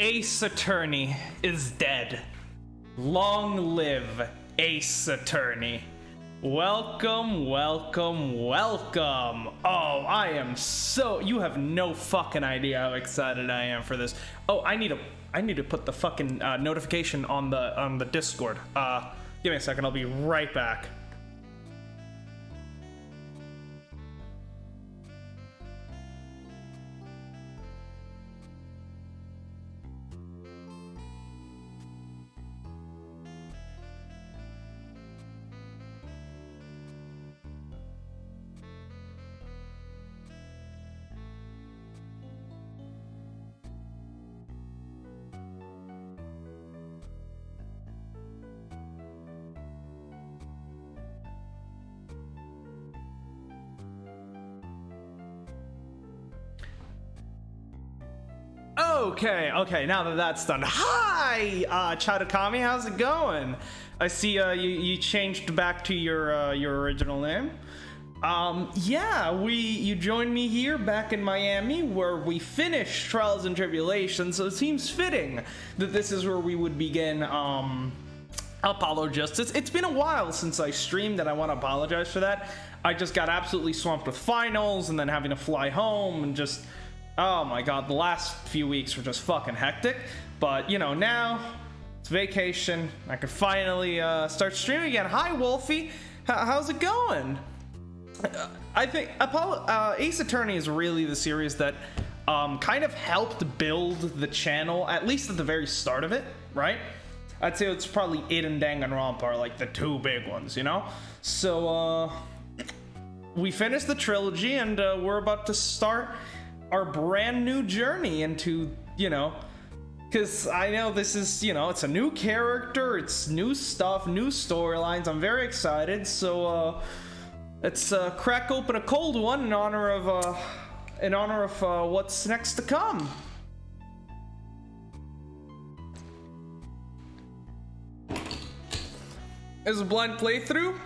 Ace Attorney is dead. Long live Ace Attorney. Welcome, welcome, welcome. Oh, I am so... You have no fucking idea how excited I am for this. Oh, I need to put the fucking notification on the Discord. Give me a second, I'll be right back. Okay, now that that's done. Hi, Chadakami, how's it going? I see you changed back to your original name. Yeah, you joined me here back in Miami where we finished Trials and Tribulations, so it seems fitting that this is where we would begin Apollo Justice. It's been a while since I streamed, and I want to apologize for that. I just got absolutely swamped with finals and then having to fly home and just... Oh my god, the last few weeks were just fucking hectic. But, you know, now it's vacation. I can finally start streaming again. Hi, Wolfie. How's it going? I think Ace Attorney is really the series that kind of helped build the channel, at least at the very start of it, right? I'd say it's probably it and Danganronpa are like the two big ones, you know? So, we finished the trilogy, and we're about to start our brand new journey into, you know, because I know this is, you know, it's a new character, it's new stuff, new storylines. I'm very excited, so let's crack open a cold one in honor of what's next to come. Is a blind playthrough?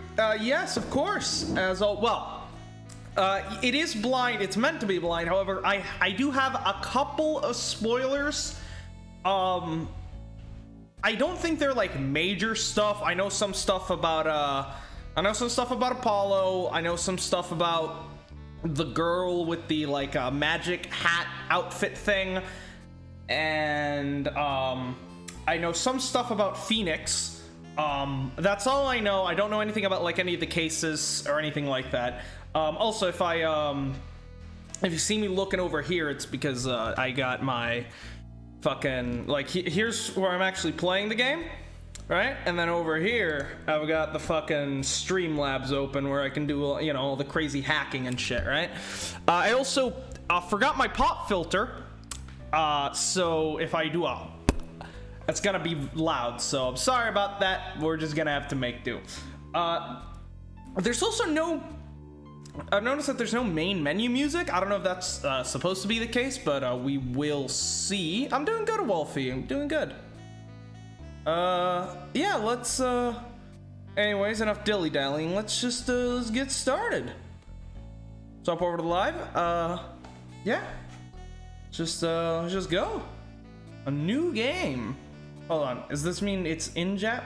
Yes, of course. As all well. It is blind. It's meant to be blind. However, I do have a couple of spoilers. I don't think they're like major stuff. I know some stuff about Apollo. I know some stuff about the girl with the like magic hat outfit thing, and I know some stuff about Phoenix. That's all I know. I don't know anything about like any of the cases or anything like that. Also, if you see me looking over here, it's because I got my fucking, like, here's where I'm actually playing the game, right? And then over here, I've got the fucking Streamlabs open where I can do, you know, all the crazy hacking and shit, right? I also forgot my pop filter, so if I do it's gonna be loud, so I'm sorry about that. We're just gonna have to make do. There's also no... I've noticed that there's no main menu music. I don't know if that's supposed to be the case, but we will see. I'm doing good, Wolfie. I'm doing good. Yeah, let's... Anyways, enough dilly-dallying. Let's just let's get started. Jump over to the live. Yeah. Just go. A new game. Hold on. Does this mean it's in Jap?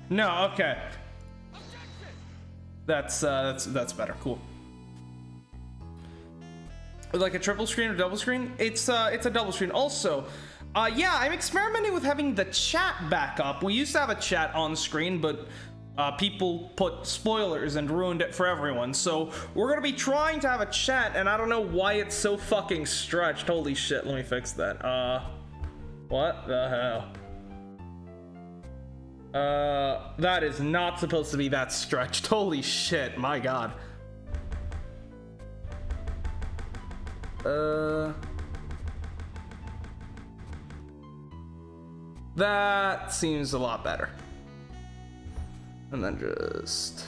No, okay. That's better. Cool. Like a triple screen or double screen? It's a double screen. Also, yeah, I'm experimenting with having the chat back up. We used to have a chat on screen, but people put spoilers and ruined it for everyone. So we're gonna be trying to have a chat, and I don't know why it's so fucking stretched. Holy shit! Let me fix that. What the hell? That is not supposed to be that stretched. Holy shit, my god. That seems a lot better. And then just...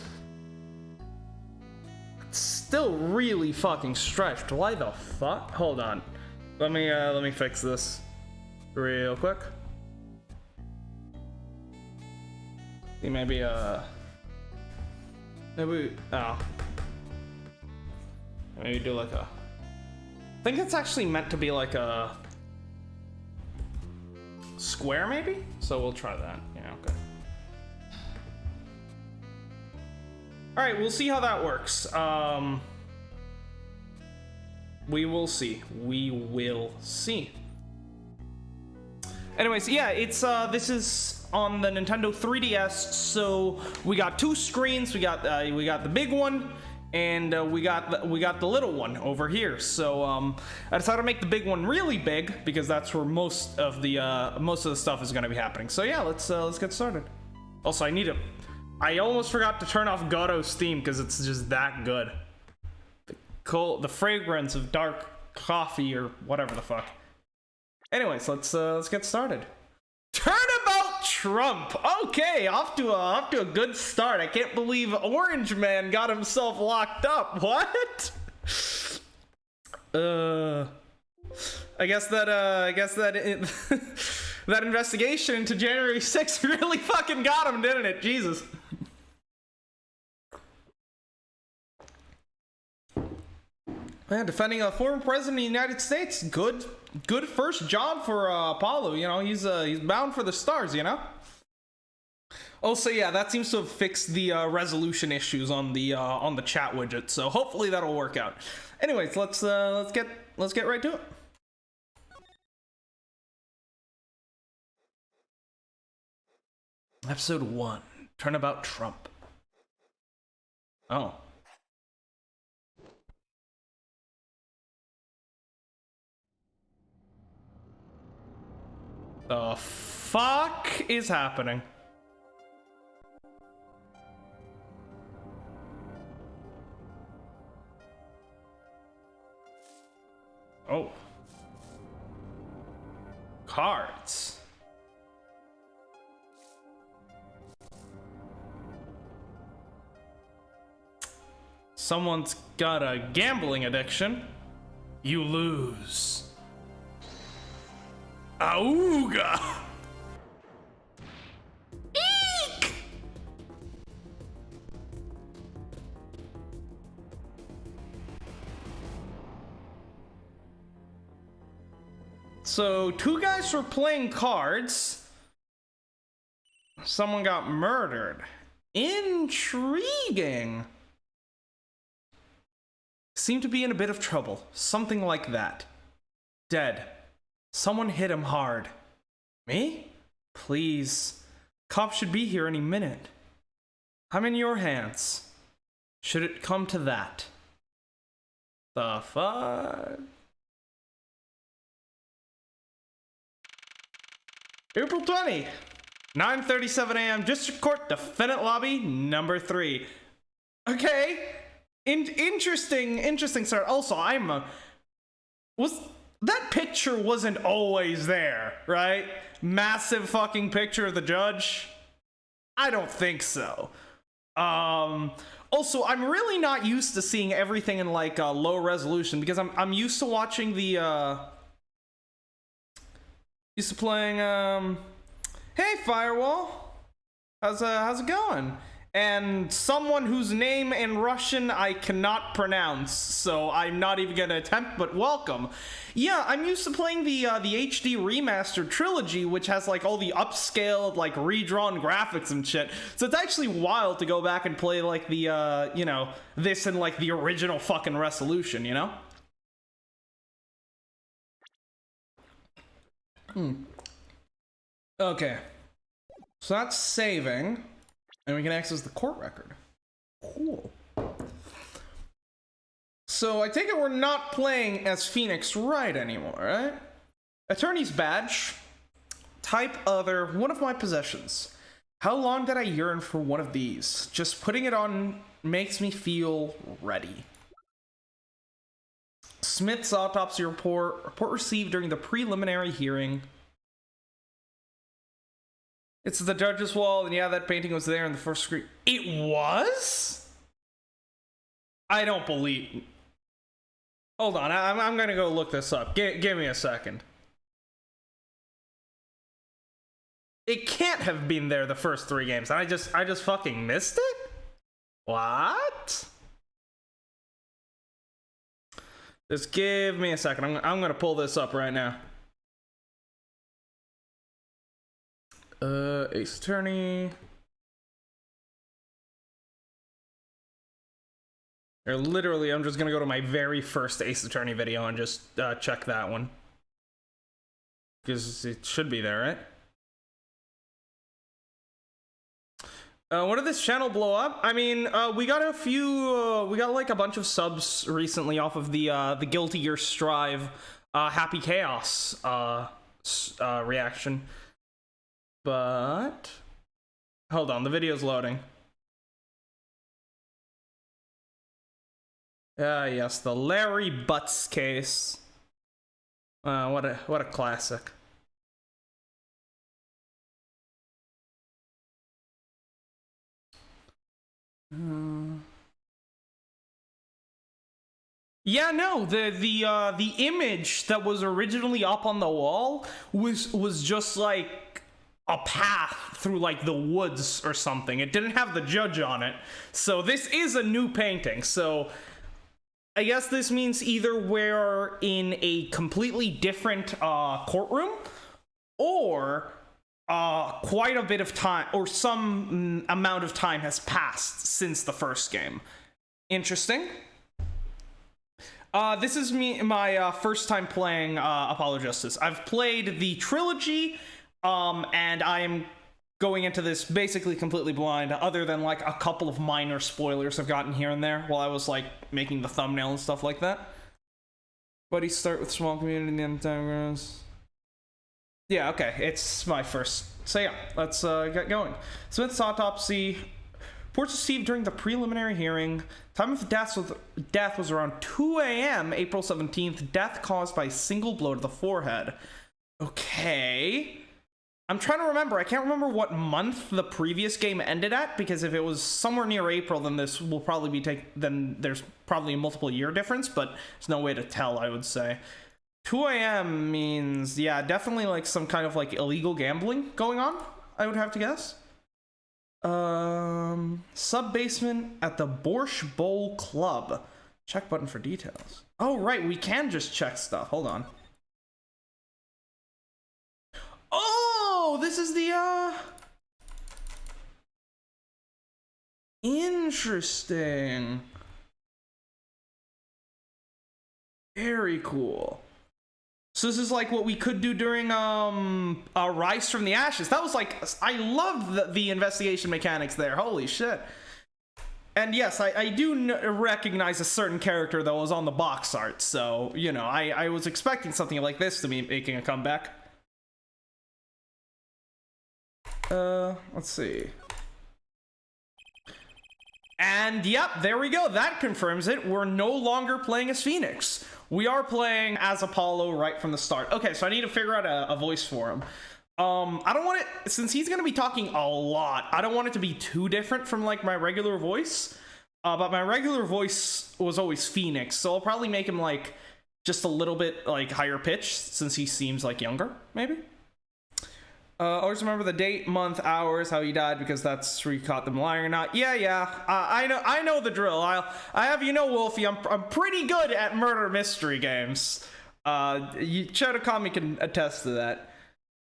It's still really fucking stretched. Why the fuck? Hold on. Let me fix this real quick. Maybe oh, maybe do like a... I think it's actually meant to be like a square, maybe? So we'll try that. Yeah, okay. Alright, we'll see how that works. We will see. We will see. Anyways, yeah, it's this is on the Nintendo 3DS, so we got two screens. We got the big one, and we got the little one over here. So I decided to make the big one really big because that's where most of the stuff is going to be happening. So yeah, let's get started. Also, I almost forgot to turn off Godot's theme because it's just that good. The fragrance of dark coffee or whatever the fuck. Anyways, let's get started. Turnabout Trump. Okay, off to a good start. I can't believe Orange Man got himself locked up. What? I guess that that investigation into January 6th really fucking got him, didn't it? Jesus. Man, defending a former president of the United States. Good first job for Apollo. You know, he's bound for the stars, you know? Also, yeah, that seems to have fixed the resolution issues on the chat widget, so hopefully that'll work out. Anyways, let's get right to it. Episode 1, Turnabout Trump. Oh. The fuck is happening? Oh. Cards. Someone's got a gambling addiction. You lose. Auga! Eek! So, two guys were playing cards. Someone got murdered. Intriguing. Seemed to be in a bit of trouble. Something like that. Dead. Someone hit him hard. Me? Please. Cops should be here any minute. I'm in your hands. Should it come to that. The fuck? April 20, 9:37 a.m. District Court, Defendant Lobby, number 3. Okay. Interesting start. Also, that picture wasn't always there, right? Massive fucking picture of the judge? I don't think so. Also, I'm really not used to seeing everything in like low resolution because I'm used to watching the used to playing hey Firewall, how's it going? And someone whose name in Russian I cannot pronounce, so I'm not even gonna attempt, but welcome. Yeah, I'm used to playing the HD remastered trilogy, which has like all the upscaled, like redrawn graphics and shit. So it's actually wild to go back and play like the you know, this in like the original fucking resolution, you know? Okay. So that's saving. And we can access the court record. Cool. So I take it we're not playing as Phoenix Wright anymore, right? Attorney's badge. Type other. One of my possessions. How long did I yearn for one of these? Just putting it on makes me feel ready. Smith's autopsy report. Report received during the preliminary hearing. It's the judge's wall, and yeah, that painting was there in the first screen. It was? I don't believe... Hold on, I'm gonna go look this up. Give me a second. It can't have been there the first 3 games. I just fucking missed it? What? Just give me a second. I'm gonna pull this up right now. Ace Attorney. Or literally, I'm just gonna go to my very first Ace Attorney video and just check that one. Because it should be there, right? What did this channel blow up? I mean, we got a few, we got like a bunch of subs recently off of the Guilty Gear Strive Happy Chaos reaction. But hold on, the video's loading. Yes, the Larry Butts case. What a classic. Yeah, no, the image that was originally up on the wall was just like a path through like the woods or something. It didn't have the judge on it. So this is a new painting. So I guess this means either we're in a completely different courtroom, or quite a bit of time, or some amount of time has passed since the first game. Interesting. This is my first time playing Apollo Justice. I've played the trilogy, and I am going into this basically completely blind, other than like a couple of minor spoilers I've gotten here and there while I was like making the thumbnail and stuff like that. But you start with small community and then time grows. Yeah, okay, it's my first. So yeah, let's get going. Smith's autopsy. Reports received during the preliminary hearing. Time of death was around 2 a.m. April 17th. Death caused by a single blow to the forehead. Okay. I'm trying to remember. I can't remember what month the previous game ended at, because if it was somewhere near April, then this will probably be then there's probably a multiple year difference, but there's no way to tell, I would say. 2 a.m. means, yeah, definitely like some kind of like illegal gambling going on, I would have to guess. Sub-basement at the Borscht Bowl Club. Check button for details. Oh, right, we can just check stuff. Hold on. Oh, this is the, interesting. Very cool. So this is like what we could do during Rise from the Ashes. That was like, I loved the investigation mechanics there. Holy shit. And yes, I do recognize a certain character that was on the box art. So, you know, I was expecting something like this to be making a comeback. Let's see. And yep, there we go. That confirms it. We're no longer playing as Phoenix. We are playing as Apollo right from the start. Okay, so I need to figure out a voice for him. I don't want it, since he's gonna be talking a lot, I don't want it to be too different from like my regular voice. But my regular voice was always Phoenix, so I'll probably make him like just a little bit like higher pitched since he seems like younger, maybe. Always remember the date, month, hours, how he died, because that's where you caught them lying or not. Yeah. I know the drill. I have, you know, Wolfie, I'm pretty good at murder mystery games. Chodokami can attest to that.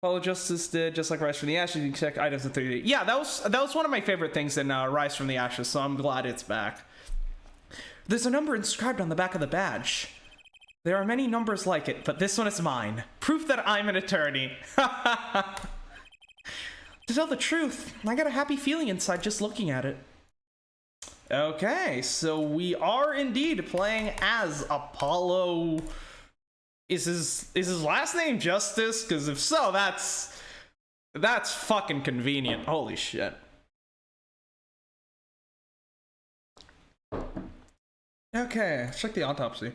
Apollo Justice did just like Rise from the Ashes. You can check items in 3D. Yeah, that was one of my favorite things in Rise from the Ashes, so I'm glad it's back. There's a number inscribed on the back of the badge. There are many numbers like it, but this one is mine. Proof that I'm an attorney. To tell the truth, I got a happy feeling inside just looking at it. Okay, so we are indeed playing as Apollo. Is his last name Justice? Because if so, that's fucking convenient. Holy shit. Okay, let's check the autopsy.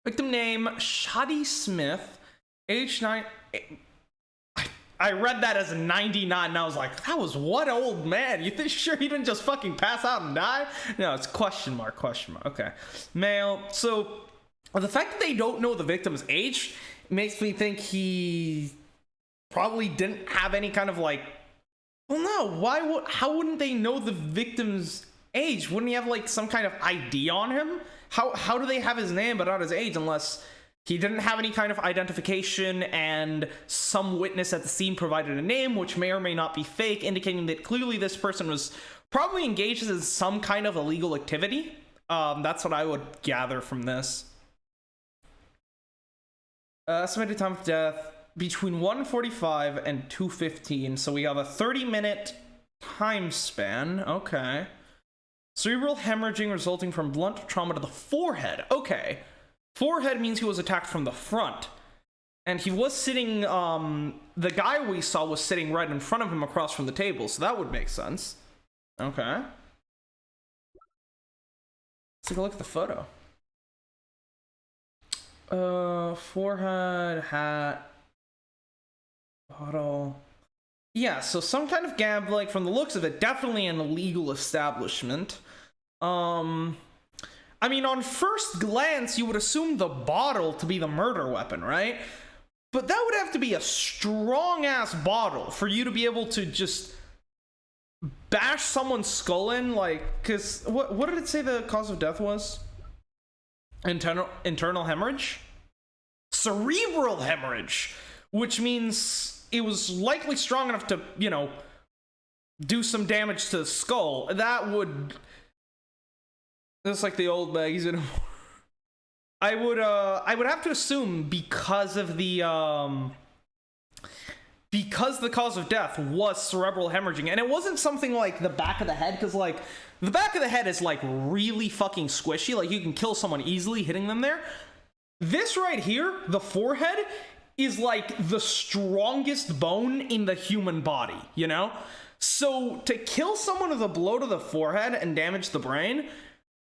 Victim name, Shadi Smith, age 9... I read that as a 99, and I was like, that was what old man? You think sure he didn't just fucking pass out and die? No, it's question mark. Okay. Male. So, the fact that they don't know the victim's age makes me think he probably didn't have any kind of like... Well, no, how wouldn't they know the victim's age? Wouldn't he have like some kind of ID on him? How do they have his name but not his age unless He didn't have any kind of identification, and some witness at the scene provided a name, which may or may not be fake, indicating that clearly this person was probably engaged in some kind of illegal activity. That's what I would gather from this. Estimated time of death between 1:45 and 2:15, so we have a 30-minute time span. Okay. Cerebral hemorrhaging resulting from blunt trauma to the forehead. Okay. Forehead means he was attacked from the front. And he was sitting, the guy we saw was sitting right in front of him across from the table, so that would make sense. Okay. Let's take a look at the photo. Forehead, hat, bottle. Yeah, so some kind of gab, like, from the looks of it, definitely an illegal establishment. I mean, on first glance, you would assume the bottle to be the murder weapon, right? But that would have to be a strong-ass bottle for you to be able to just bash someone's skull in, like, because what did it say the cause of death was? Internal hemorrhage? Cerebral hemorrhage, which means it was likely strong enough to, you know, do some damage to the skull. That would... Just like the old baggies in I would have to assume because the cause of death was cerebral hemorrhaging, and it wasn't something like the back of the head, because like the back of the head is like really fucking squishy, like you can kill someone easily hitting them there. This right here, the forehead, is like the strongest bone in the human body, you know? So to kill someone with a blow to the forehead and damage the brain,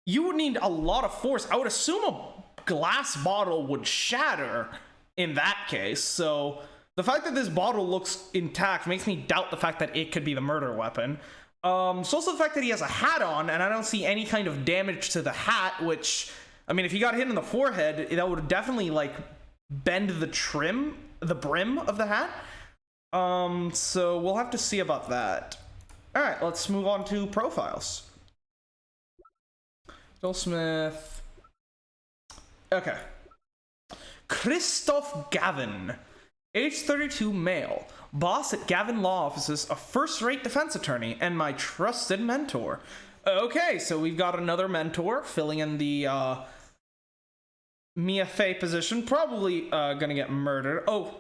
you would need a lot of force. I would assume a glass bottle would shatter in that case. So the fact that this bottle looks intact makes me doubt the fact that it could be the murder weapon. It's also the fact that he has a hat on, and I don't see any kind of damage to the hat, which, I mean, if he got hit in the forehead, that would definitely, like, bend the brim of the hat. So we'll have to see about that. All right, let's move on to profiles. Joel Smith. Okay. Christoph Gavin. Age 32, male. Boss at Gavin Law Offices, a first-rate defense attorney, and my trusted mentor. Okay, so we've got another mentor filling in the Mia Fey position. Probably gonna get murdered. Oh,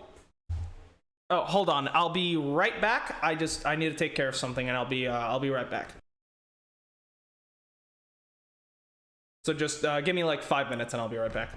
hold on. I'll be right back. I need to take care of something, and I'll be right back. So just give me like 5 minutes and I'll be right back.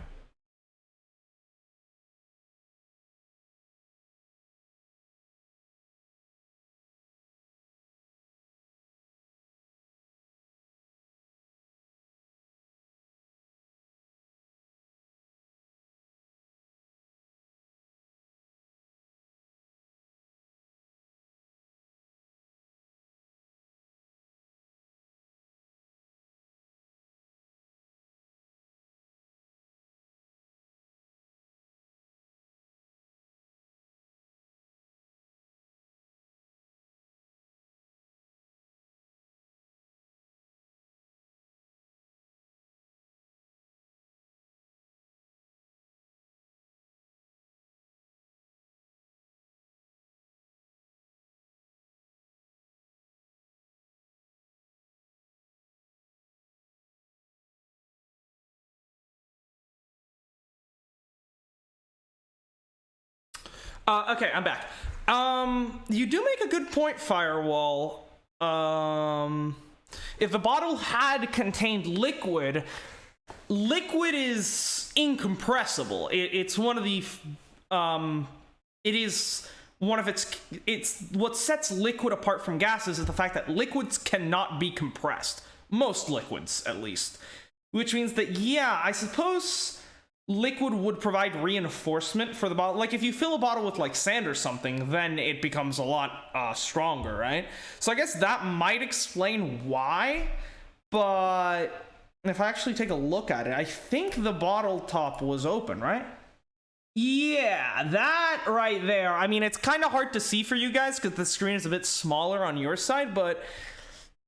Okay, I'm back. You do make a good point, Firewall. If the bottle had contained liquid is incompressible. It's one of the, it is one of it's what sets liquid apart from gases is the fact that liquids cannot be compressed. Most liquids, at least. Which means that, yeah, I suppose liquid would provide reinforcement for the bottle. Like, if you fill a bottle with, like, sand or something, then it becomes a lot stronger, right? So I guess that might explain why, but if I actually take a look at it, I think the bottle top was open, right? Yeah, that right there. I mean, it's kind of hard to see for you guys because the screen is a bit smaller on your side, but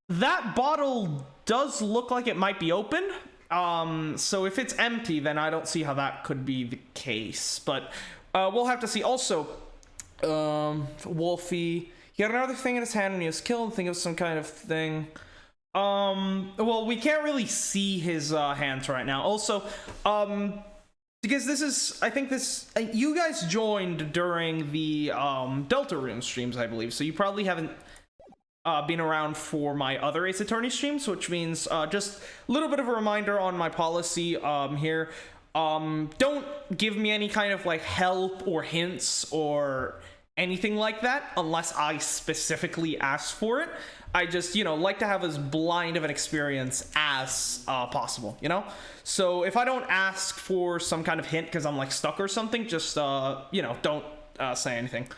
that bottle does look like it might be open. So if it's empty, then I don't see how that could be the case. But we'll have to see. Also, Wolfie, he had another thing in his hand when he was killed. I think it was some kind of thing. Well, we can't really see his hands right now. Also, because this is, I think this, you guys joined during the Deltarune streams, I believe. So you probably haven't been around for my other Ace Attorney streams, which means just a little bit of a reminder on my policy here. Don't give me any kind of like help or hints or anything like that unless I specifically ask for it. I just, like to have as blind of an experience as possible, So if I don't ask for some kind of hint because I'm like stuck or something, just, don't say anything.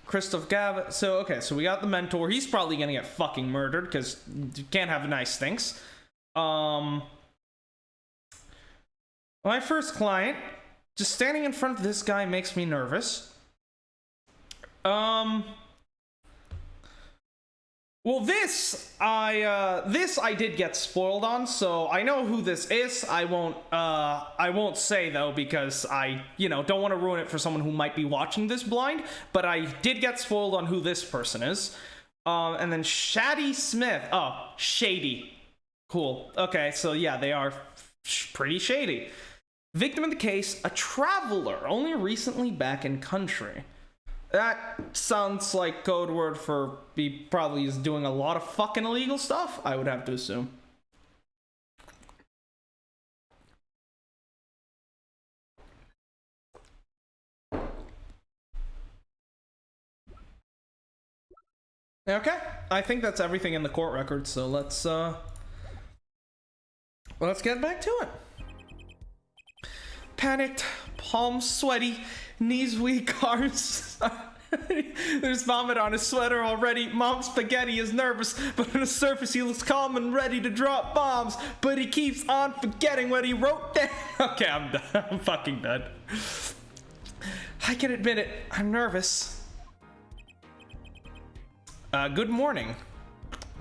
Christoph Gav. So, okay, so we got the mentor. He's probably gonna get fucking murdered because you can't have nice things. My first client, just standing in front of this guy makes me nervous. Well, this I did get spoiled on, so I know who this is. I won't say though because I, don't want to ruin it for someone who might be watching this blind, but I did get spoiled on who this person is. And then Shady Smith. Oh, shady. Cool. Okay, so yeah, they are pretty shady. Victim in the case, a traveler, only recently back in country. That sounds like code word for he probably is doing a lot of fucking illegal stuff, I would have to assume. Okay, I think that's everything in the court record, so let's get back to it. Panicked, palms sweaty, knees weak, arms. There's vomit on his sweater already. Mom's spaghetti is nervous, but on the surface he looks calm and ready to drop bombs. But he keeps on forgetting what he wrote down. Okay, I'm done. I'm fucking done. I can admit it. I'm nervous. Good morning.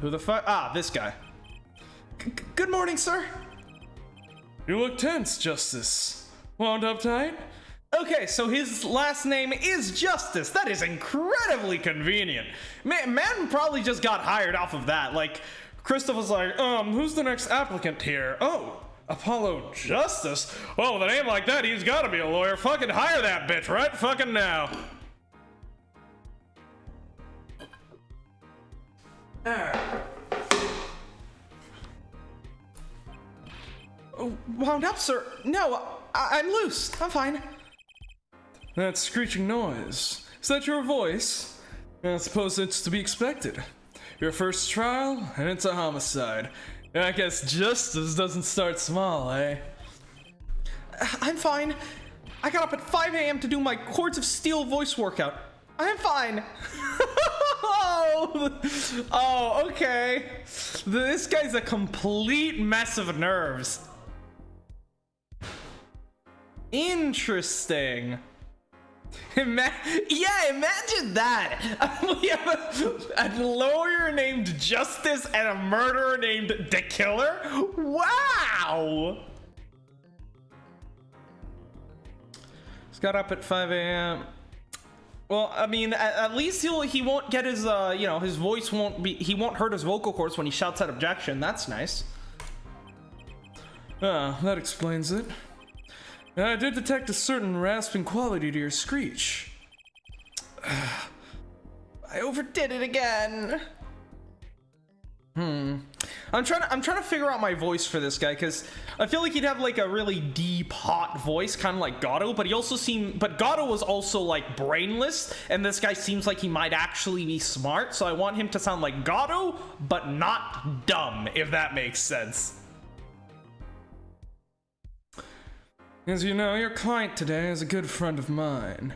Who the fuck? Ah, this guy. Good morning, sir. You look tense, Justice. Wound up tight? Okay, so his last name is Justice. That is incredibly convenient. Man probably just got hired off of that. Like, Christoph was like, who's the next applicant here? Oh, Apollo Justice? Well, with a name like that, he's gotta be a lawyer. Fucking hire that bitch right fucking now. Wound up, sir? No, I'm loose. I'm fine. That screeching noise. Is that your voice? I suppose it's to be expected. Your first trial, and it's a homicide. I guess justice doesn't start small, eh? I'm fine. I got up at 5 a.m. to do my Cords of Steel voice workout. I'm fine. Oh, okay. This guy's a complete mess of nerves. Interesting. Imagine that. We have a lawyer named Justice and a murderer named The Killer. Wow. He's got up at 5 a.m. Well, I mean, at least he won't get his his voice he won't hurt his vocal cords when he shouts out objection. That's nice. Ah, that explains it. I did detect a certain rasping quality to your screech. I overdid it again. I'm trying to figure out my voice for this guy because I feel like he'd have like a really deep, hot voice, kind of like Gato. But Gato was also like brainless, and this guy seems like he might actually be smart. So I want him to sound like Gato, but not dumb, if that makes sense. As you know, your client today is a good friend of mine.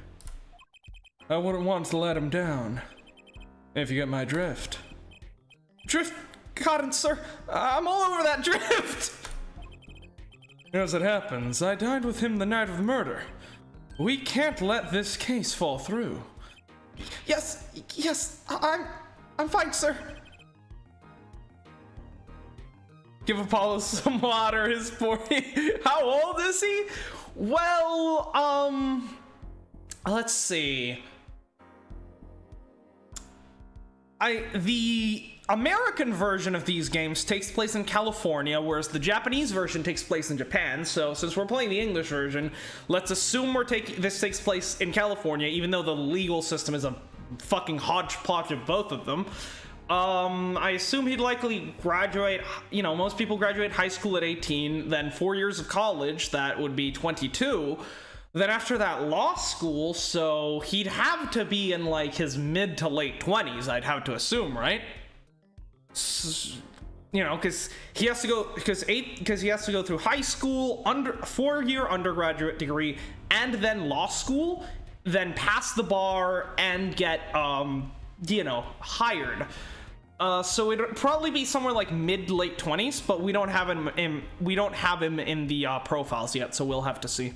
I wouldn't want to let him down, if you get my drift. Drift? Cotton, sir. I'm all over that drift. As it happens, I dined with him the night of the murder. We can't let this case fall through. Yes, I'm fine, sir. Give Apollo some water. His 40. How old is he? Well, let's see. The American version of these games takes place in California, whereas the Japanese version takes place in Japan. So since we're playing the English version, let's assume this takes place in California, even though the legal system is a fucking hodgepodge of both of them. I assume he'd likely graduate, you know, most people graduate high school at 18, then 4 years of college, that would be 22. Then after that, law school, so he'd have to be in like his mid to late 20s, I'd have to assume, right? You know, because he has to go through high school, 4-year undergraduate degree, and then law school, then pass the bar and get you know, hired. So it'd probably be somewhere like mid late 20s, but we don't have him in the profiles yet, so we'll have to see.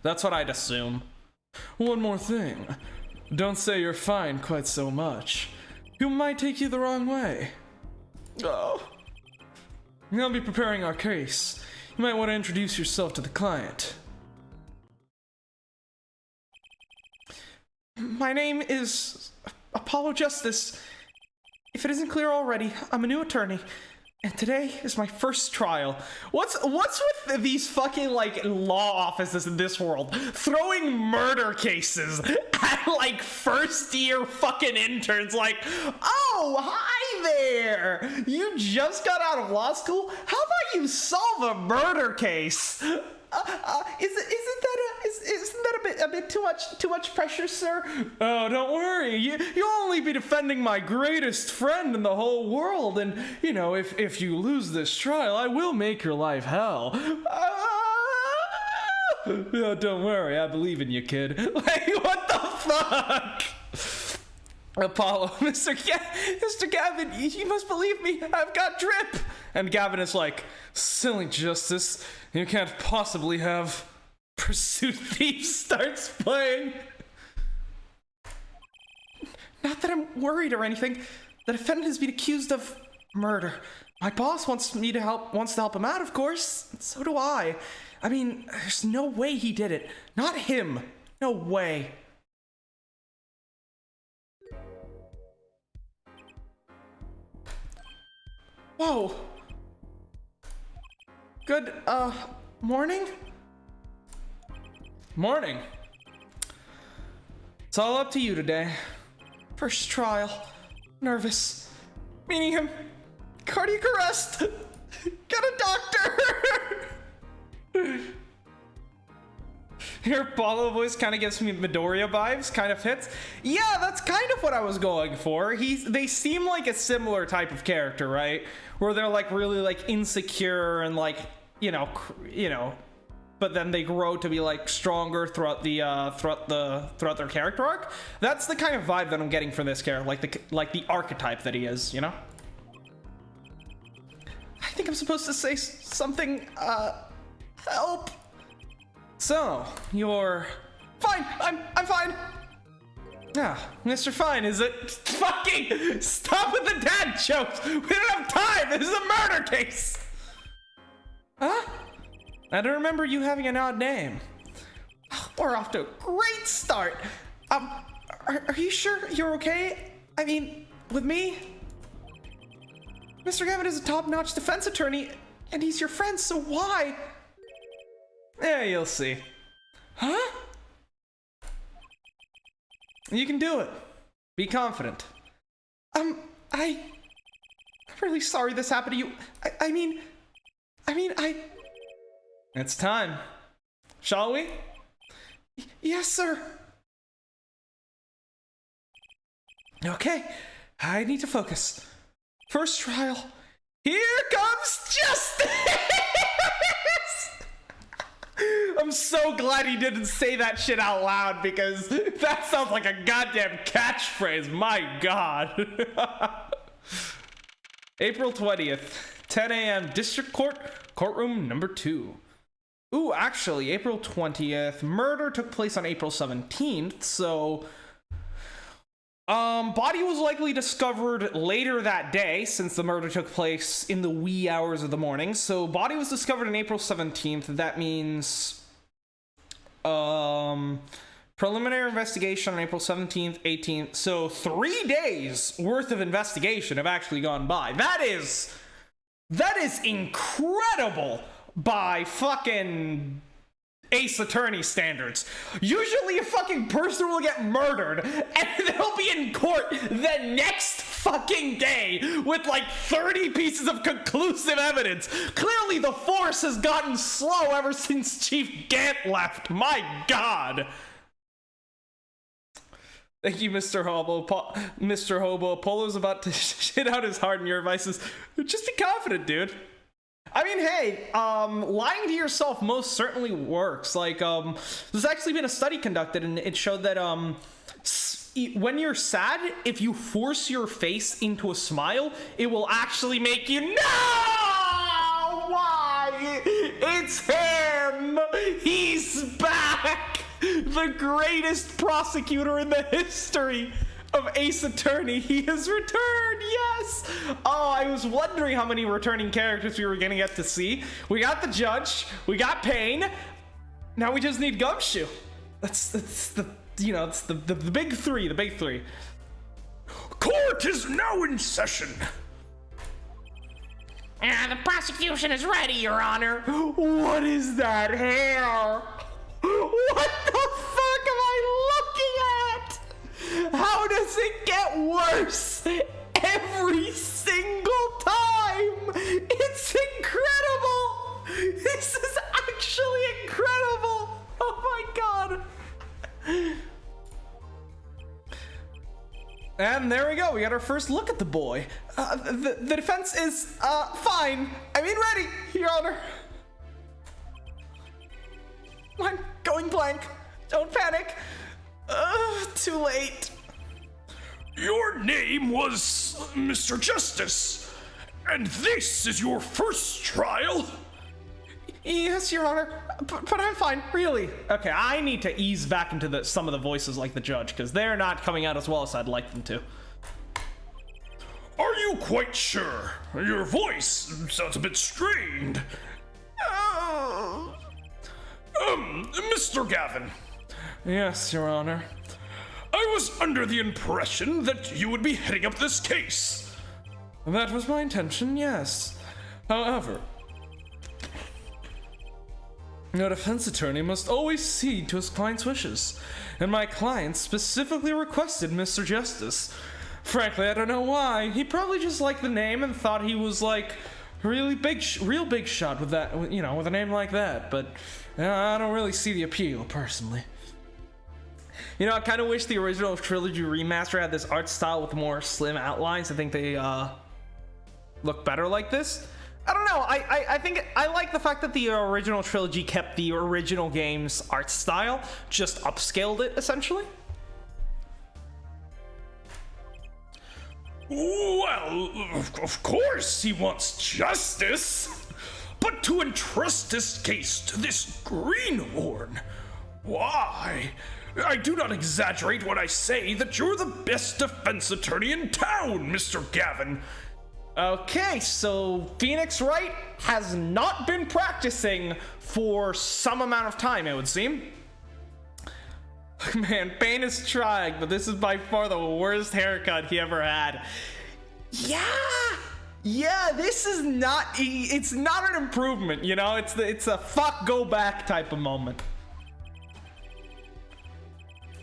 That's what I'd assume. One more thing. Don't say you're fine quite so much. You might take you the wrong way. Oh. I'll be preparing our case. You might want to introduce yourself to the client. My name is Apollo Justice. If it isn't clear already, I'm a new attorney, and today is my first trial. What's with these fucking, like, law offices in this world? Throwing murder cases at, like, first-year fucking interns, like, oh, hi there! You just got out of law school? How about you solve a murder case? Isn't that a bit too much pressure, sir? Oh, don't worry. You'll only be defending my greatest friend in the whole world, and you know, if you lose this trial, I will make your life hell. Oh, don't worry, I believe in you, kid. Like, what the fuck? Apollo, Mr. Gavin, you must believe me. I've got drip. And Gavin is like, silly Justice, you can't possibly have. Pursuit Thief starts playing. Not that I'm worried or anything. The defendant has been accused of murder. My boss wants to help him out, of course. So do I. I mean, there's no way he did it. Not him. No way. Whoa. Good, morning? Morning. It's all up to you today. First trial. Nervous. Meeting him. Cardiac arrest. Get a doctor. Your Apollo voice kind of gives me Midoriya vibes, kind of fits. Yeah, that's kind of what I was going for. They seem like a similar type of character, right? Where they're like really like insecure and like, you know, but then they grow to be like stronger throughout their character arc. That's the kind of vibe that I'm getting from this character, like the archetype that he is, you know? I think I'm supposed to say something, help. So, you're fine. I'm fine. Yeah, Mr. Fine, is it? Fucking stop with the dad jokes. We don't have time. This is a murder case. Huh? I don't remember you having an odd name. We're off to a great start. Are you sure you're okay? I mean, with me? Mr. Gavin is a top-notch defense attorney, and he's your friend, so why? Yeah, you'll see. Huh? You can do it. Be confident. I'm really sorry this happened to you. I mean, It's time. Shall we? Yes, sir. Okay, I need to focus. First trial. Here comes justice! I'm so glad he didn't say that shit out loud, because that sounds like a goddamn catchphrase. My God. April 20th, 10 a.m. District Court, courtroom number 2. Ooh, actually, April 20th. Murder took place on April 17th, so Body was likely discovered later that day, since the murder took place in the wee hours of the morning. So, body was discovered on April 17th. That means, preliminary investigation on April 17th, 18th. So, 3 days worth of investigation have actually gone by. That is incredible by fucking Ace Attorney standards. Usually a fucking person will get murdered and they'll be in court the next fucking day with like 30 pieces of conclusive evidence. Clearly the force has gotten slow ever since Chief Gant left. My god. Thank you, Mr. Hobo. Mr. Hobo. Apollo's about to shit out his heart in your advices. Just be confident, dude. I mean, hey, lying to yourself most certainly works. Like, there's actually been a study conducted, and it showed that, when you're sad, if you force your face into a smile, it will actually make you, no! Why? It's him! He's back! The greatest prosecutor in the history of Ace Attorney. He has returned, yes! Oh, I was wondering how many returning characters we were gonna get to see. We got the judge, we got Payne, now we just need Gumshoe. That's the, you know, it's the big three, the big three. Court is now in session. The prosecution is ready, Your Honor. What is that hair? What the fuck am I looking at? How does it get worse every single time? It's incredible! This is actually incredible! Oh my god! And there we go, we got our first look at the boy. The defense is, fine. I mean, ready, Your Honor. I'm going blank. Don't panic. Too late. Your name was Mr. Justice, and this is your first trial? Yes, Your Honor, but I'm fine, really. Okay, I need to ease back into some of the voices like the judge, because they're not coming out as well as I'd like them to. Are you quite sure? Your voice sounds a bit strained. Mr. Gavin. Yes, Your Honor. I was under the impression that you would be heading up this case. That was my intention, yes. However, a defense attorney must always cede to his client's wishes, and my client specifically requested Mr. Justice. Frankly, I don't know why. He probably just liked the name and thought he was like really big, real big shot with that, you know, with a name like that. But I don't really see the appeal, personally. You know, I kind of wish the original trilogy remaster had this art style with more slim outlines. I think they look better like this. I don't know. I think I like the fact that the original trilogy kept the original game's art style, just upscaled it essentially. Well, of course he wants justice, but to entrust this case to this greenhorn, why? I do not exaggerate when I say that you're the best defense attorney in town, Mr. Gavin. Okay, so Phoenix Wright has not been practicing for some amount of time, it would seem. Man, Payne is trying, but this is by far the worst haircut he ever had. Yeah, this is not, it's not an improvement, you know? It's a fuck go back type of moment.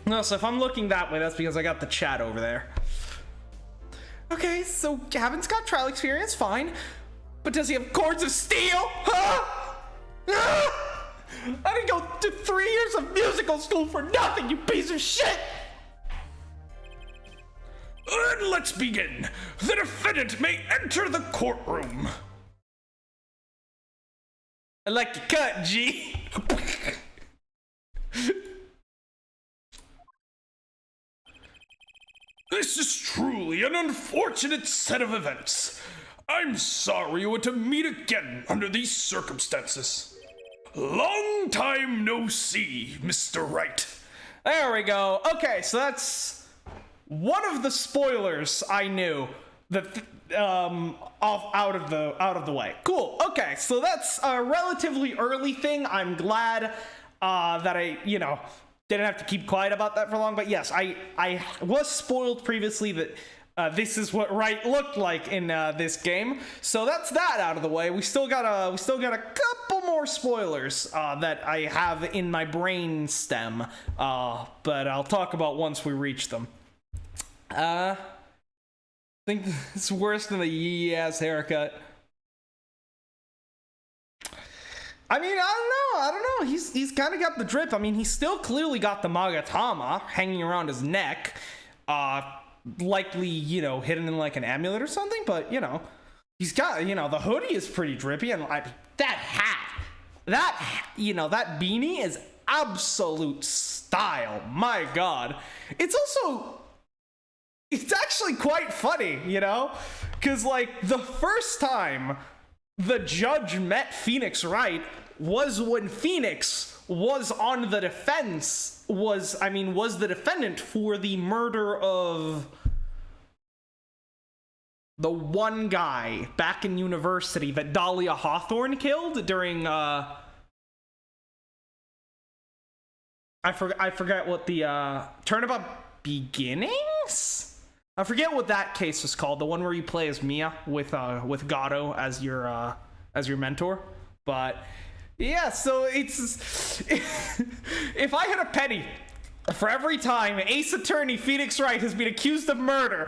No, so if I'm looking that way, that's because I got the chat over there. Okay, so Gavin's got trial experience, fine. But does he have cords of steel? Huh? I didn't go to 3 years of musical school for nothing, you piece of shit! And let's begin. The defendant may enter the courtroom. I like your cut, G. This is truly an unfortunate set of events. I'm sorry you had to meet again under these circumstances. Long time no see, Mr. Wright. There we go. Okay, so that's one of the spoilers I knew that out of the way. Cool. Okay, so that's a relatively early thing. I'm glad that I, didn't have to keep quiet about that for long. But yes, I was spoiled previously that this is what right looked like in this game. So that's that out of the way. We still got a couple more spoilers that I have in my brain stem, but I'll talk about once we reach them. I think it's worse than the yee ass haircut. I mean, I don't know. He's kind of got the drip. I mean, he's still clearly got the Magatama hanging around his neck. Likely, hidden in like an amulet or something, but he's got, the hoodie is pretty drippy, and that hat, that beanie is absolute style. My God. It's actually quite funny, because like the first time the judge met Phoenix Wright was when Phoenix was on the defense, was the defendant for the murder of the one guy back in university that Dahlia Hawthorne killed during, I forget what the, Turnabout Beginnings? I forget what that case was called, the one where you play as Mia with Gato as your mentor, but yeah, so it's if I had a penny for every time Ace Attorney Phoenix Wright has been accused of murder,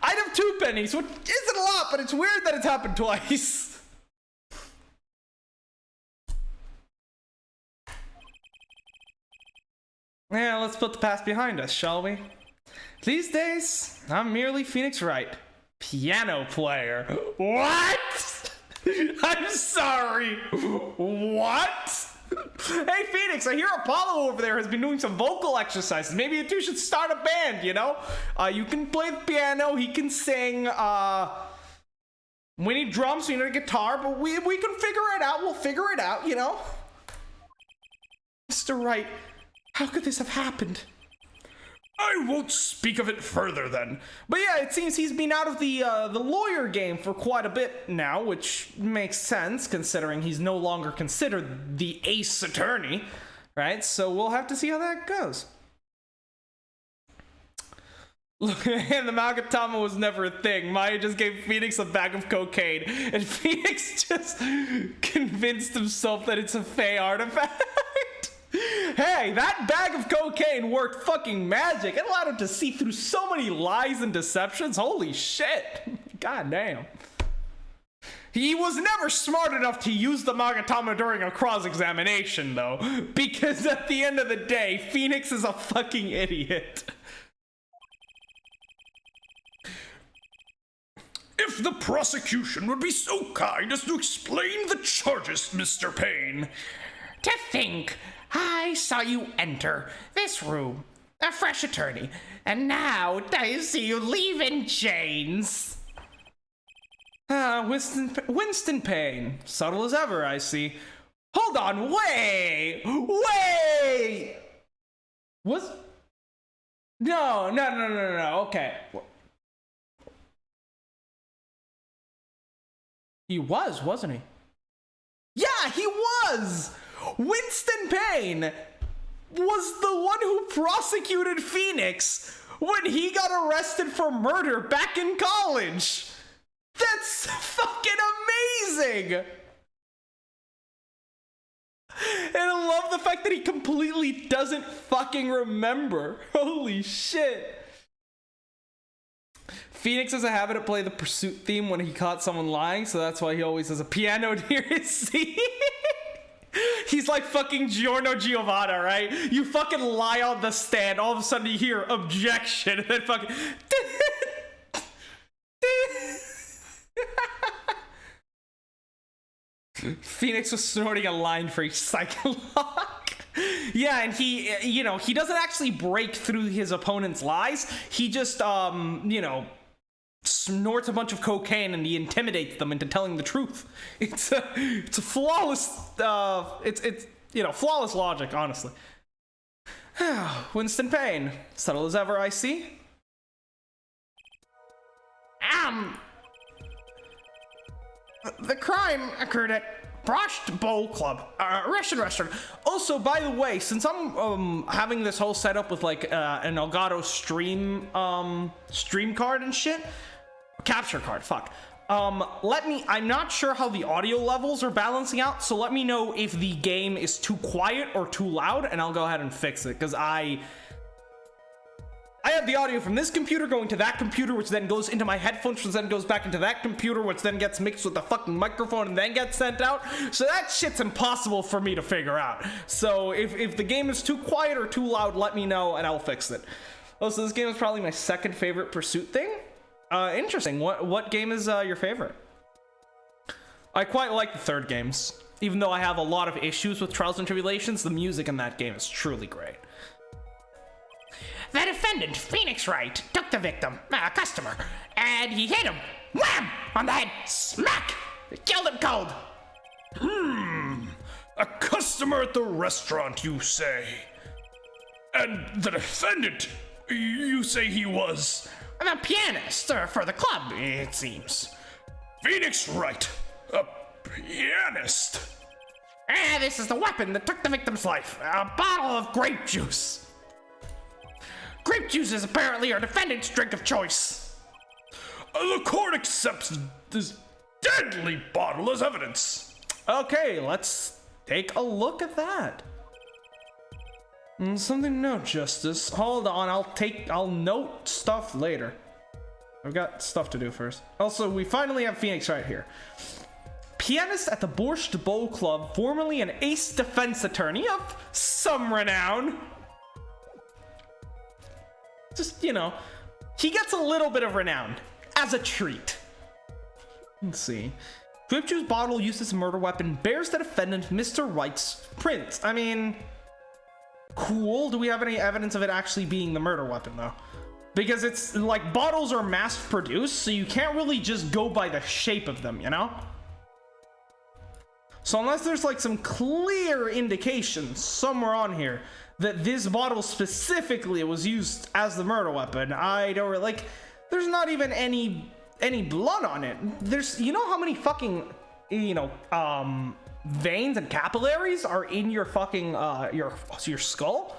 I'd have 2 pennies, which isn't a lot, but it's weird that it's happened twice. Yeah, let's put the past behind us, shall we? These days, I'm merely Phoenix Wright, piano player. What? I'm sorry. What? Hey, Phoenix, I hear Apollo over there has been doing some vocal exercises. Maybe you two should start a band, You can play the piano, he can sing, we need drums, we need a guitar, but we can figure it out. We'll figure it out, Mr. Wright, how could this have happened? I won't speak of it further then. But yeah, it seems he's been out of the lawyer game for quite a bit now, which makes sense considering he's no longer considered the ace attorney, right? So we'll have to see how that goes. Look, and the Magatama was never a thing. Maya just gave Phoenix a bag of cocaine, and Phoenix just convinced himself that it's a Fey artifact. Hey, that bag of cocaine worked fucking magic. It allowed him to see through so many lies and deceptions. Holy shit. God damn. He was never smart enough to use the Magatama during a cross-examination, though, because at the end of the day, Phoenix is a fucking idiot. If the prosecution would be so kind as to explain the charges, Mr. Payne. To think, I saw you enter this room, a fresh attorney, and now I see you leave in chains. Winston Payne. Subtle as ever, I see. Hold on, wait! No, okay. He was, wasn't he? Yeah, he was! Winston Payne was the one who prosecuted Phoenix when he got arrested for murder back in college. That's fucking amazing! And I love the fact that he completely doesn't fucking remember. Holy shit. Phoenix has a habit of playing the Pursuit theme when he caught someone lying, so that's why he always has a piano near his seat. He's like fucking Giorno Giovanna, right? You fucking lie on the stand, all of a sudden you hear objection, and then fucking... Phoenix was snorting a line for each Psycholock. Yeah, and he, he doesn't actually break through his opponent's lies. He just, snorts a bunch of cocaine and he intimidates them into telling the truth. It's a flawless, flawless logic, honestly. Winston Payne, subtle as ever, I see. The crime occurred at Broshed Bowl Club, Russian restaurant. Also, by the way, since I'm having this whole setup with like an Elgato stream card and shit, capture card, fuck. I'm not sure how the audio levels are balancing out, so let me know if the game is too quiet or too loud, and I'll go ahead and fix it, because I have the audio from this computer going to that computer, which then goes into my headphones, which then goes back into that computer, which then gets mixed with the fucking microphone and then gets sent out. So that shit's impossible for me to figure out. So if the game is too quiet or too loud, let me know and I'll fix it. Oh, so this game is probably my second favorite pursuit thing. Interesting. What game is your favorite? I quite like the third games. Even though I have a lot of issues with Trials and Tribulations, the music in that game is truly great. The defendant, Phoenix Wright, took the victim, a customer, and he hit him, wham, on the head, smack, killed him cold. A customer at the restaurant, you say? And the defendant, you say he was? The pianist for the club, it seems. Phoenix Wright, a pianist. This is the weapon that took the victim's life, a bottle of grape juice. Grape juice is apparently our defendant's drink of choice. The court accepts this deadly bottle as evidence. Okay, let's take a look at that. Something to note, Justice. Hold on, I'll note stuff later. I've got stuff to do first. Also, we finally have Phoenix right here. Pianist at the Borscht Bowl Club, formerly an ace defense attorney of some renown. Just, you know, he gets a little bit of renown as a treat. Let's see. Grape juice bottle used as a murder weapon bears the defendant Mr. Wright's print. I mean, cool. Do we have any evidence of it actually being the murder weapon, though? Because it's like bottles are mass produced, so you can't really just go by the shape of them, you know? So unless there's like some clear indication somewhere on here that this bottle specifically was used as the murder weapon, I don't really, like, there's not even any blood on it. There's, you know how many fucking, you know, veins and capillaries are in your fucking, your skull?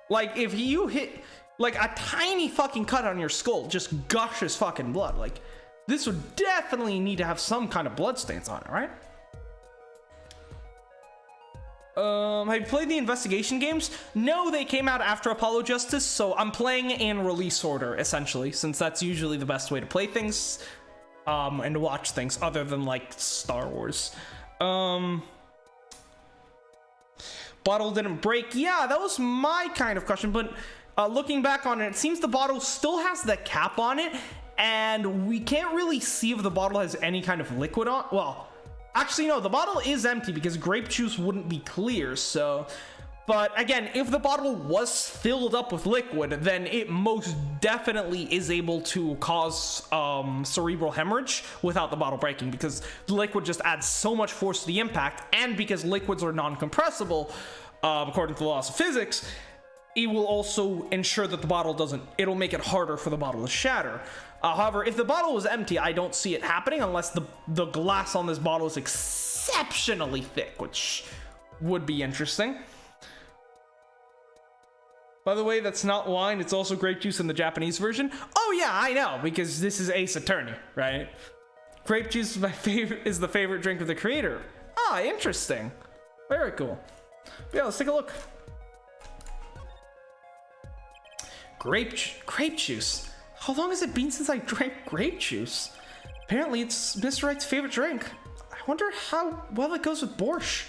Like, if you hit, like, a tiny fucking cut on your skull just gushes fucking blood. Like, this would definitely need to have some kind of blood stains on it, right? Have you played the investigation games? No, they came out after Apollo Justice, so I'm playing in release order, essentially, since that's usually the best way to play things, and to watch things, other than, like, Star Wars. Bottle didn't break. Yeah, that was my kind of question, but looking back on it, it seems the bottle still has the cap on it, and we can't really see if the bottle has any kind of liquid on. Well, actually, no, the bottle is empty because grape juice wouldn't be clear, so. But again, if the bottle was filled up with liquid, then it most definitely is able to cause cerebral hemorrhage without the bottle breaking, because the liquid just adds so much force to the impact, and because liquids are non-compressible, according to the laws of physics, it will also ensure that the bottle doesn't, it'll make it harder for the bottle to shatter. However, if the bottle was empty, I don't see it happening unless the glass on this bottle is exceptionally thick, which would be interesting. By the way, that's not wine, it's also grape juice in the Japanese version. Oh yeah, I know, because this is Ace Attorney, right? Grape juice is the favorite drink of the creator. Ah, interesting. Very cool. Yeah, let's take a look. Grape juice. How long has it been since I drank grape juice? Apparently it's Mr. Wright's favorite drink. I wonder how well it goes with borscht.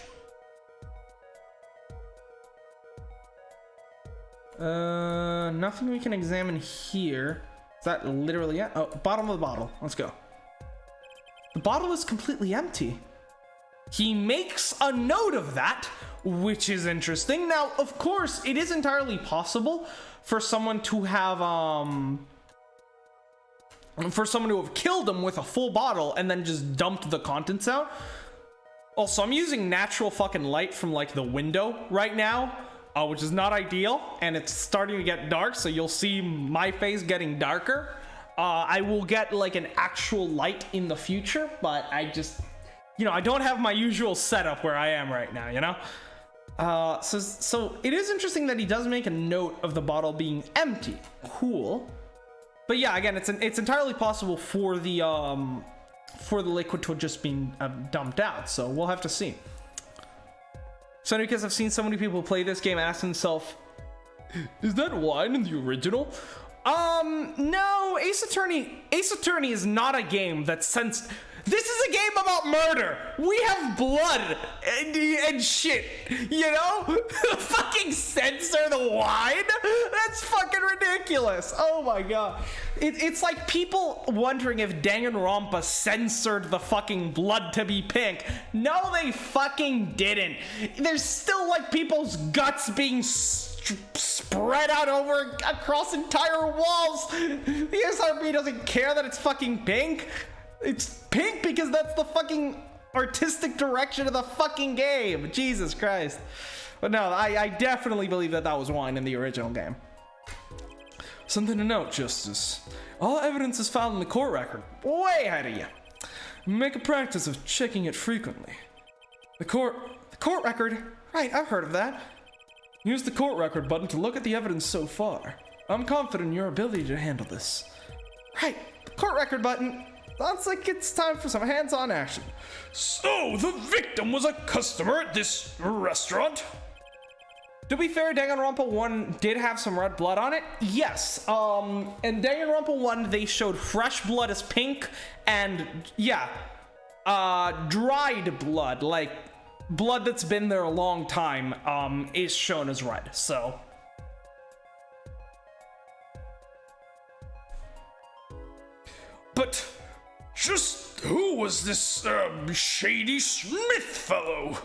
Nothing we can examine here. Is that literally it? Oh, bottom of the bottle. Let's go. The bottle is completely empty. He makes a note of that, which is interesting. Now, of course, it is entirely possible for someone to have, killed him with a full bottle and then just dumped the contents out. Also, I'm using natural fucking light from, like, the window right now, which is not ideal, and it's starting to get dark, so you'll see my face getting darker. I will get like an actual light in the future, but I just, I don't have my usual setup where I am right now, So it is interesting that he does make a note of the bottle being empty. Cool. But yeah, again, it's entirely possible for the liquid to have just been dumped out, so we'll have to see. So because I've seen so many people play this game ask themselves, is that wine in the original? No, Ace Attorney is not a game that this is a game about murder. We have blood and shit, Fucking censor the wine? That's fucking ridiculous. Oh my god. It's like people wondering if Danganronpa censored the fucking blood to be pink. No, they fucking didn't. There's still like people's guts being spread out across entire walls. The SRB doesn't care that it's fucking pink. It's pink because that's the fucking artistic direction of the fucking game. Jesus Christ. But no, I definitely believe that was wine in the original game. Something to note, Justice. All evidence is filed in the court record. Way ahead of you. Make a practice of checking it frequently. The court record? Right, I've heard of that. Use the court record button to look at the evidence so far. I'm confident in your ability to handle this. Right, court record button. Sounds like it's time for some hands-on action. So, the victim was a customer at this restaurant? To be fair, Danganronpa 1 did have some red blood on it. Yes, in Danganronpa 1, they showed fresh blood as pink, and, dried blood, like, blood that's been there a long time, is shown as red, so... But... just who was this, Shady Smith fellow?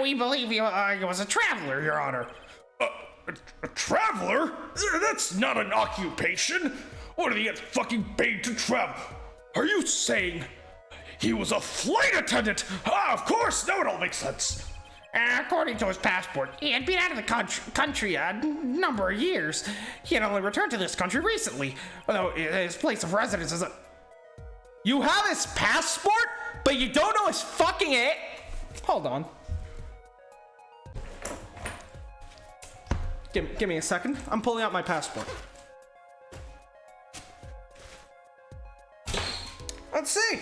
We believe he was a traveler, Your Honor. A traveler? That's not an occupation. What did he get fucking paid to travel? Are you saying he was a flight attendant? Of course, now it all makes sense. According to his passport, he had been out of the country a number of years. He had only returned to this country recently, although his place of residence is You have his passport, but you don't know his fucking it? Hold on. Give me a second. I'm pulling out my passport. Let's see.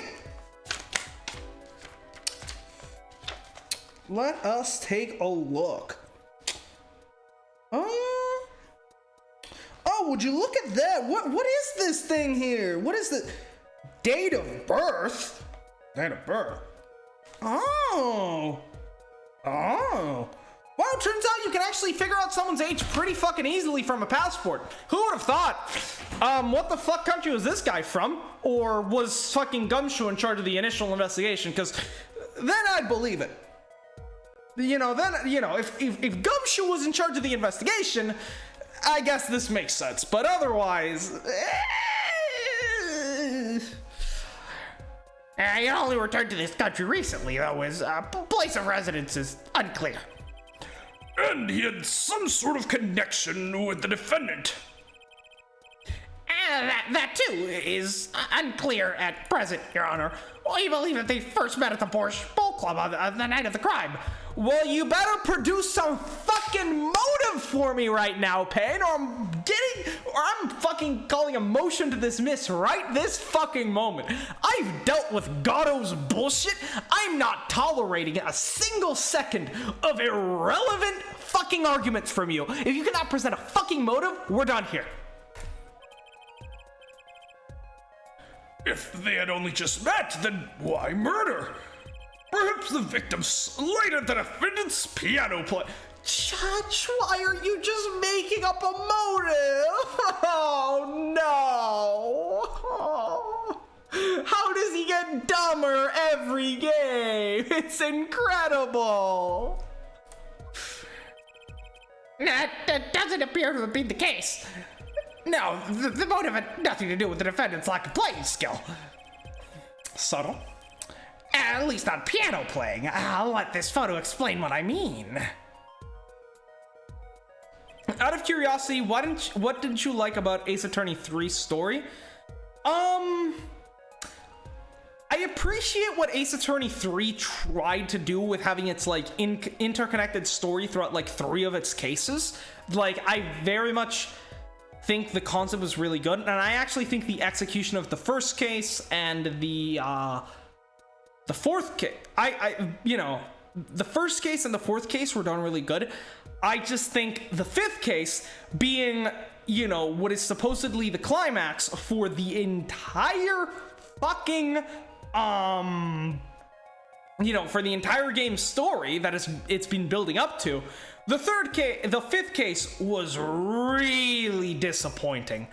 Let us take a look. Oh, would you look at that? What is this thing here? What is the date of birth? Date of birth. Oh. Well, it turns out you can actually figure out someone's age pretty fucking easily from a passport. Who would have thought? What the fuck country was this guy from? Or was fucking Gumshoe in charge of the initial investigation? Because then I'd believe it. If Gumshoe was in charge of the investigation, I guess this makes sense. But otherwise... He only returned to this country recently, though his place of residence is unclear. And he had some sort of connection with the defendant. That too is unclear at present, Your Honor. We believe that they first met at the Borscht Bowl Club on the night of the crime. Well, you better produce some fucking motive for me right now, Payne, or I'm fucking calling a motion to dismiss right this fucking moment. I've dealt with Gatto's bullshit. I'm not tolerating a single second of irrelevant fucking arguments from you. If you cannot present a fucking motive, we're done here. If they had only just met, then why murder? Perhaps the victim slighted the defendant's piano play. Judge, why are you just making up a motive? Oh no! How does he get dumber every game? It's incredible! That doesn't appear to have been the case. No, the motive had nothing to do with the defendant's lack of playing skill. Subtle. At least not piano playing. I'll let this photo explain what I mean. out of curiosity, what didn't you like about Ace Attorney 3's story? I appreciate what Ace Attorney 3 tried to do with having its like interconnected story throughout like 3 of its cases. Like, I very much think the concept was really good, and I actually think the execution of the first case and the fourth case, you know, the first case and the fourth case were done really good. I just think the 5th case, being, you know, what is supposedly the climax for the entire fucking, you know, for the entire game's story that it's been building up to, the 5th case was really disappointing,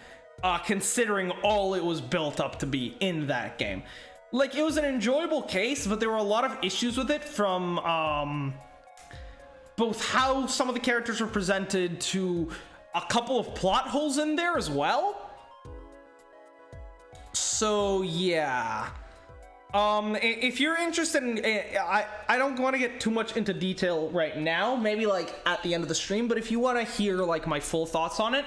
considering all it was built up to be in that game. Like, it was an enjoyable case, but there were a lot of issues with it, from both how some of the characters were presented to a couple of plot holes in there as well. So yeah, if you're interested in, I don't want to get too much into detail right now, maybe like at the end of the stream, but if you want to hear like my full thoughts on it,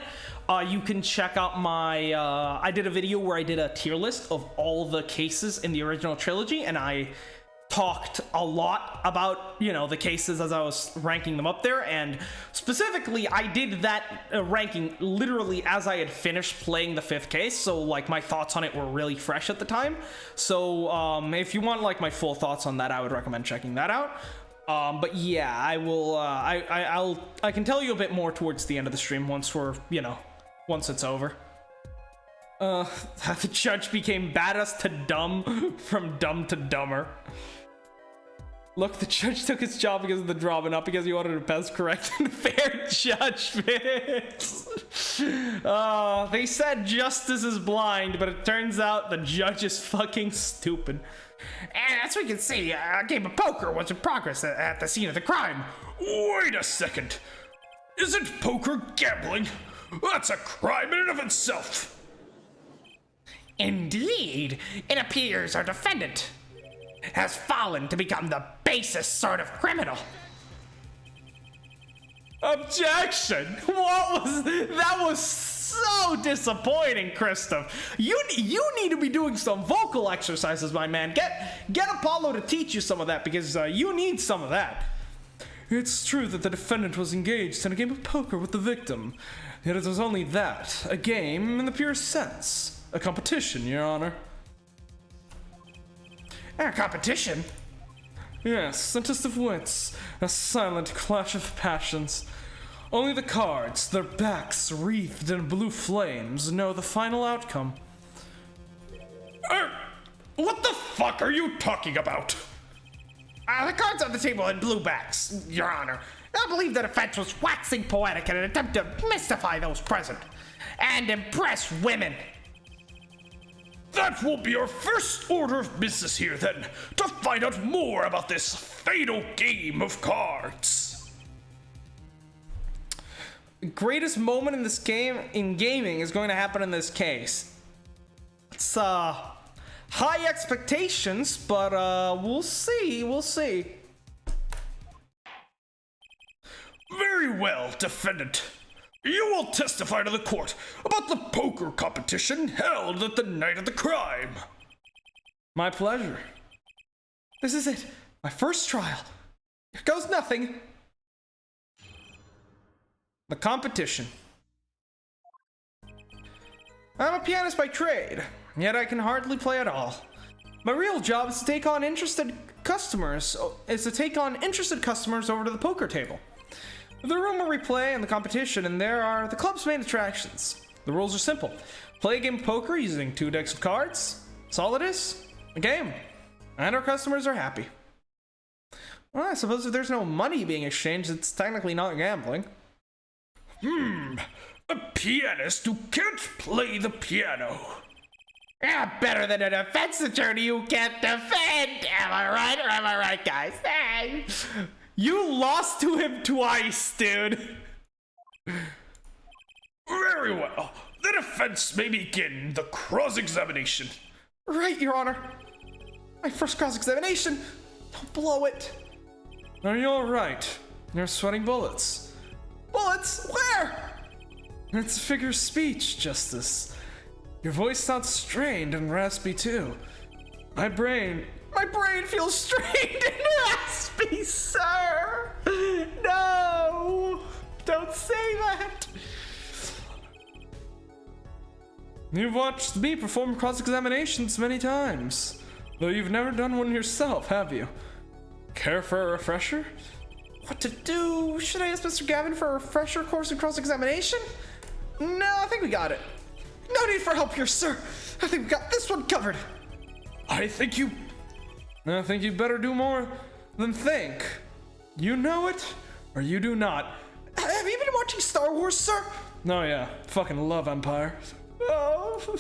you can check out my, I did a video where I did a tier list of all the cases in the original trilogy, and I talked a lot about, you know, the cases as I was ranking them up there, and specifically I did that ranking literally as I had finished playing the 5th case, so like my thoughts on it were really fresh at the time. So if you want like my full thoughts on that, I would recommend checking that out. But yeah, I will, I can tell you a bit more towards the end of the stream once we're, you know, once it's over. The judge became badass to dumb from dumb to dumber. Look, the judge took his job because of the drama, not because he wanted a best, correct, and fair judgment. They said justice is blind, but it turns out the judge is fucking stupid. And as we can see, a game of poker was in progress at the scene of the crime. Wait a second. Isn't poker gambling? That's a crime in and of itself. Indeed, it appears our defendant has fallen to become the basest sort of criminal. Objection! What was that? Was so disappointing, Christoph. You need to be doing some vocal exercises, my man. Get Apollo to teach you some of that, because you need some of that. It's true that the defendant was engaged in a game of poker with the victim, yet it was only that, a game in the purest sense, a competition, Your Honor. A competition? Yes, a test of wits, a silent clash of passions. Only the cards, their backs wreathed in blue flames, know the final outcome. What the fuck are you talking about? The cards on the table in blue backs, Your Honor. I believe the defense was waxing poetic in an attempt to mystify those present and impress women. That will be our first order of business here, then, to find out more about this fatal game of cards. The greatest moment in this game, in gaming, is going to happen in this case. It's, high expectations, but, we'll see, Very well, defendant. You will testify to the court about the poker competition held at the night of the crime. My pleasure. This is it. My first trial. Here goes nothing. The competition. I'm a pianist by trade, yet I can hardly play at all. My real job is to take on interested customers over to the poker table. The room where we play and the competition, and there are the club's main attractions. The rules are simple. Play a game of poker using 2 decks of cards. That's all it is. A game. And our customers are happy. Well, I suppose if there's no money being exchanged, it's technically not gambling. A pianist who can't play the piano. Yeah, better than a defense attorney who can't defend. Am I right or am I right, guys? Hey. You lost to him twice, dude. Very well. The defense may begin the cross-examination. Right, Your Honor. My first cross-examination. Don't blow it. Are you all right? You're sweating bullets. Bullets? Where? It's a figure of speech, Justice. Your voice sounds strained and raspy too. My brain feels strained and raspy, sir. No, don't say that. You've watched me perform cross-examinations many times, though you've never done one yourself, have you? Care for a refresher? What to do? Should I ask Mr. Gavin for a refresher course in cross-examination? No, I think we got it. No need for help here, sir. I think we got this one covered. I think you better do more than think. You know it, or you do not. Have you been watching Star Wars, sir? No, yeah. Fucking love Empire. Oh.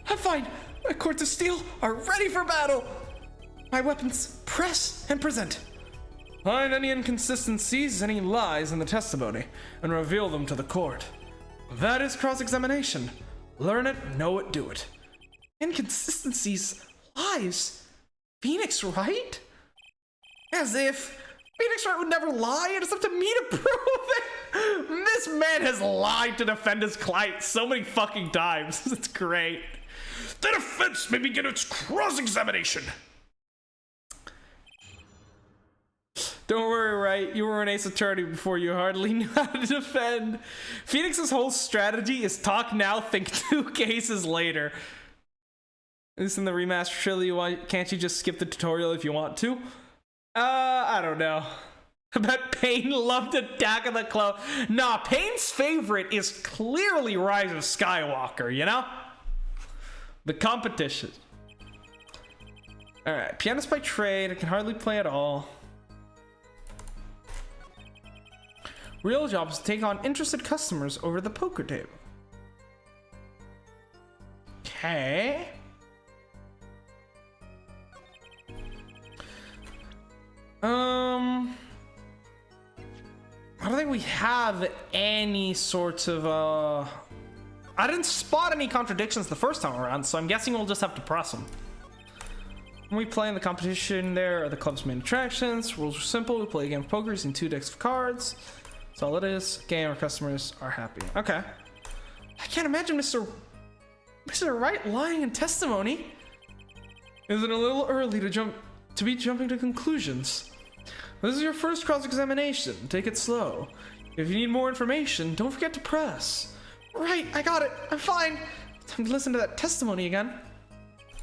I'm fine. My courts of steel are ready for battle. My weapons press and present. Find any inconsistencies, any lies in the testimony, and reveal them to the court. That is cross-examination. Learn it, know it, do it. Inconsistencies, lies. Phoenix Wright? As if Phoenix Wright would never lie, and it's up to me to prove it. This man has lied to defend his client so many fucking times. It's great. The defense may begin its cross-examination. Don't worry, Wright. You were an ace attorney before you hardly knew how to defend. Phoenix's whole strategy is talk now, think 2 cases later. This in the remaster trilogy. Why can't you just skip the tutorial if you want to? I don't know. I bet Payne loved Attack of the Clones. Nah, Payne's favorite is clearly Rise of Skywalker, you know? The competition. Alright, pianist by trade. I can hardly play at all. Real job is to take on interested customers over the poker table. Okay. I don't think we have any sorts of, I didn't spot any contradictions the first time around, so I'm guessing we'll just have to press them. When we play in the competition, there are the club's main attractions. Rules are simple. We play a game of poker using 2 decks of cards. That's all it is. Game, our customers are happy. Okay. I can't imagine Mr. Wright lying in testimony. Is it a little early to be jumping to conclusions? This is your first cross-examination. Take it slow. If you need more information, don't forget to press. Right, I got it. I'm fine. Time to listen to that testimony again.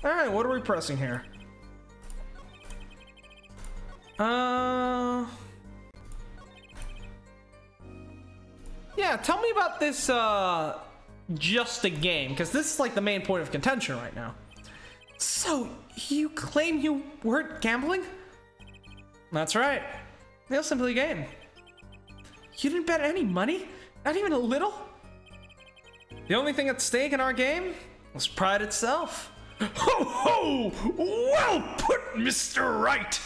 All right, what are we pressing here? Yeah, tell me about this, just a game, because this is like the main point of contention right now. So, you claim you weren't gambling? That's right. It was simply a game. You didn't bet any money? Not even a little? The only thing at stake in our game was pride itself. Ho ho! Well put, Mr. Wright!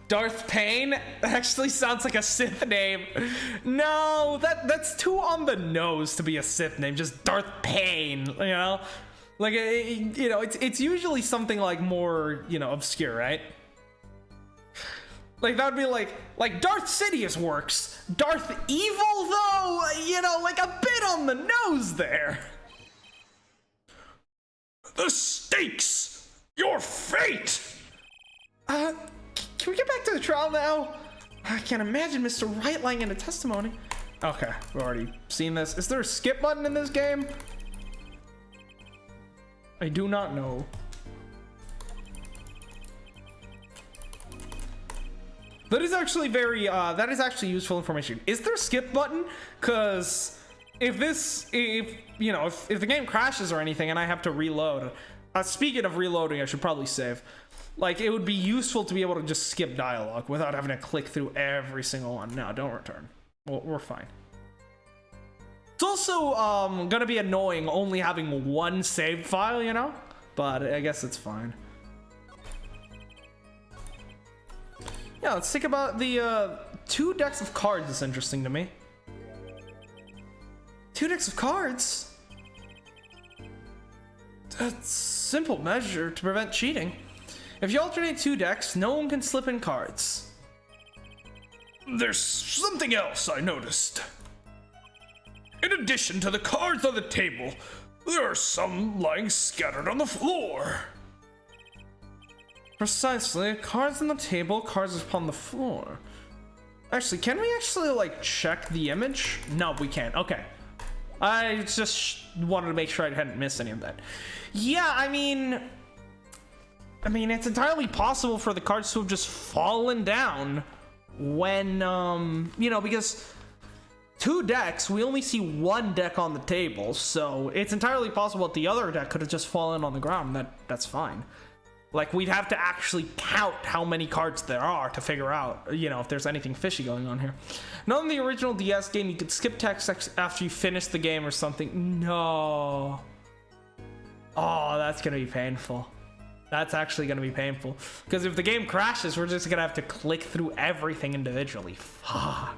Darth Payne actually sounds like a Sith name. No, that's too on the nose to be a Sith name. Just Darth Payne, you know? Like, you know, it's usually something like more, you know, obscure, right? Like, that would be like Darth Sidious works. Darth Evil, though, you know, like a bit on the nose there. The stakes! Your fate! Can we get back to the trial now? I can't imagine Mr. Wright lying in a testimony. Okay, we've already seen this. Is there a skip button in this game? I do not know. That is actually very, that is actually useful information. Is there a skip button? Because if the game crashes or anything and I have to reload, speaking of reloading, I should probably save. Like, it would be useful to be able to just skip dialogue without having to click through every single one. No, don't return. We're fine. It's also gonna be annoying only having one save file, you know? But I guess it's fine. Yeah, let's think about the 2 decks of cards. That's interesting to me. 2 decks of cards? That's a simple measure to prevent cheating. If you alternate 2 decks, no one can slip in cards. There's something else I noticed. In addition to the cards on the table, there are some lying scattered on the floor. Precisely. Cards on the table, cards upon the floor. Actually, can we actually, like, check the image? No, we can't. Okay. I just wanted to make sure I hadn't missed any of that. Yeah, I mean, it's entirely possible for the cards to have just fallen down when, because 2 decks, we only see 1 deck on the table, so it's entirely possible that the other deck could have just fallen on the ground. That's fine. Like, we'd have to actually count how many cards there are to figure out, if there's anything fishy going on here. Not in the original DS game, you could skip text after you finish the game or something. No. Oh, that's gonna be painful. That's actually gonna be painful. Because if the game crashes, we're just gonna have to click through everything individually. Fuck.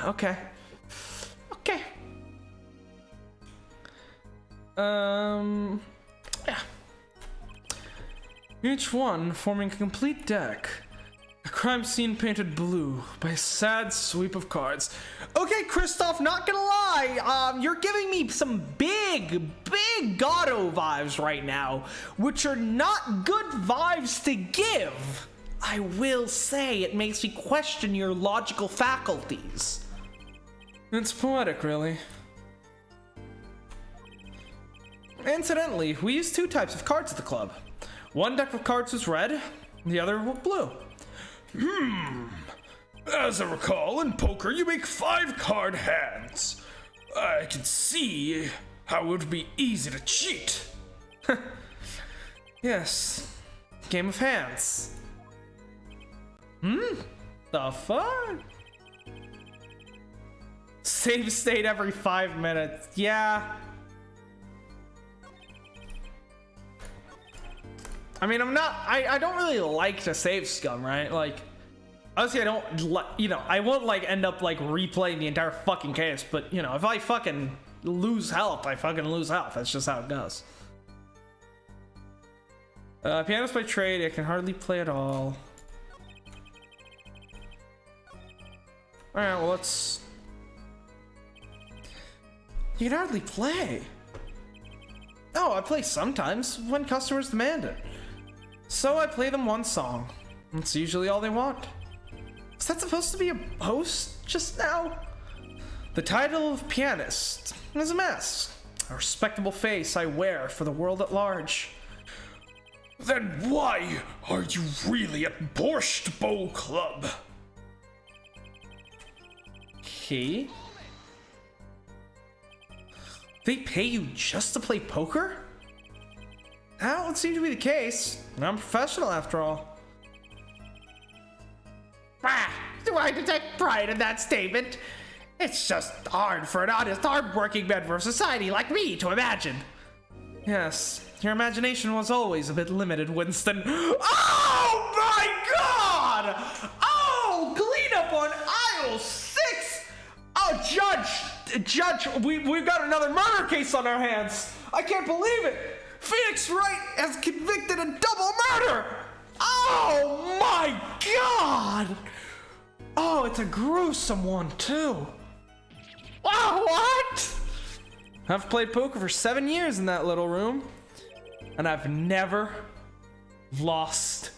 Okay. Okay. Yeah. Each one forming a complete deck. A crime scene painted blue by a sad sweep of cards. Okay, Christoph, not gonna lie, you're giving me some big Gato vibes right now, which are not good vibes to give. I will say it makes me question your logical faculties. It's poetic, really. Incidentally, we use 2 types of cards at the club. One deck of cards was red, the other were blue. As I recall, in poker you make 5-card hands. I can see how it would be easy to cheat. Yes. Game of hands. The fuck? Save state every 5 minutes. Yeah. I mean, I don't really like to save scum, right? Like, obviously I won't like end up like replaying the entire fucking case, but if I fucking lose health, I fucking lose health. That's just how it goes. Pianist by trade, I can hardly play at all. Alright, well let's... You can hardly play. Oh, I play sometimes, when customers demand it. So I play them 1 song. That's usually all they want. Is that supposed to be a post just now? The title of pianist is a mess. A respectable face I wear for the world at large. Then why are you really at Borscht Bowl Club? Okay. They pay you just to play poker? That would seem to be the case. I'm a professional after all. Do I detect pride in that statement? It's just hard for an honest, hard-working member of society like me to imagine. Yes, your imagination was always a bit limited, Winston. Oh my god! Oh, clean up on aisle 6! Oh, Judge, we've got another murder case on our hands. I can't believe it. Phoenix Wright has convicted a double murder. Oh my god! Oh, it's a gruesome one too. Oh, what? I've played poker for 7 years in that little room, and I've never lost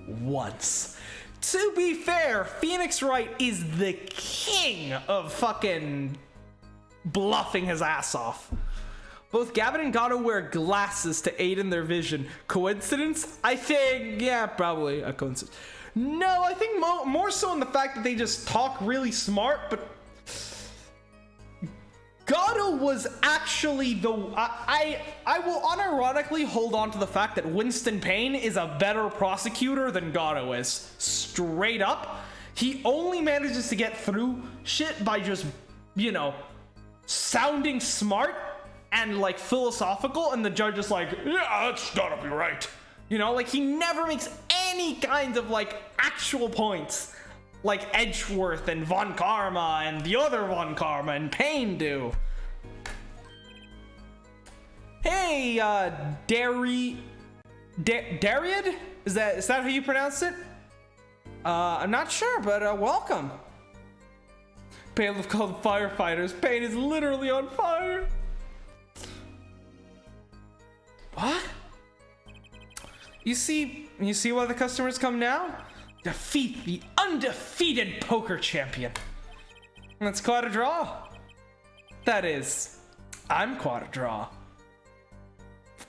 once. To be fair, Phoenix Wright is the king of fucking bluffing his ass off. Both Gavin and Gato wear glasses to aid in their vision. Coincidence? I think, yeah, probably a coincidence. No, I think more so in the fact that they just talk really smart, but Gato was actually the... I will unironically hold on to the fact that Winston Payne is a better prosecutor than Gato is. Straight up. He only manages to get through shit by just, sounding smart and like philosophical, and the judge is like, yeah, that's gotta be right. He never makes any kind of like actual points like Edgeworth and Von Karma and the other Von Karma and Payne do. Hey, Dariad? Is that how you pronounce it? I'm not sure, but welcome. Bailiff called firefighters. Pain is literally on fire. What? You see why the customers come now? Defeat the undefeated poker champion. That's quite a draw. That is, I'm quite a draw.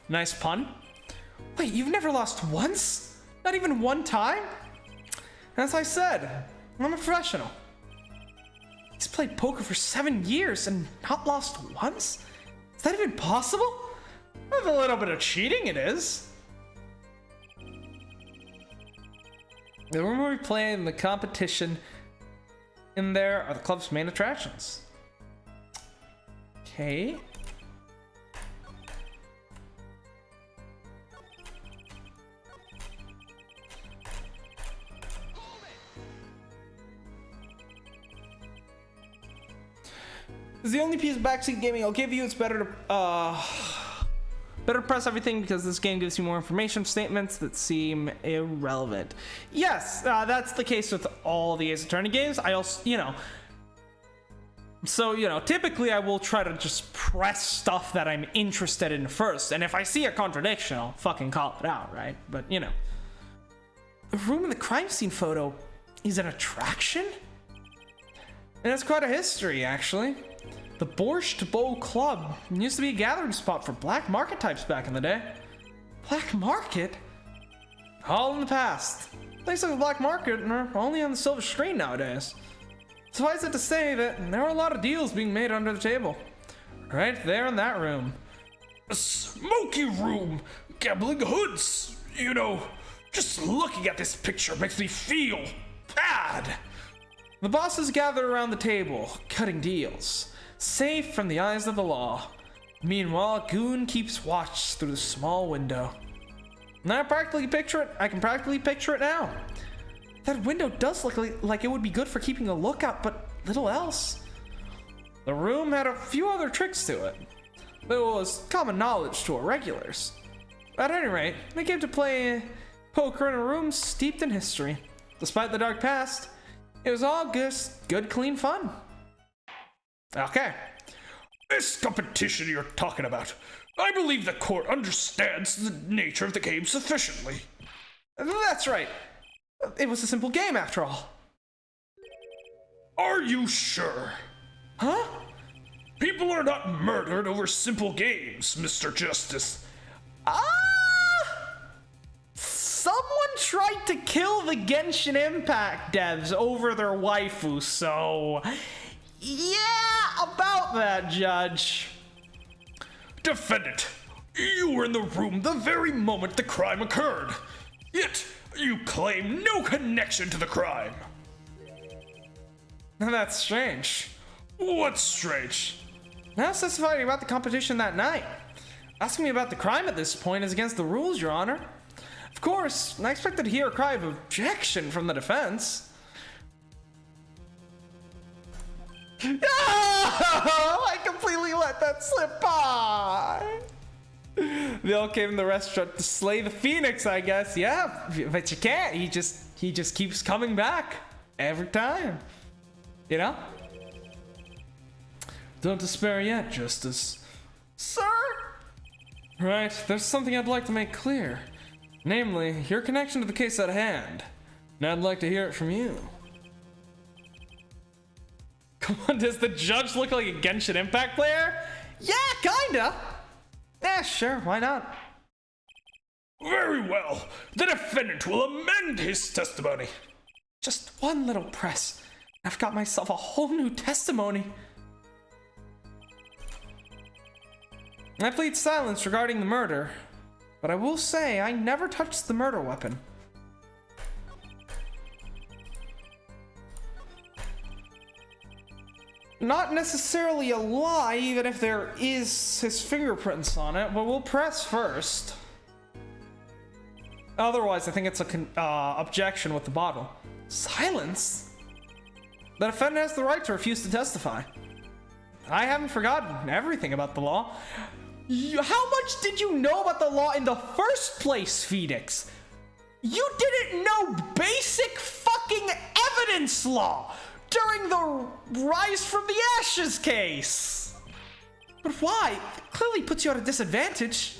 Nice pun. Wait, you've never lost once? Not even one time? As I said, I'm a professional. He's played poker for 7 years and not lost once? Is that even possible? With a little bit of cheating, it is. The room where we play and the competition in there are the club's main attractions. Okay. This is the only piece of backseat gaming I'll give you. It's better to press everything because this game gives you more information statements that seem irrelevant. Yes, that's the case with all the Ace Attorney games. I also, typically I will try to just press stuff that I'm interested in first. And if I see a contradiction, I'll fucking call it out, right? But, the room in the crime scene photo is an attraction? And it's quite a history, actually. The Borscht Bowl Club used to be a gathering spot for black market types back in the day. Black market? All in the past. Places like the black market are only on the silver screen nowadays. Suffice it to say that there were a lot of deals being made under the table. Right there in that room. A smoky room, gambling hoods. Just looking at this picture makes me feel bad. The bosses gather around the table, cutting deals. Safe from the eyes of the law. Meanwhile, Goon keeps watch through the small window. And I can practically picture it now. That window does look like it would be good for keeping a lookout, but little else. The room had a few other tricks to it. But it was common knowledge to our regulars. At any rate, they came to play poker in a room steeped in history. Despite the dark past, it was all just good, clean fun. Okay. This competition you're talking about, I believe the court understands the nature of the game sufficiently. That's right. It was a simple game after all. Are you sure? Huh? People are not murdered over simple games, Mr. Justice. Someone tried to kill the Genshin Impact devs over their waifu, so... Yeah, about that, Judge. Defendant, you were in the room the very moment the crime occurred. Yet, you claim no connection to the crime. That's strange. What's strange? Now specifying about the competition that night. Asking me about the crime at this point is against the rules, Your Honor. Of course, I expected to hear a cry of objection from the defense. Oh, I completely let that slip by. They all came in the restaurant to slay the Phoenix, I guess. Yeah, but you can't. He just keeps coming back every time. Don't despair yet, Justice. Sir? Right, there's something I'd like to make clear. Namely, your connection to the case at hand. And I'd like to hear it from you. Come on, does the judge look like a Genshin Impact player? Yeah, kinda. Yeah, sure, why not? Very well. The defendant will amend his testimony. Just one little press. I've got myself a whole new testimony. I plead silence regarding the murder, but I will say I never touched the murder weapon. Not necessarily a lie, even if there is his fingerprints on it, but we'll press first. Otherwise, I think it's a objection with the bottle. Silence? The defendant has the right to refuse to testify. I haven't forgotten everything about the law. How much did you know about the law in the first place, Phoenix? You didn't know basic fucking fucking evidence law during the Rise from the Ashes case. But why? It clearly puts you at a disadvantage.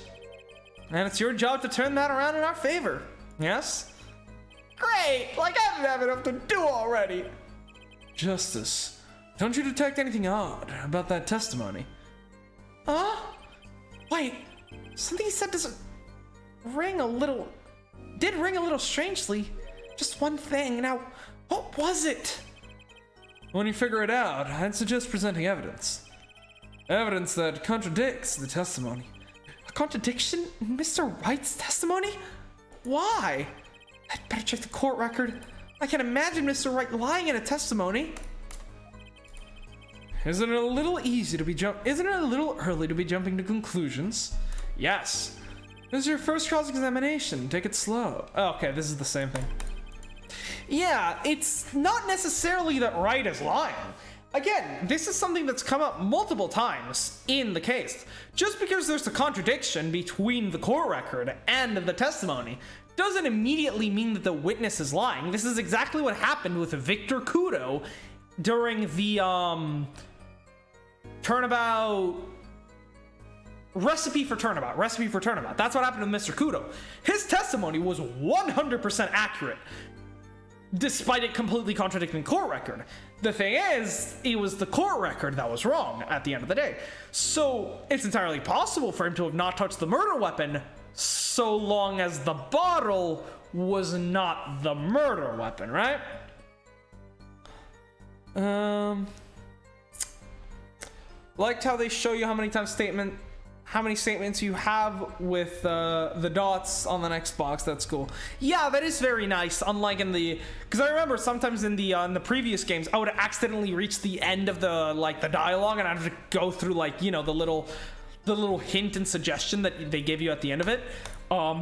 And it's your job to turn that around in our favor. Yes? Great, like I didn't have enough to do already. Justice, don't you detect anything odd about that testimony? Wait, something he said doesn't did ring a little strangely. Just one thing. Now, what was it? When you figure it out, I'd suggest presenting evidence. Evidence that contradicts the testimony. A contradiction in Mr. Wright's testimony? Why? I'd better check the court record. I can't imagine Mr. Wright lying in a testimony. Isn't it a little early to be jumping to conclusions? Yes. This is your first cross-examination. Take it slow. Oh, okay, this is the same thing. Yeah, it's not necessarily that Wright is lying. Again, this is something that's come up multiple times in the case. Just because there's a contradiction between the court record and the testimony doesn't immediately mean that the witness is lying. This is exactly what happened with Victor Kudo during the turnabout recipe for turnabout. That's what happened with Mr. Kudo. His testimony was 100% accurate, despite it completely contradicting the court record. The thing is, it was the court record that was wrong at the end of the day. So it's entirely possible for him to have not touched the murder weapon, so long as the bottle was not the murder weapon, right? Liked how they show you how many statements you have with the dots on the next box. That's cool. Yeah, that is very nice. Unlike in because I remember sometimes in the previous games, I would accidentally reach the end of the dialogue, and I'd have to go through the little hint and suggestion that they give you at the end of it,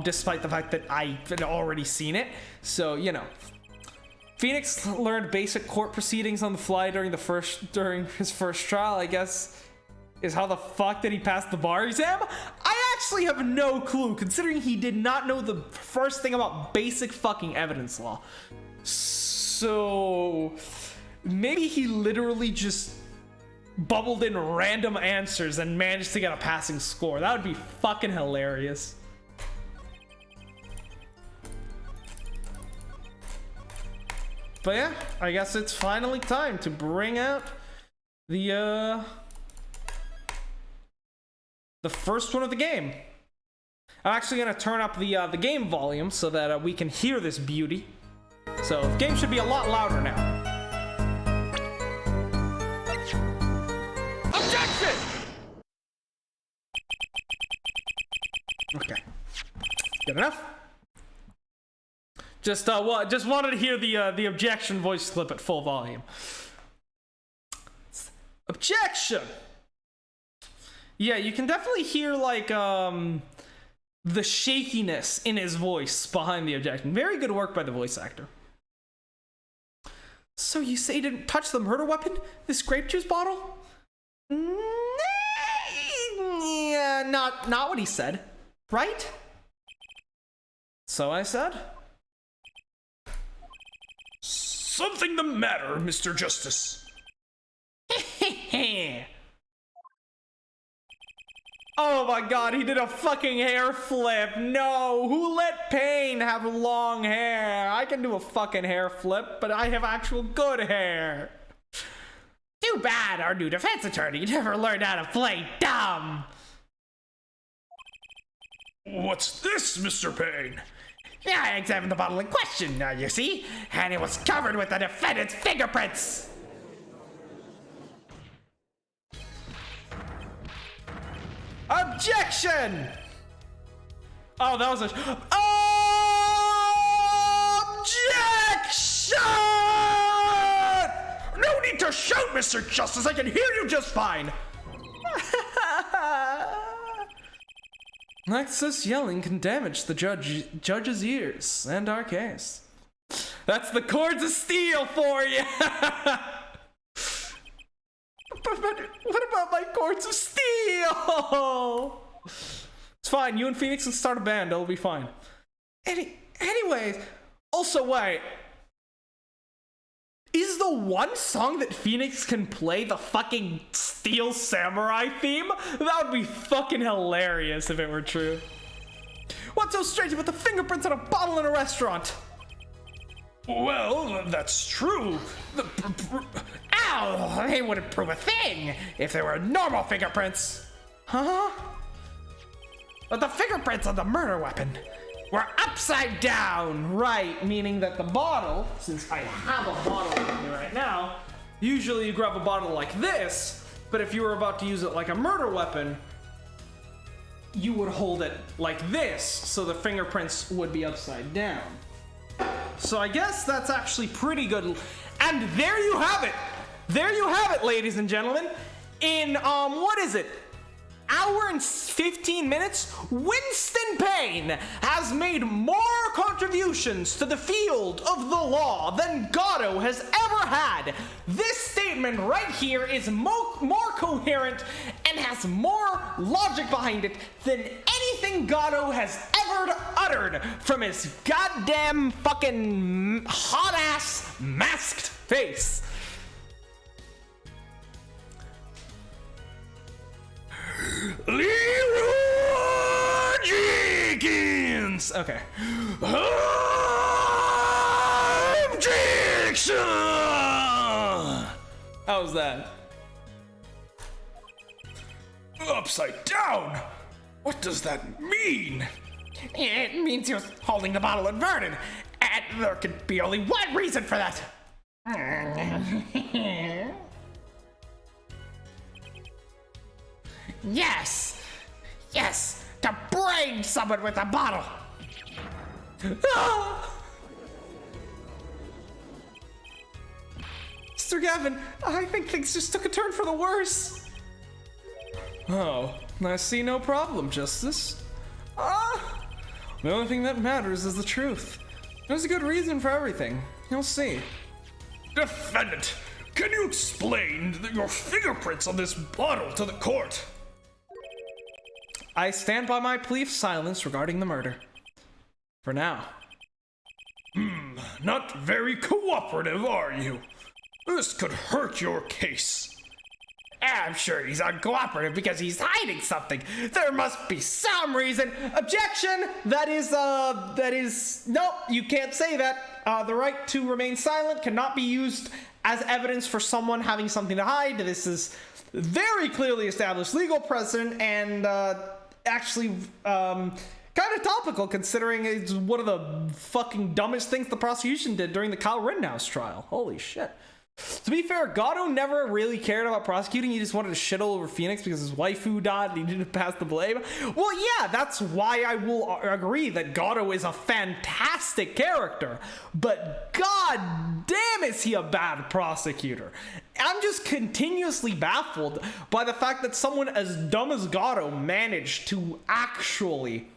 despite the fact that I had already seen it. So Phoenix learned basic court proceedings on the fly during his first trial, I guess. Is how the fuck did he pass the bar exam? I actually have no clue, considering he did not know the first thing about basic fucking evidence law. So maybe he literally just bubbled in random answers and managed to get a passing score. That would be fucking hilarious. But yeah, I guess it's finally time to bring out the first one of the game. I'm actually gonna turn up the game volume so that we can hear this beauty. So the game should be a lot louder now. Objection! Okay. Good enough. Just wanted to hear the objection voice clip at full volume. Objection! Yeah, you can definitely hear the shakiness in his voice behind the objection. Very good work by the voice actor. So you say you didn't touch the murder weapon? This grape juice bottle? Yeah, not what he said, right? So I said. Something the matter, Mr. Justice? Oh my god, he did a fucking hair flip. No, who let Payne have long hair? I can do a fucking hair flip, but I have actual good hair. Too bad our new defense attorney never learned how to play dumb. What's this, Mr. Payne? Yeah, I examined the bottle in question, you see, and it was covered with the defendant's fingerprints. Objection! Oh, that was a... Objection! No need to shout, Mr. Justice. I can hear you just fine. Excess yelling can damage the judge's ears and our case. That's the cords of steel for you. But what about my cords of steel? It's fine. You and Phoenix can start a band. It'll be fine. Anyways. Also, wait. Is the one song that Phoenix can play the fucking Steel Samurai theme? That would be fucking hilarious if it were true. What's so strange about the fingerprints on a bottle in a restaurant? Well, that's true. Ow! They wouldn't prove a thing if they were normal fingerprints. Huh? But the fingerprints on the murder weapon were upside down. Right, meaning that the bottle, since I have a bottle with me right now, usually you grab a bottle like this, but if you were about to use it like a murder weapon, you would hold it like this, so the fingerprints would be upside down. So I guess that's actually pretty good. And there you have it! There you have it, ladies and gentlemen. In, what is it? Hour and 15 minutes, Winston Payne has made more contributions to the field of the law than Gatto has ever had. This statement right here is more coherent and has more logic behind it than anything Gatto has ever uttered from his goddamn fucking hot-ass masked face. Leroy Jenkins! Okay. Objection! How was that? Upside down? What does that mean? It means you're holding the bottle inverted, and there could be only one reason for that. Yes! Yes! To brain someone with a bottle! Mr. Gavin, I think things just took a turn for the worse. Oh, I see no problem, Justice. The only thing that matters is the truth. There's a good reason for everything. You'll see. Defendant, can you explain your fingerprints on this bottle to the court? I stand by my plea of silence regarding the murder. For now. Not very cooperative, are you? This could hurt your case. I'm sure he's uncooperative because he's hiding something. There must be some reason. Objection! That is, nope, you can't say that. The right to remain silent cannot be used as evidence for someone having something to hide. This is very clearly established legal precedent and, actually, kind of topical considering it's one of the fucking dumbest things the prosecution did during the Kyle Rittenhouse trial. Holy shit. To be fair, Gatto never really cared about prosecuting. He just wanted to shit all over Phoenix because his waifu died and he didn't pass the blame. Well, yeah, that's why I will agree that Gatto is a fantastic character. But god damn is he a bad prosecutor. I'm just continuously baffled by the fact that someone as dumb as Gatto managed to actually,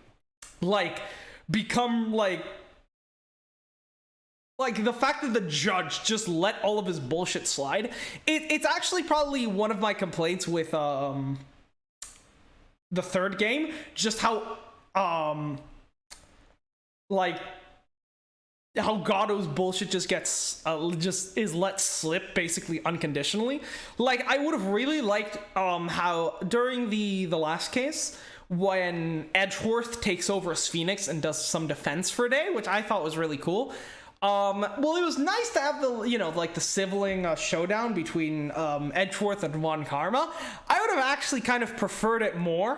become, the fact that the judge just let all of his bullshit slide. It's actually probably one of my complaints with the third game. Just how Gatto's bullshit just gets just is let slip basically unconditionally. I would have really liked how during the last case when Edgeworth takes over as Phoenix and does some defense for a day, which I thought was really cool. Well, it was nice to have the, the sibling showdown between Edgeworth and Von Karma. I would have actually kind of preferred it more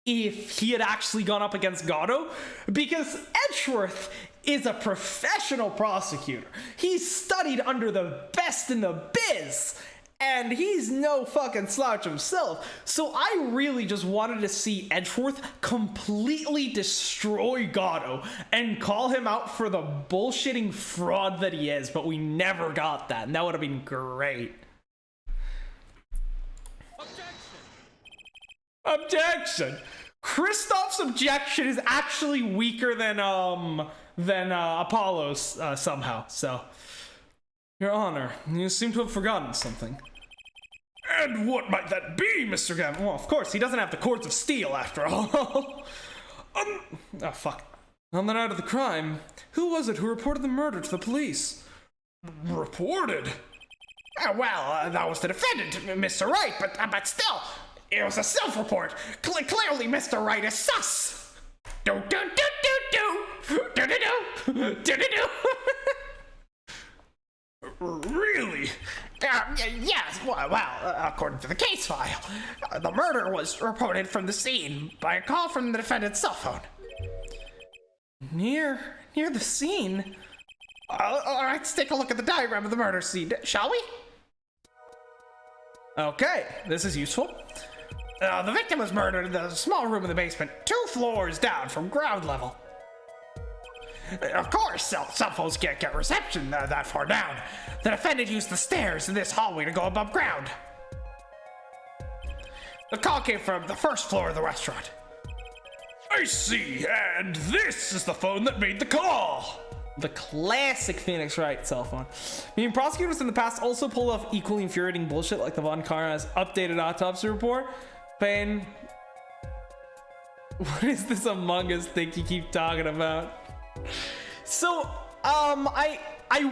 if he had actually gone up against Gatto, because Edgeworth is a professional prosecutor. He's studied under the best in the biz. And he's no fucking slouch himself. So I really just wanted to see Edgeworth completely destroy Gatto and call him out for the bullshitting fraud that he is. But we never got that. And that would have been great. Objection! Kristoff's objection is actually weaker than Apollo's somehow. So, Your Honor, you seem to have forgotten something. And what might that be, Mr. Gavin? Well, of course, he doesn't have the cords of steel after all. Um, Oh, fuck. On the night of the crime, who was it who reported the murder to the police? Reported? Well, that was the defendant, Mr. Wright, but still, it was a self-report. Clearly, Mr. Wright is sus. Do do do do do do do do do do do. Really? Yes, well, according to the case file, the murder was reported from the scene by a call from the defendant's cell phone. Near the scene? All right, let's take a look at the diagram of the murder scene, shall we? Okay, this is useful. The victim was murdered in the small room in the basement, 2 floors down from ground level. Of course, cell phones can't get reception that far down. The defendant used the stairs in this hallway to go above ground. The call came from the first floor of the restaurant. I see, and this is the phone that made the call. The classic Phoenix Wright cell phone. I mean, prosecutors in the past also pulled off equally infuriating bullshit like the Von Karma's updated autopsy report. Payne, what is this Among Us thing you keep talking about? So, I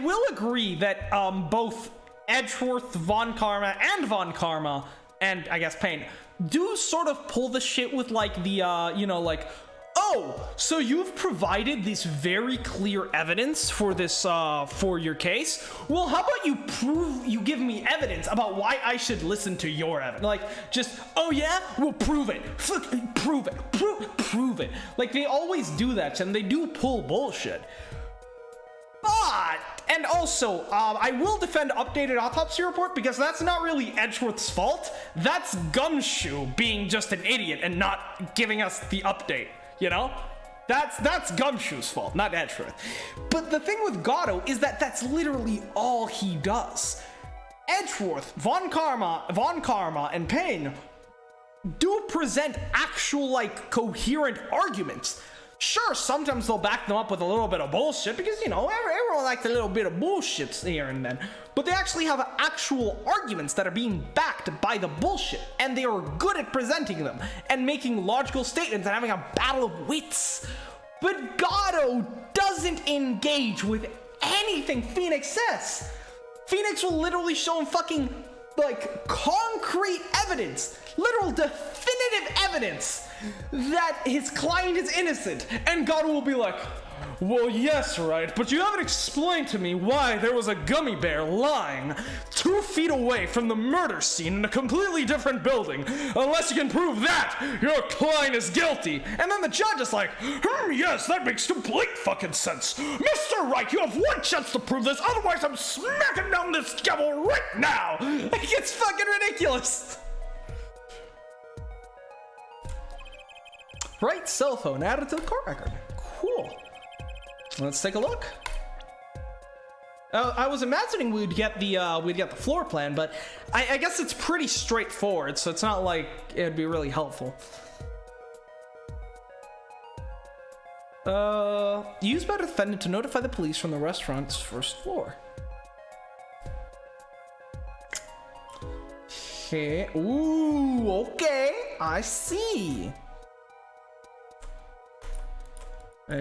will agree that both Edgeworth, Von Karma, and I guess Payne do sort of pull the shit with like the like, oh, so you've provided this very clear evidence for this for your case. Well, how about you give me evidence about why I should listen to your evidence? Like, just, oh yeah, well, prove it. Prove it. Prove it. Like, they always do that, and they do pull bullshit. But, and also, I will defend updated autopsy report because that's not really Edgeworth's fault. That's Gumshoe being just an idiot and not giving us the update, you know? That's Gumshoe's fault, not Edgeworth. But the thing with Gatto is that that's literally all he does. Edgeworth, Von Karma, and Payne do present actual, like, coherent arguments. Sure, sometimes they'll back them up with a little bit of bullshit because, you know, everyone likes a little bit of bullshit here and then. But they actually have actual arguments that are being backed by the bullshit, and they are good at presenting them and making logical statements and having a battle of wits. But Gatto doesn't engage with anything Phoenix says. Phoenix will literally show him fucking, like, concrete evidence, literal definitive evidence that his client is innocent, and God will be like, well, yes, right, but you haven't explained to me why there was a gummy bear lying 2 feet away from the murder scene in a completely different building. Unless you can prove that, your client is guilty. And then the judge is like, yes, that makes complete fucking sense. Mr. Wright, you have one chance to prove this, otherwise I'm smacking down this gavel right now. It's fucking ridiculous. Right cell phone added to the court record. Cool. Let's take a look. I was imagining we'd get the floor plan, but I guess it's pretty straightforward, so it's not like it'd be really helpful. Used by the defendant to notify the police from the restaurant's first floor. Okay. Ooh, okay. I see.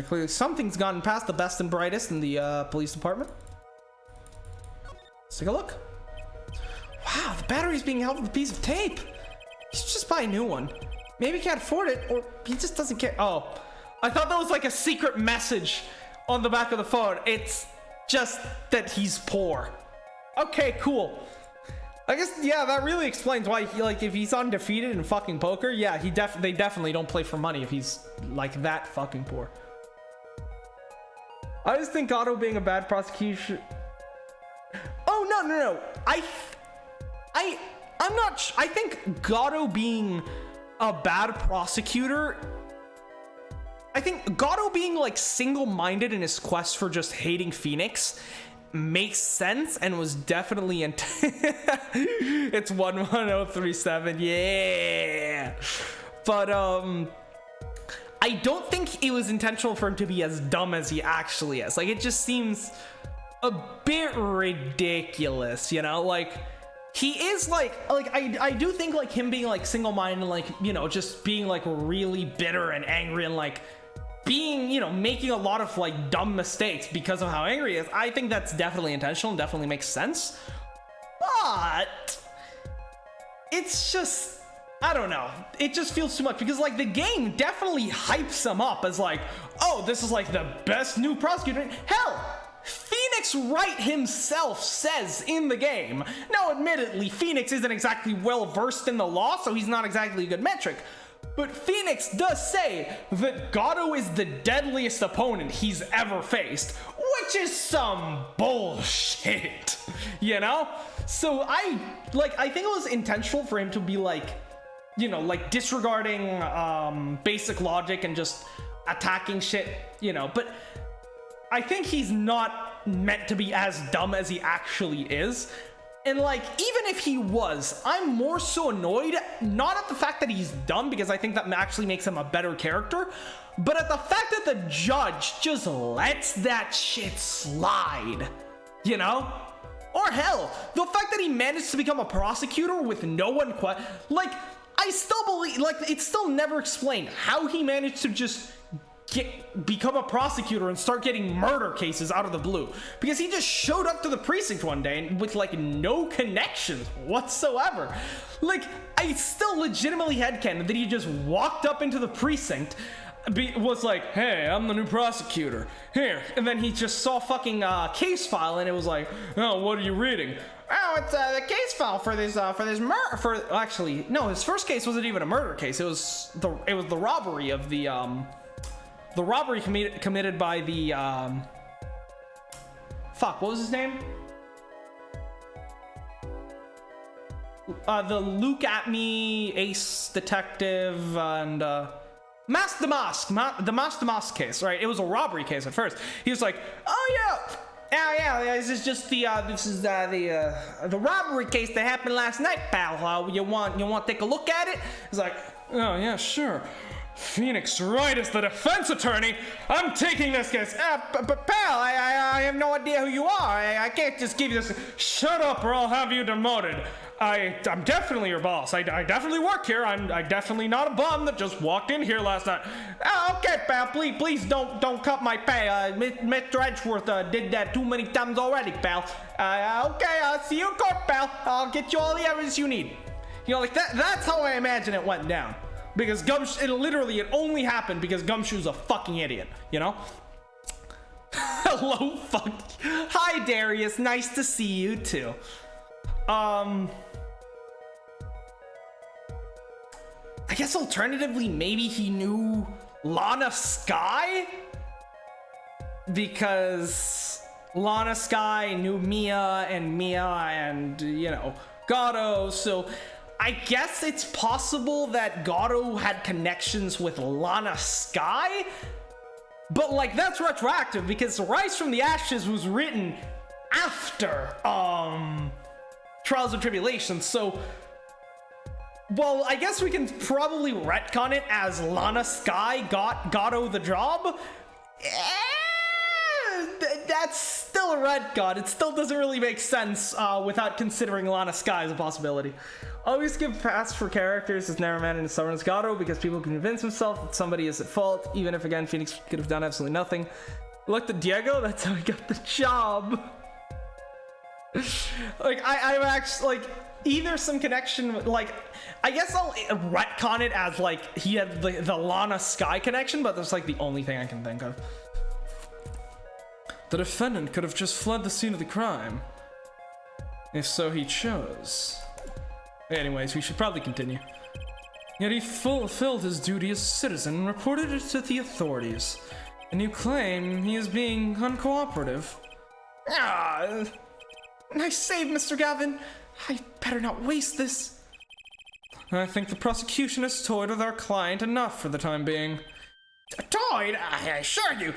Clearly something's gotten past the best and brightest in the police department. Let's take a look. Wow, the battery's being held with a piece of tape. He should just buy a new one. Maybe he can't afford it, or he just doesn't care. Oh, I thought that was like a secret message on the back of the phone. It's just that he's poor. Okay, cool. I guess, yeah, that really explains why he, like, if he's undefeated in fucking poker, yeah, they definitely don't play for money if he's like that fucking poor. I just think Gatto being a bad prosecution. Oh, no. I'm not. I think Gatto being a bad prosecutor. I think Gatto being like single-minded in his quest for just hating Phoenix makes sense and was definitely it's 11037, yeah. But I don't think it was intentional for him to be as dumb as he actually is. Like, it just seems a bit ridiculous, you know? Like, he is like I do think like him being like single-minded, like, you know, just being like really bitter and angry and like being, you know, making a lot of like dumb mistakes because of how angry he is, I think that's definitely intentional and definitely makes sense. But it's just, I don't know, it just feels too much because like the game definitely hypes him up as like, oh, this is like the best new prosecutor. Hell, Phoenix Wright himself says in the game, now admittedly Phoenix isn't exactly well versed in the law, so he's not exactly a good metric, but Phoenix does say that Gato is the deadliest opponent he's ever faced, which is some bullshit, you know? So I think it was intentional for him to be like, you know, like disregarding basic logic and just attacking shit, you know, but I think he's not meant to be as dumb as he actually is. And like, even if he was, I'm more so annoyed, not at the fact that he's dumb, because I think that actually makes him a better character, but at the fact that the judge just lets that shit slide, you know? Or hell, the fact that he managed to become a prosecutor with no one like, I still believe, like, it's still never explained how he managed to just become a prosecutor and start getting murder cases out of the blue, because he just showed up to the precinct one day with like no connections whatsoever. Like, I still legitimately headcanon that he just walked up into the precinct, was like, hey, I'm the new prosecutor here, and then he just saw fucking case file and it was like, oh, what are you reading? Oh, it's the case file for this murder. Actually, no, his first case wasn't even a murder case. It was the robbery of the robbery committed by the fuck, what was his name? The Luke at me ace detective and the Mask Damask case, right? It was a robbery case at first. He was like, oh yeah, this is just the robbery case that happened last night, pal. You want to take a look at it? He's like, oh yeah, sure. Phoenix Wright is the defense attorney. I'm taking this case. But pal, I have no idea who you are. I can't just give you this. Shut up or I'll have you demoted. I'm definitely your boss. I definitely work here. I'm definitely not a bum that just walked in here last night. Oh, okay, pal. Please don't cut my pay. Mr. Edgeworth did that too many times already, pal. Okay, I'll see you in court, pal. I'll get you all the evidence you need. You know, like that's how I imagine it went down. Because it only happened because Gumshoe's a fucking idiot, you know? Hello, fuck. Hi, Darius. Nice to see you, too. I guess alternatively, maybe he knew Lana Skye? Because Lana Skye knew Mia, and, you know, Gato, so I guess it's possible that Gato had connections with Lana Skye, but like that's retroactive because Rise from the Ashes was written after Trials and Tribulations, so well, I guess we can probably retcon it as Lana Skye got Gato the job. That's still a retcon. It still doesn't really make sense without considering Lana Skye as a possibility. Always give pass for characters as never managed in Summon's Gato because people can convince themselves that somebody is at fault, even if again Phoenix could have done absolutely nothing. Look at Diego, that's how he got the job. Like I'm actually like either some connection, like I guess I'll retcon it as like he had the Lana Skye connection, but that's like the only thing I can think of. The defendant could have just fled the scene of the crime, if so he chose. Anyways, we should probably continue. Yet he fulfilled his duty as a citizen and reported it to the authorities. And you claim he is being uncooperative. Ah, nice save, Mr. Gavin. I better not waste this. I think the prosecution has toyed with our client enough for the time being. Toyed? I assure you,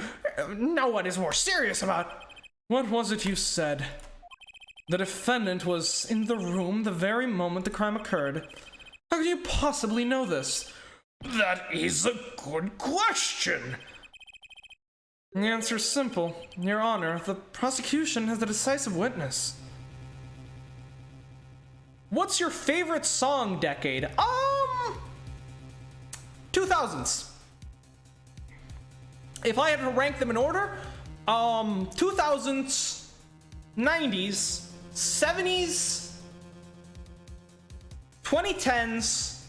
no one is more serious about... What was it you said? The defendant was in the room the very moment the crime occurred. How could you possibly know this? That is a good question. The answer is simple. Your Honor, the prosecution has a decisive witness. What's your favorite song decade? 2000s. if I had to rank them in order, 2000s, 90s, 70s, 2010s,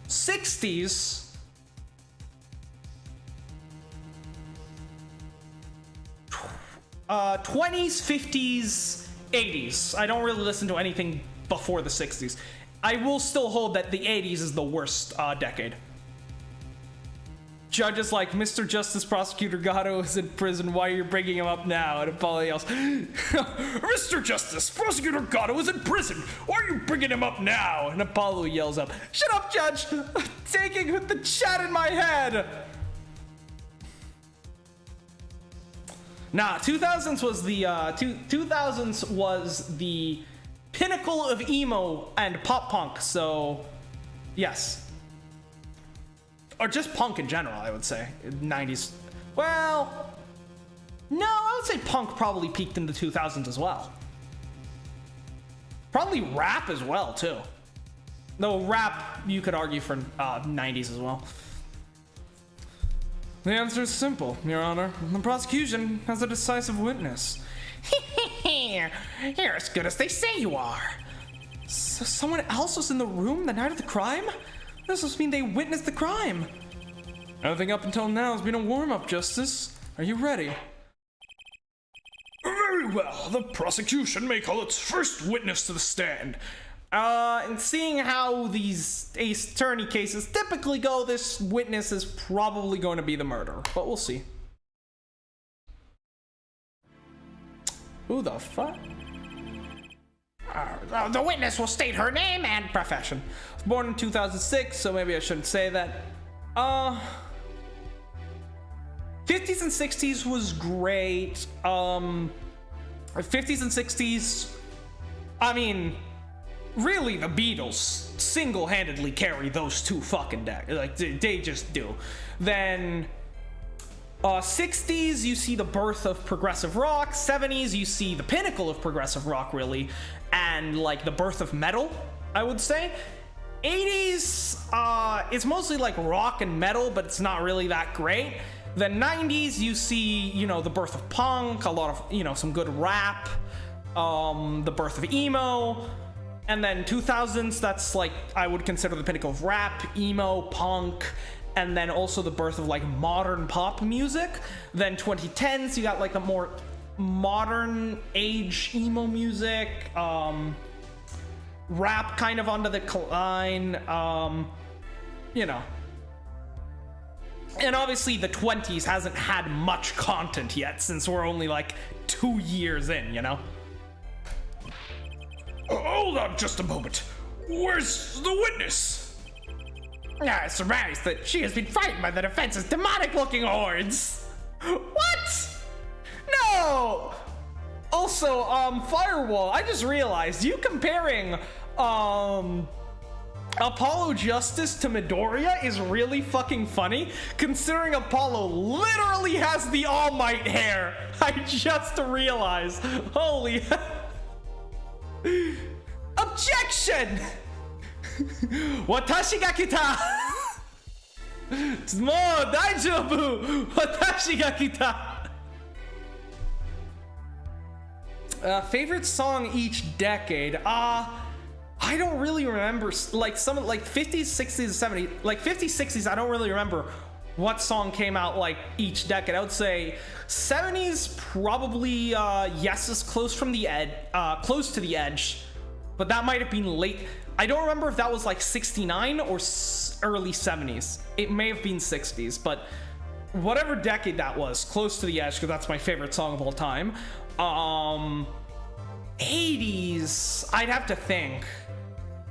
60s, 20s, 50s, 80s. I don't really listen to anything before the 60s. I will still hold that the 80s is the worst decade. Judges like, Mr. Justice Prosecutor Gatto is in prison. Why are you bringing him up now? And Apollo yells, Mr. Justice, Prosecutor Gatto is in prison. Why are you bringing him up now? and Apollo yells up, shut up, Judge! I'm taking with the chat in my head! Nah, 2000s was the 2000s was the pinnacle of emo and pop punk. So, yes, or just punk in general, I would say. 90s. Well, no, I would say punk probably peaked in the 2000s as well. Probably rap as well too. Though rap, you could argue for 90s as well. The answer is simple, Your Honor. The prosecution has a decisive witness. You're as good as they say you are. So someone else was in the room the night of the crime? This must mean they witnessed the crime. Everything up until now has been a warm-up, Justice. Are you ready? Very well. The prosecution may call its first witness to the stand. And seeing how these Ace Attorney cases typically go, this witness is probably going to be the murderer, but we'll see. Who the fuck? The witness will state her name and profession. I was born in 2006, so maybe I shouldn't say that. 50s and 60s was great. 50s and 60s, I mean, really the Beatles single-handedly carry those two fucking decks. Like, they just do. Then 60s, you see the birth of progressive rock. 70s, you see the pinnacle of progressive rock, really, and like the birth of metal, I would say. 80s, it's mostly like rock and metal, but it's not really that great. The 90s, you see, you know, the birth of punk, a lot of, you know, some good rap, the birth of emo. And then 2000s, that's like, I would consider the pinnacle of rap, emo, punk, and then also the birth of like modern pop music. Then 2010s, you got like a more modern age emo music, rap kind of on the decline, you know. And obviously the 20s hasn't had much content yet since we're only like 2 years in, you know? Hold on just a moment. Where's the witness? I surmise that she has been frightened by the defense's demonic-looking hordes. What? No! Also, Firewall, I just realized you comparing, Apollo Justice to Midoriya is really fucking funny, considering Apollo literally has the All Might hair. I just realized. Holy Objection! Watashi ga kita! Mo daijoubu! Watashi ga kita! Favorite song each decade? I don't really remember, like some like 50s, 60s, 70s, like 50s, 60s, I don't really remember what song came out like each decade. I would say 70s probably Yes is close to the edge, but that might have been late. I don't remember if that was like 69 or early 70s. It may have been 60s, but whatever decade that was, Close to the Edge, because that's my favorite song of all time. 80s, I'd have to think.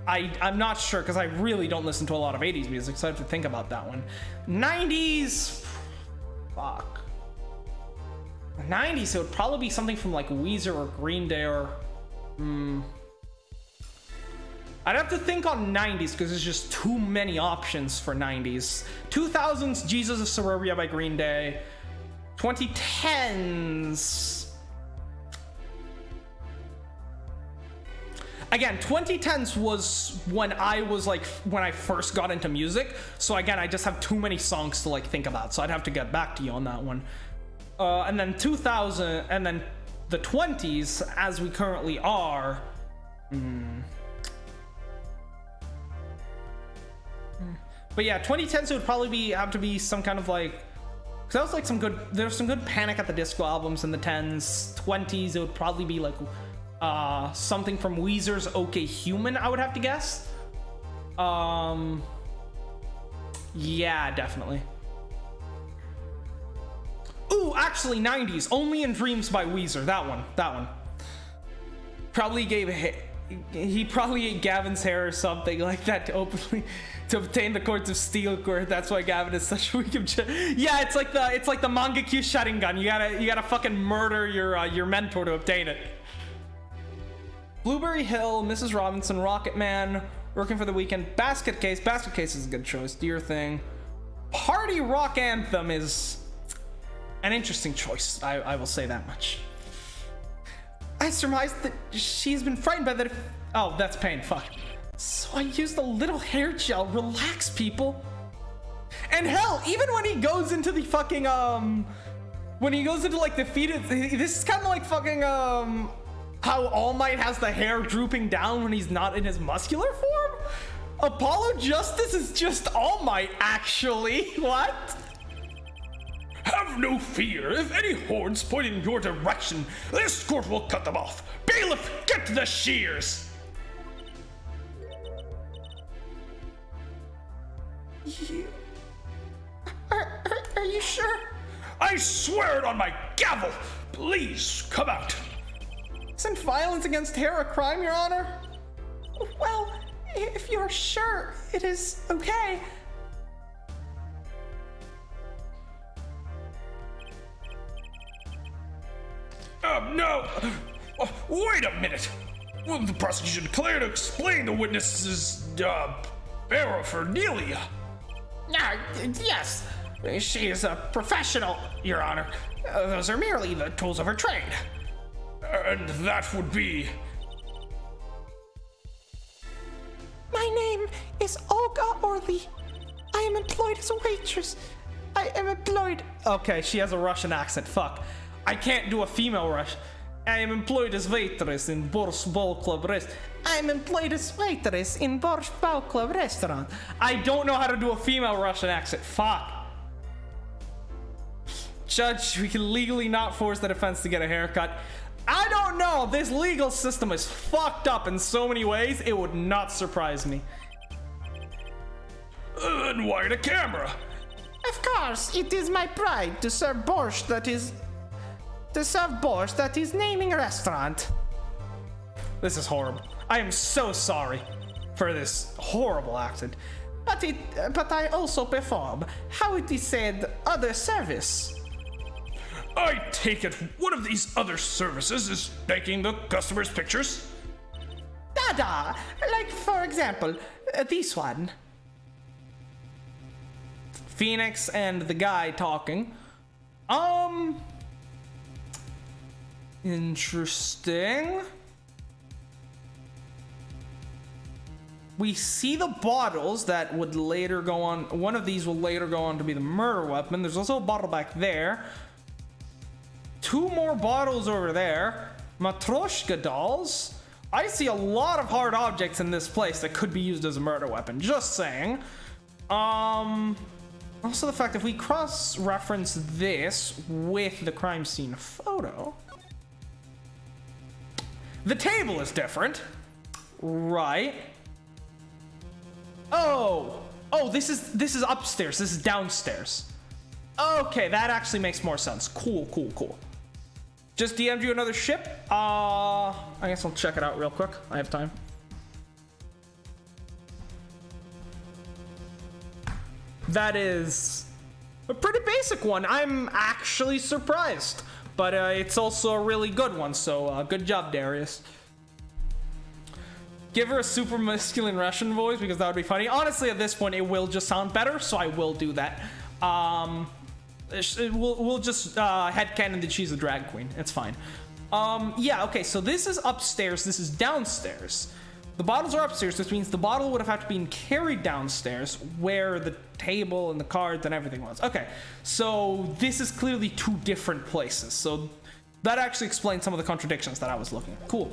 I'm not sure because I really don't listen to a lot of 80s music, so I have to think about that one. 90s, fuck. 90s, it would probably be something from like Weezer or Green Day or, I'd have to think on 90s because there's just too many options for 90s. 2000s, Jesus of Cerebral by Green Day. 2010s, Again, 2010s was when I was like, when I first got into music. So again, I just have too many songs to like think about. So I'd have to get back to you on that one. And then 2000, and then the 20s, as we currently are. But yeah, 2010s would probably have to be some kind of like, because that was like there's some good Panic at the Disco albums in the 10s. 20s, it would probably be like something from Weezer's OK Human, I would have to guess. Yeah, definitely. Ooh, actually 90s, Only in Dreams by Weezer. That one. Probably he probably ate Gavin's hair or something like that to obtain the Courts of Steel Court. That's why Gavin is such a weak Yeah, it's like the Mangekyu Sharingan. You gotta fucking murder your mentor to obtain it. Blueberry Hill, Mrs. Robinson, Rocket Man, Working for the Weekend, Basket Case. Basket Case is a good choice. Do your thing. Party Rock Anthem is an interesting choice. I will say that much. I surmised that she's been frightened by that. Oh, that's pain. Fuck. So I used a little hair gel. Relax, people. And hell, even when he goes into the fucking when he goes into like the fetus, this is kind of like fucking how All Might has the hair drooping down when he's not in his muscular form. Apollo Justice is just All Might, actually. What? Have no fear. If any horns point in your direction, this court will cut them off. Bailiff, get the shears. Are you sure? I swear it on my gavel. Please come out. Isn't violence against hair a crime, Your Honor? Well, if you're sure it is okay. No. Wait a minute. Will the prosecution declare to explain the witness's paraphernalia? Yes. She is a professional, Your Honor. Those are merely the tools of her trade. And that would be... My name is Olga Orly. I am employed as a waitress. I am employed... Okay, she has a Russian accent. Fuck. I can't do a female Rush. I am employed as waitress in Borscht Ball Club Restaurant. I am employed as waitress in Borscht Ball Club Restaurant. I don't know how to do a female Russian accent. Fuck. Judge, we can legally not force the defense to get a haircut. I don't know. This legal system is fucked up in so many ways. It would not surprise me. Then why the camera? Of course, it is my pride to serve borscht that is naming a restaurant. This is horrible. I am so sorry for this horrible accent. But I also perform, how it is said, other service. I take it one of these other services is taking the customer's pictures? Dada! Like, for example, this one. Phoenix and the guy talking. Interesting. We see the bottles that would later go on. One of these will later go on to be the murder weapon. There's also a bottle back there. 2 more bottles over there. Matryoshka dolls. I see a lot of hard objects in this place that could be used as a murder weapon. Just saying. Also the fact if we cross-reference this with the crime scene photo, the table is different, right? Oh, this is upstairs. This is downstairs. Okay, that actually makes more sense. Cool. Just DM'd you another ship. I guess I'll check it out real quick. I have time. That is a pretty basic one. I'm actually surprised, but it's also a really good one. So good job, Darius. Give her a super masculine Russian voice because that would be funny. Honestly, at this point, it will just sound better, so I will do that. We'll just headcanon that she's a drag queen. It's fine. Yeah, okay, so this is upstairs. This is downstairs. The bottles are upstairs, which means the bottle would have had to been carried downstairs where the table and the cards and everything was. Okay, so this is clearly two different places. So that actually explains some of the contradictions that I was looking at. Cool.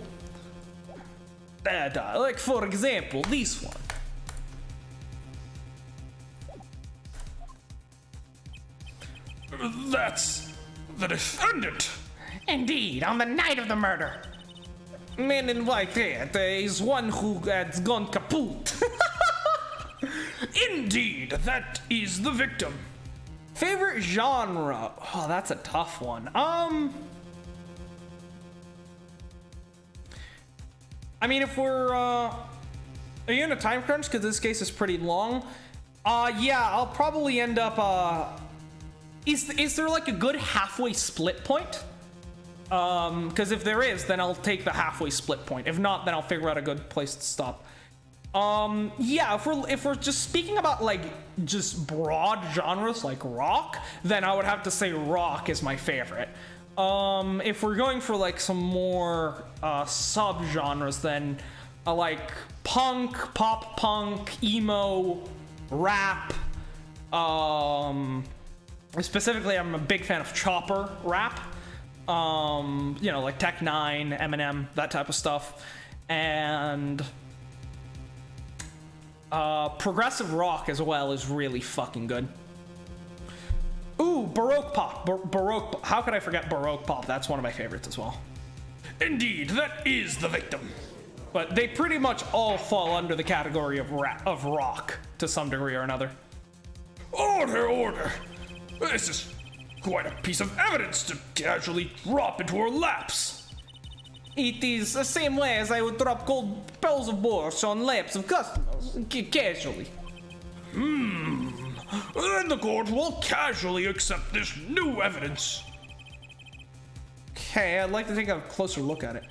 Like, for example, this one. That's the defendant. Indeed, on the night of the murder. Man in white hat is one who has gone kaput. Indeed, that is the victim. Favorite genre? Oh, that's a tough one. I mean, if we're, are you in a time crunch? Because this case is pretty long. Yeah, I'll probably end up, is there like a good halfway split point? Because if there is, then I'll take the halfway split point. If not, then I'll figure out a good place to stop. Yeah, if we're just speaking about like just broad genres like rock, then I would have to say rock is my favorite. If we're going for like some more sub-genres, then I like punk, pop punk, emo, rap. Specifically, I'm a big fan of chopper rap. You know, like Tech 9, Eminem, that type of stuff. And progressive rock as well is really fucking good. Ooh, Baroque pop. Baroque pop. How could I forget Baroque pop? That's one of my favorites as well. Indeed, that is the victim. But they pretty much all fall under the category of rock to some degree or another. Order, order. This is quite a piece of evidence to casually drop into our laps. It is the same way as I would drop cold bells of borscht on laps of customers, casually. Then the court will casually accept this new evidence. Okay, I'd like to take a closer look at it.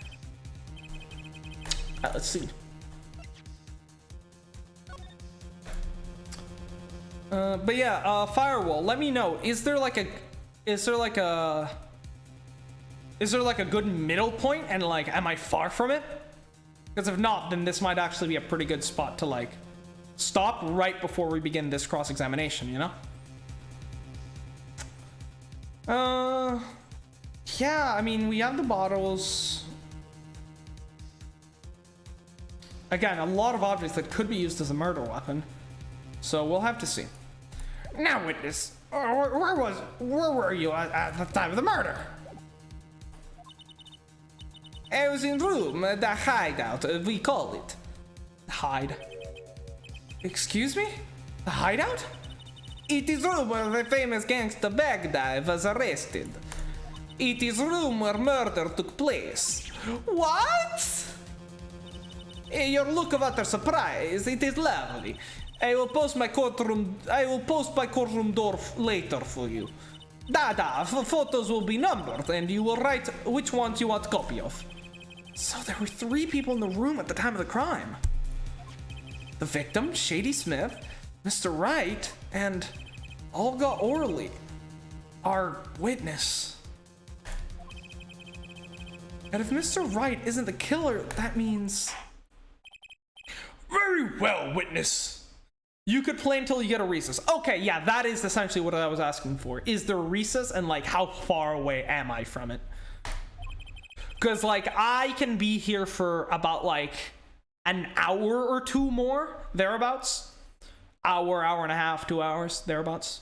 Let's see. But yeah, firewall. Let me know. Is there like a good middle point, and like, am I far from it? Because if not, then this might actually be a pretty good spot to like stop right before we begin this cross-examination, you know? Yeah, I mean, we have the bottles. Again, a lot of objects that could be used as a murder weapon. So we'll have to see. Now, witness, where were you at the time of the murder? I was in room, the hideout, we call it. Hide. Excuse me? The hideout? It is room where the famous gangster Baghdad was arrested. It is room where murder took place. What? Your look of utter surprise, it is lovely. I will post my courtroom door later for you. Photos will be numbered and you will write which ones you want a copy of. So there were 3 people in the room at the time of the crime. The victim, Shady Smith, Mr. Wright, and Olga Orley, our witness. And if Mr. Wright isn't the killer, that means... Very well, witness. You could play until you get a recess. Okay, yeah, that is essentially what I was asking for. Is there a recess, and like how far away am I from it? Because like I can be here for about like an hour or 2 more, thereabouts. Hour and a half, 2 hours, thereabouts.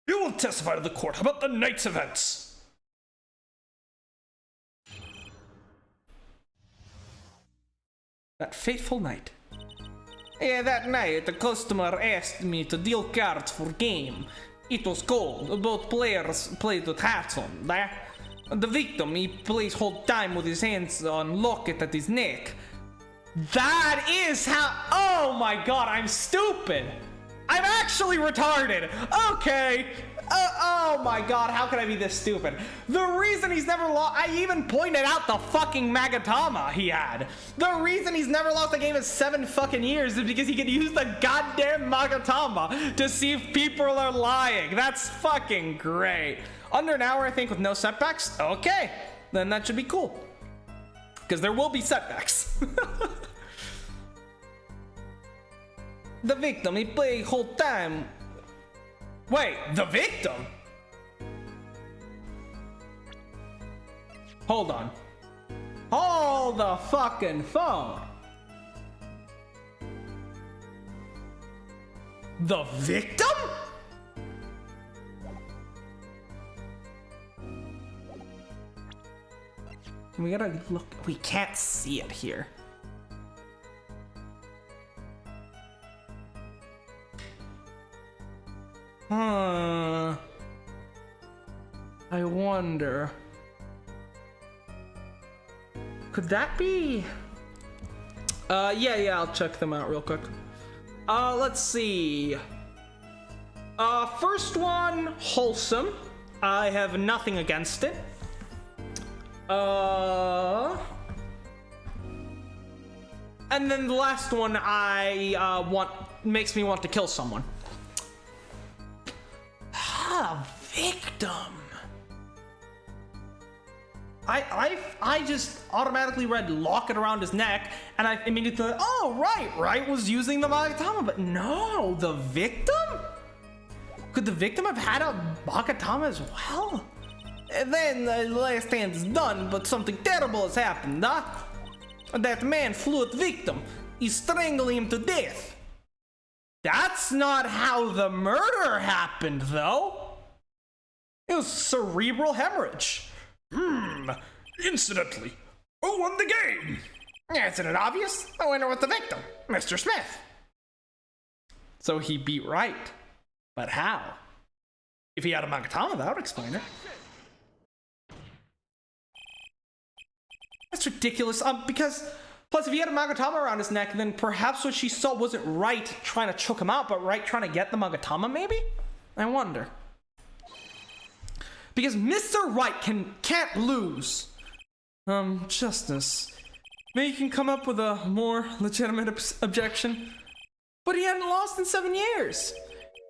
You will testify to the court about the night's events. That fateful night. Yeah, that night, the customer asked me to deal cards for game. It was cold. Both players played with hats on. The victim, he plays whole time with his hands on locket at his neck. That is how... Oh my god, I'm stupid. I'm actually retarded. Okay. Oh my god, how can I be this stupid? The reason he's never lost... I even pointed out the fucking Magatama he had. The reason he's never lost a game in 7 fucking years is because he could use the goddamn Magatama to see if people are lying. That's fucking great. Under an hour, I think, with no setbacks? Okay. Then that should be cool. Because there will be setbacks. The victim, he play whole time. Wait, the victim? Hold on. Hold the fucking phone. The victim? We gotta look. We can't see it here. I wonder. Could that be? Yeah, I'll check them out real quick. Let's see. First one, wholesome. I have nothing against it. And then the last one makes me want to kill someone. Victim. I just automatically read lock it around his neck, and I immediately thought, oh, right was using the Magatama, but no, the victim? Could the victim have had a Magatama as well? And then the last hand is done, but something terrible has happened, huh? That man flew at the victim. He's strangling him to death. That's not how the murder happened, though. It was cerebral hemorrhage. Incidentally, who won the game? Isn't it obvious? The winner was the victim, Mr. Smith. So he beat right. But how? If he had a Magatama, that would explain it. That's ridiculous. Because, plus if he had a Magatama around his neck, then perhaps what she saw wasn't right trying to choke him out, but right trying to get the Magatama, maybe? I wonder. Because Mr. Right can't lose. Justice. Maybe you can come up with a more legitimate objection. But he hadn't lost in 7 years.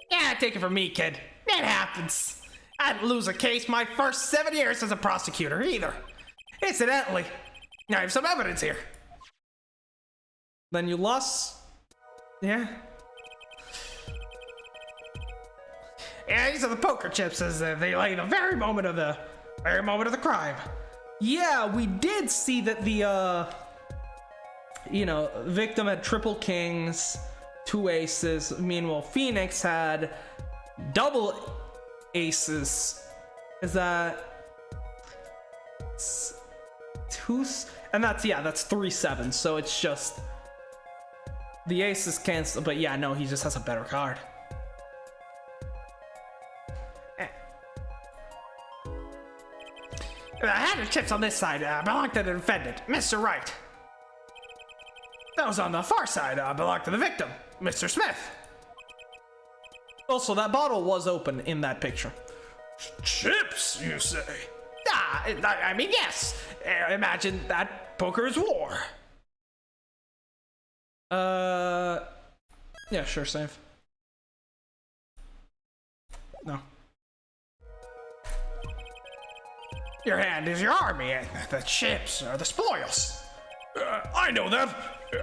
Yeah, take it from me, kid. It happens. I didn't lose a case my first 7 years as a prosecutor, either. Incidentally, I have some evidence here. Then you lost? Yeah. Yeah, these are the poker chips as they lay the very moment of the crime. Yeah, we did see that the victim had triple kings, 2 aces. Meanwhile, Phoenix had double aces. Is that two? And that's 3 sevens. So it's just the aces cancel. But yeah, no, he just has a better card. The hand of chips on this side belong to the defendant, Mr. Wright. Those on the far side belong to the victim, Mr. Smith. Also, that bottle was open in that picture. Chips, you say? I mean, yes. Imagine that poker is war. Yeah, sure, save. No. Your hand is your army, and the chips are the spoils. I know that.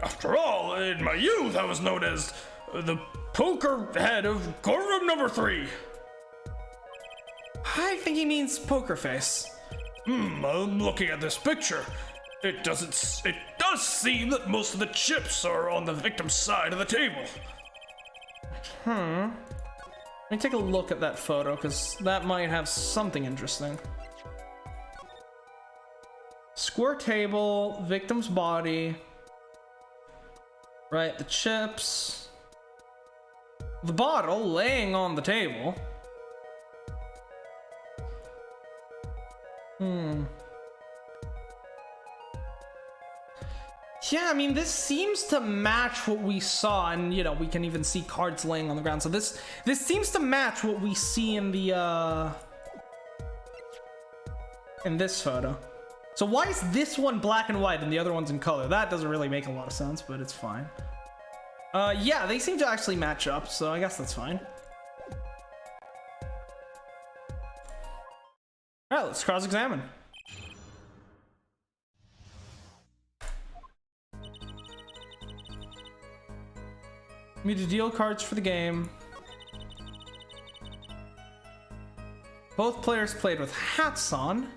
After all, in my youth, I was known as the poker head of courtroom number 3. I think he means poker face. I'm looking at this picture. It does seem that most of the chips are on the victim's side of the table. Let me take a look at that photo, because that might have something interesting. Square table, victim's body. Right, the chips. The bottle laying on the table. Yeah, I mean, this seems to match what we saw, and we can even see cards laying on the ground. So this seems to match what we see in the in this photo. So why is this one black and white and the other one's in color? That doesn't really make a lot of sense, but it's fine. Yeah, they seem to actually match up, so I guess that's fine. All right, let's cross-examine. Me to deal cards for the game. Both players played with hats on.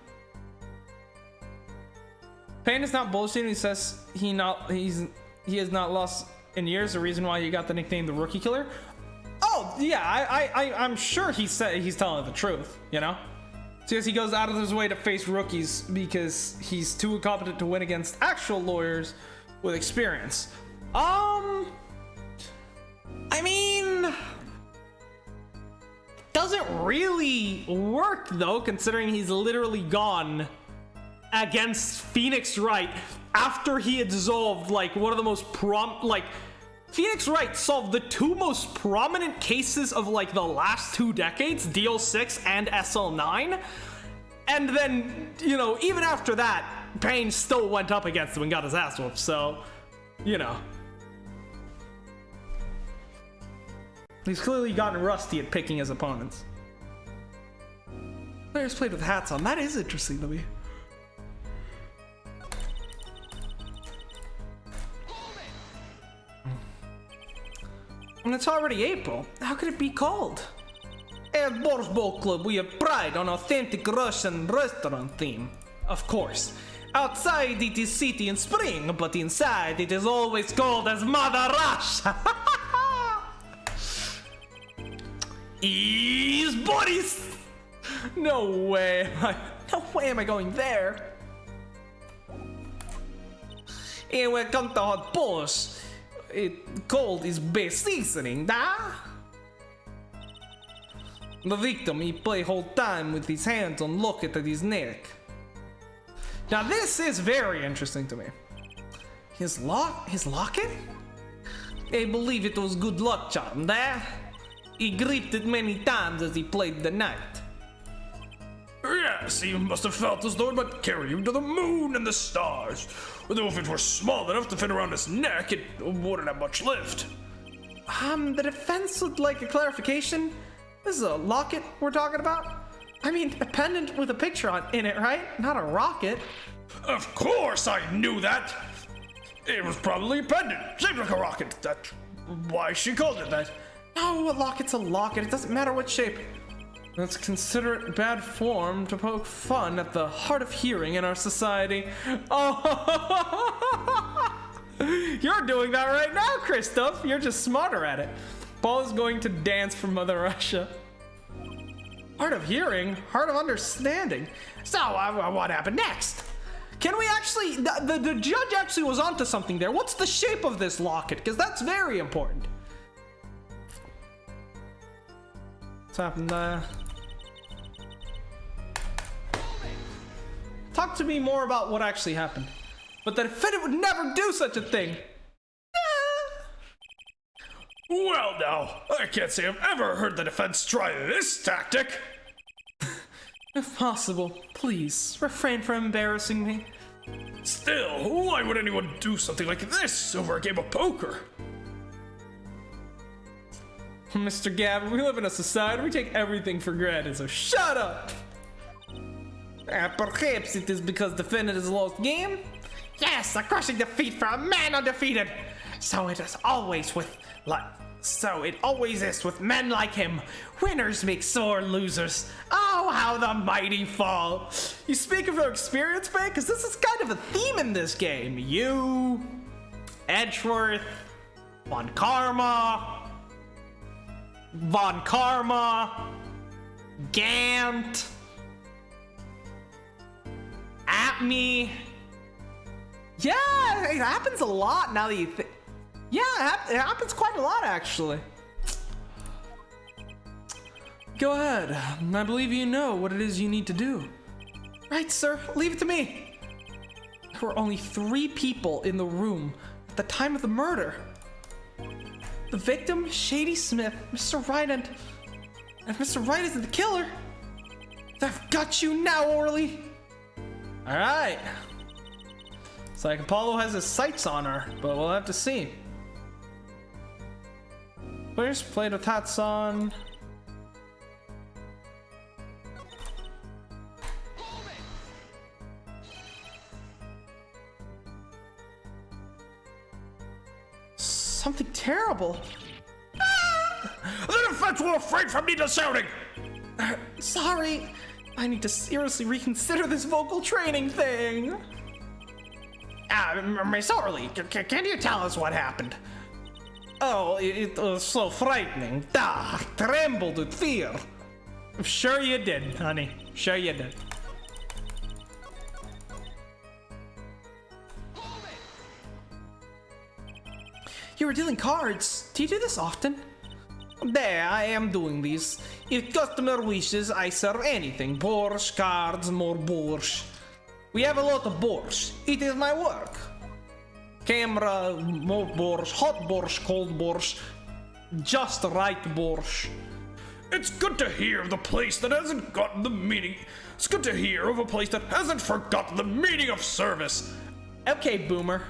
Payne is not bullshitting. He says he has not lost in years. The reason why he got the nickname the Rookie Killer. Oh yeah, I'm sure he's telling the truth. You know, because he goes out of his way to face rookies because he's too incompetent to win against actual lawyers with experience. I mean, doesn't really work though, considering he's literally gone against Phoenix Wright after he had dissolved like one of the most Phoenix Wright solved the two most prominent cases of like the last 2 decades, DL6 and SL9. And then, you know, even after that, Payne still went up against him and got his ass whooped, so, you know. He's clearly gotten rusty at picking his opponents. Players played with hats on. That is interesting to me. And it's already April. How could it be cold? At Borscht Bowl Club, we have pride on authentic Russian restaurant theme. Of course. Outside it is city in spring, but inside it is always cold as Mother Russia. Ease buddies! No way. No way am I going there. And welcome to Hot Borscht. Cold is best seasoning, da? The victim, he play whole time with his hands on locket at his neck. Now this is very interesting to me. His locket? I believe it was good luck charm, da? He gripped it many times as he played the night. Yes, he must have felt as though it might carry him to the moon and the stars. Although if it were small enough to fit around his neck, it wouldn't have much lift. The defense would like a clarification. This is a locket we're talking about? I mean, a pendant with a picture in it, right? Not a rocket. Of course I knew that! It was probably a pendant, shaped like a rocket. That's why she called it that. No, a locket's a locket. It doesn't matter what shape. Let's consider it bad form to poke fun at the hard of hearing in our society. Oh, you're doing that right now, Christoph. You're just smarter at it. Paul is going to dance for Mother Russia. Hard of hearing, hard of understanding. So, what happened next? Can we actually, the judge actually was onto something there. What's the shape of this locket? Because that's very important. What's happened there? Talk to me more about what actually happened. But the defendant would never do such a thing. Well now, I can't say I've ever heard the defense try this tactic. If possible, please refrain from embarrassing me. Still, why would anyone do something like this over a game of poker? Mr. Gavin, we live in a society where we take everything for granted, so shut up! Perhaps it is because the defendant has lost game? Yes, a crushing defeat for a man undefeated! So it always is with men like him. Winners make sore losers. Oh, how the mighty fall. You speak of your experience, Bay? Because this is kind of a theme in this game. You, Edgeworth, Von Karma, Gant, at me. Yeah, it happens a lot now that you think. Yeah, it happens quite a lot, actually. Go ahead. I believe you know what it is you need to do. Right, sir. Leave it to me. There were only 3 people in the room at the time of the murder. The victim, Shady Smith, Mr. Wright, and if Mr. Wright isn't the killer, I've got you now, Orly. All right. It's like Apollo has his sights on her, but we'll have to see. Players played with hats on. Something terrible. not too afraid from me to shouting. Sorry, I need to seriously reconsider this vocal training thing. Miss Orly, can you tell us what happened? Oh, it was so frightening. Trembled with fear. Sure you did, honey. Sure you did. You were dealing cards. Do you do this often? There, I am doing this. If customer wishes, I serve anything. Borscht, cards, more borscht. We have a lot of borscht. It is my work. Camera, more borscht, hot borscht, cold borscht. Just right borscht. It's good to hear of the place that hasn't gotten the meaning. It's good to hear of a place that hasn't forgotten the meaning of service. Okay, boomer.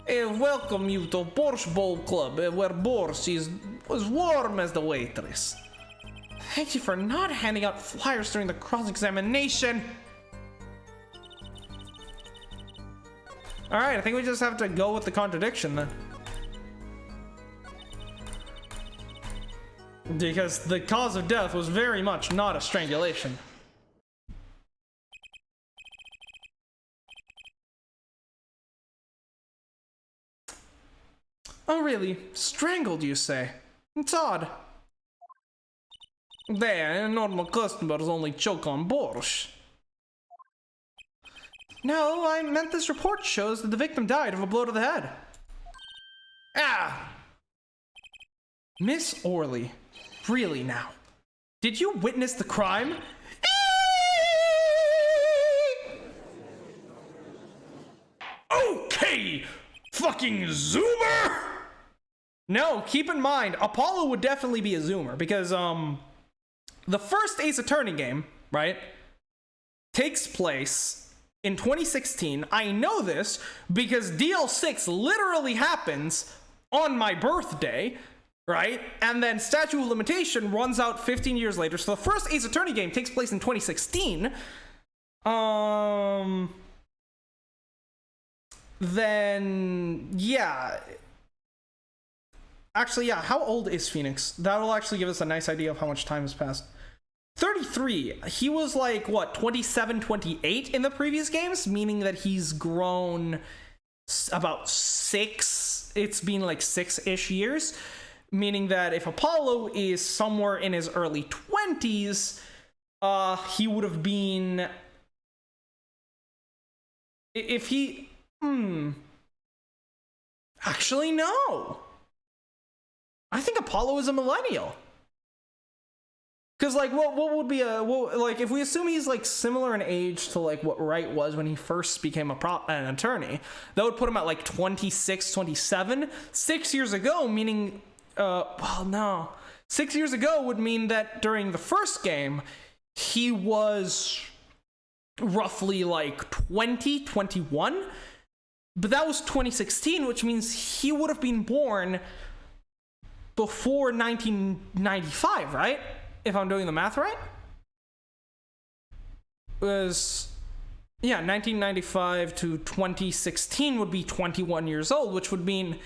Welcome you to Borscht Bowl Club, where borscht is as warm as the waitress. Thank you for not handing out flyers during the cross-examination. Alright, I think we just have to go with the contradiction then. Because the cause of death was very much not a strangulation. Oh really? Strangled, you say? It's odd. There, normal customers only choke on borscht. No, I meant this report shows that the victim died of a blow to the head. Miss Orly, really now? Did you witness the crime? Okay, fucking Zoomer! No, keep in mind, Apollo would definitely be a Zoomer because, the first Ace Attorney game, right, takes place in 2016. I know this because DL6 literally happens on my birthday, right? And then Statute of Limitation runs out 15 years later. So the first Ace Attorney game takes place in 2016. Then, yeah. Actually, yeah, how old is Phoenix? That'll actually give us a nice idea of how much time has passed. 33. He was like, what, 27, 28 in the previous games? Meaning that he's grown about 6. It's been like 6-ish years. Meaning that if Apollo is somewhere in his early 20s, he would have been... If he... Actually, no. I think Apollo is a millennial. Because, like, what would be like, if we assume he's, like, similar in age to, like, what Wright was when he first became an attorney, that would put him at, like, 26, 27. 6 years ago, meaning, well, no. 6 years ago would mean that during the first game, he was roughly, like, 20, 21. But that was 2016, which means he would have been born before 1995, right? If I'm doing the math right? It was, yeah, 1995 to 2016 would be 21 years old, which would mean,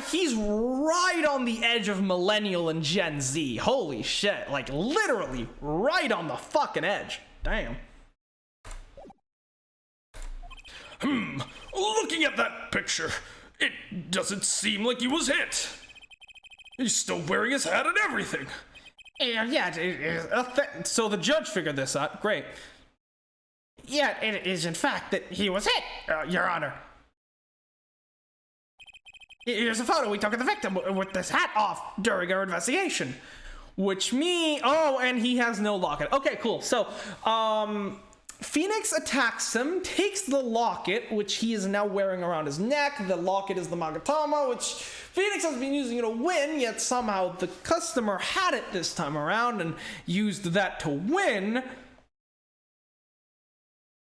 he's right on the edge of millennial and Gen Z. Holy shit, like literally right on the fucking edge. Damn. Looking at that picture, it doesn't seem like he was hit. He's still wearing his hat and everything. So the judge figured this out. Great. Yeah, it is in fact that he was hit, Your Honor. Here's a photo we took of the victim with this hat off during our investigation. Which means... Oh, and he has no locket. Okay, cool. So, Phoenix attacks him, takes the locket, which he is now wearing around his neck. The locket is the Magatama, which Phoenix has been using to win, yet somehow the customer had it this time around and used that to win.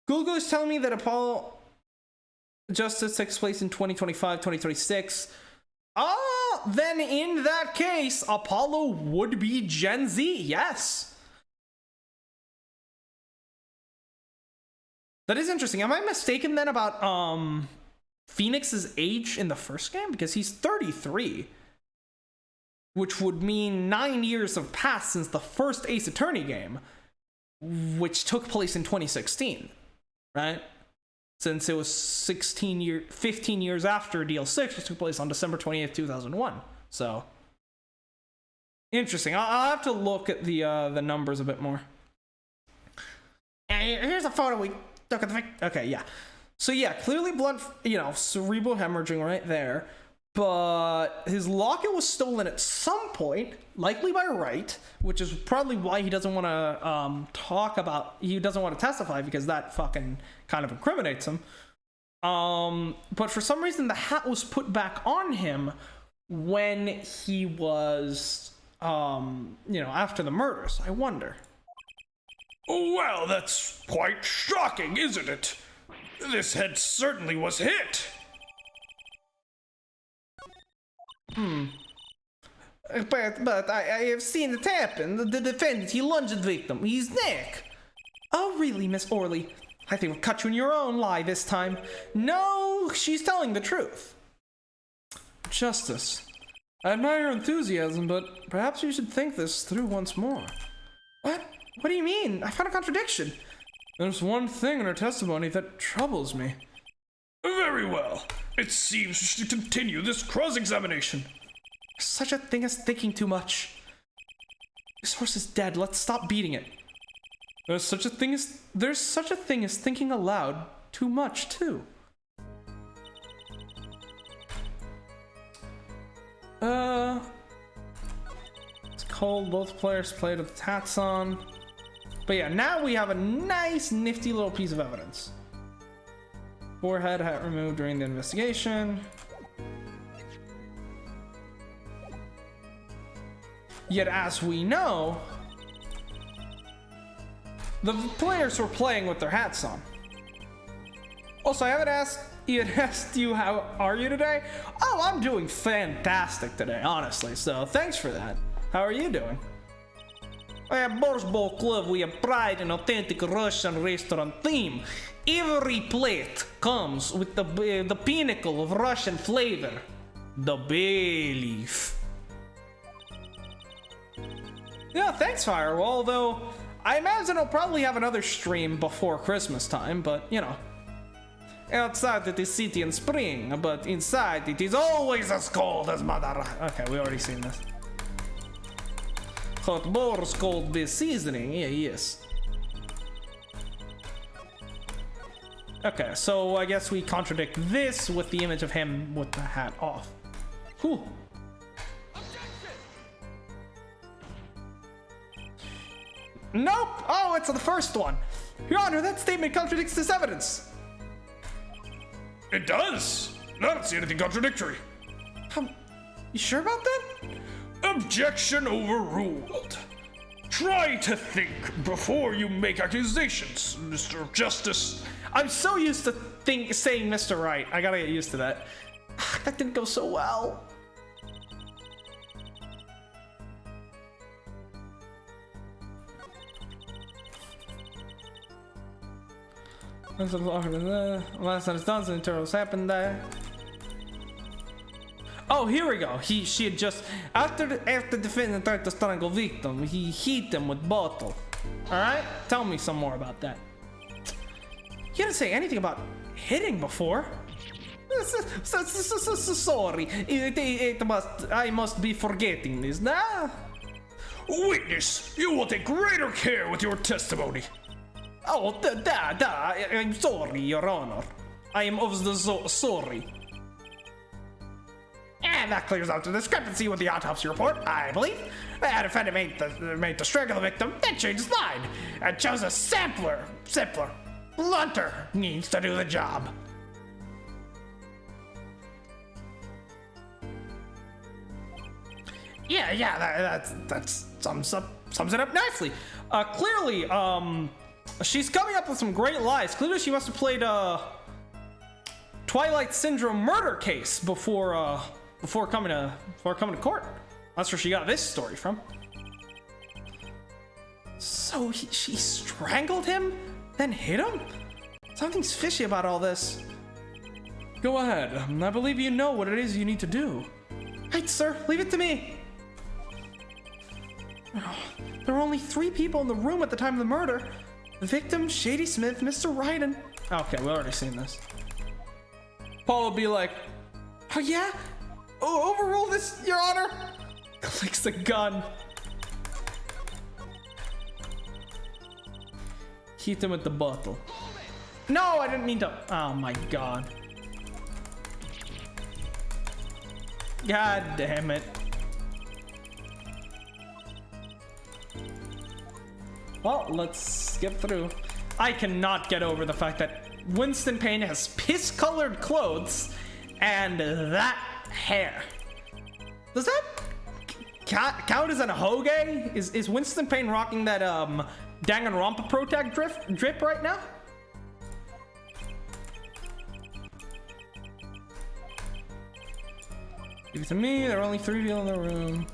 Google is telling me that Apollo Justice takes place in 2025, 2026. Then in that case, Apollo would be Gen Z, yes. That is interesting. Am I mistaken then about Phoenix's age in the first game? Because he's 33. which would mean 9 years have passed since the first Ace Attorney game, which took place in 2016, right? Since it was 15 years after DL6, which took place on December 28th, 2001. So, interesting. I'll have to look at the numbers a bit more. And here's a photo we took of the Okay, yeah. So yeah, clearly blunt, cerebral hemorrhaging right there. But his locket was stolen at some point, likely by Wright, which is probably why he doesn't want to he doesn't want to testify, because that fucking kind of incriminates him. But for some reason, the hat was put back on him when he was, after the murders. I wonder. Well, that's quite shocking, isn't it? This head certainly was hit. But I have seen it happen. The defendant, he lunged at the victim. His neck. Oh, really, Miss Orley? I think we'll cut you in your own lie this time. No, she's telling the truth. Justice. I admire your enthusiasm, but perhaps you should think this through once more. What? What do you mean? I found a contradiction. There's one thing in her testimony that troubles me. Very well. It seems we should continue this cross-examination. Such a thing as thinking too much. This horse is dead. Let's stop beating it. There's such a thing as thinking aloud too much too. It's cold. Both players played with hats on. But yeah, now we have a nice, nifty little piece of evidence. Forehead hat removed during the investigation. Yet, as we know, the players were playing with their hats on. Also, I haven't asked you how are you today? Oh, I'm doing fantastic today, honestly. So thanks for that. How are you doing? At Borsbo Club, we have pride in authentic Russian restaurant theme. Every plate comes with the pinnacle of Russian flavor, the bay leaf. Yeah, thanks, Firewall. Though I imagine I'll probably have another stream before Christmas time, but outside it is city in spring, but inside it is always as cold as mother. Okay, we already seen this. Hot boars, cold beer seasoning. Yeah, yes. Okay, so I guess we contradict this with the image of him with the hat off. Whew. Nope! Oh, it's the first one. Your Honor, that statement contradicts this evidence. It does. I don't see anything contradictory. You sure about that? Objection overruled. Try to think before you make accusations, Mr. Justice. I'm so used to saying Mr. Right. I gotta get used to that. That didn't go so well. Last time it's done, some turtles happened there. Oh, here we go. She had just after the defendant tried to strangle victim, he hit him with bottle. All right, tell me some more about that. You didn't say anything about hitting before. Sorry, I must be forgetting this. Nah. Witness, you will take greater care with your testimony. Oh, I'm sorry, Your Honor. I am of the sorry. And that clears up the discrepancy with the autopsy report, I believe. The defendant made the strangle the victim, then changed his mind, and chose a simpler, blunter means to do the job. Yeah, that sums it up nicely. Clearly, she's coming up with some great lies. Clearly, she must have played a Twilight Syndrome murder case before coming to court. That's where she got this story from. So she strangled him, then hit him? Something's fishy about all this. Go ahead. I believe you know what it is you need to do. Right, sir. Leave it to me. There were only 3 people in the room at the time of the murder. The victim, Shady Smith, Mr. Ryden. Okay, we've already seen this. Paul will be like, oh yeah? Oh, overrule this, Your Honor. Clicks the gun. Hit him with the bottle. No, I didn't mean to. Oh my god. God damn it. Well, let's skip through. I cannot get over the fact that Winston Payne has piss-colored clothes and that hair. Does that count as an hoge? Is Winston Payne rocking that Danganronpa Protag drip right now? Give it to me. There are only 3 people in the room.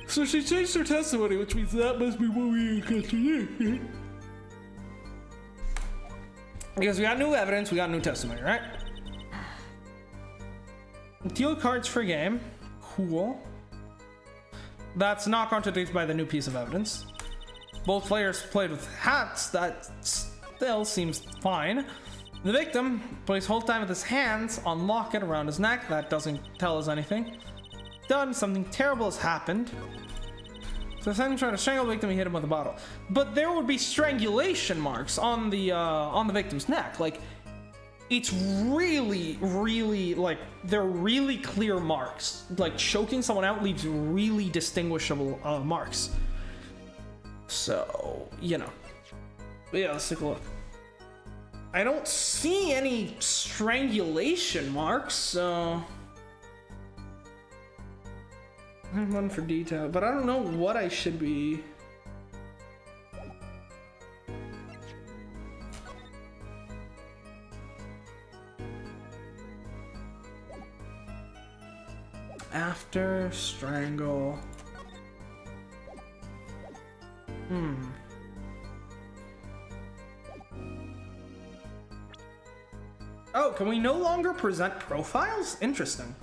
So she changed her testimony, which means that must be what we contradict. Because we got new evidence, we got new testimony, right? Deal cards for game. Cool. That's not contradicted by the new piece of evidence. Both players played with hats. That still seems fine. The victim plays whole time with his hands on locket around his neck. That doesn't tell us anything. Done. Something terrible has happened. So if trying to strangle the victim, he hit him with a bottle. But there would be strangulation marks on the victim's neck. Like, it's really, really, like, they're really clear marks. Like, choking someone out leaves really distinguishable marks. So, you know. But yeah, let's take a look. I don't see any strangulation marks, so... One for detail, but I don't know what I should be... After strangle. Oh, can we no longer present profiles? Interesting.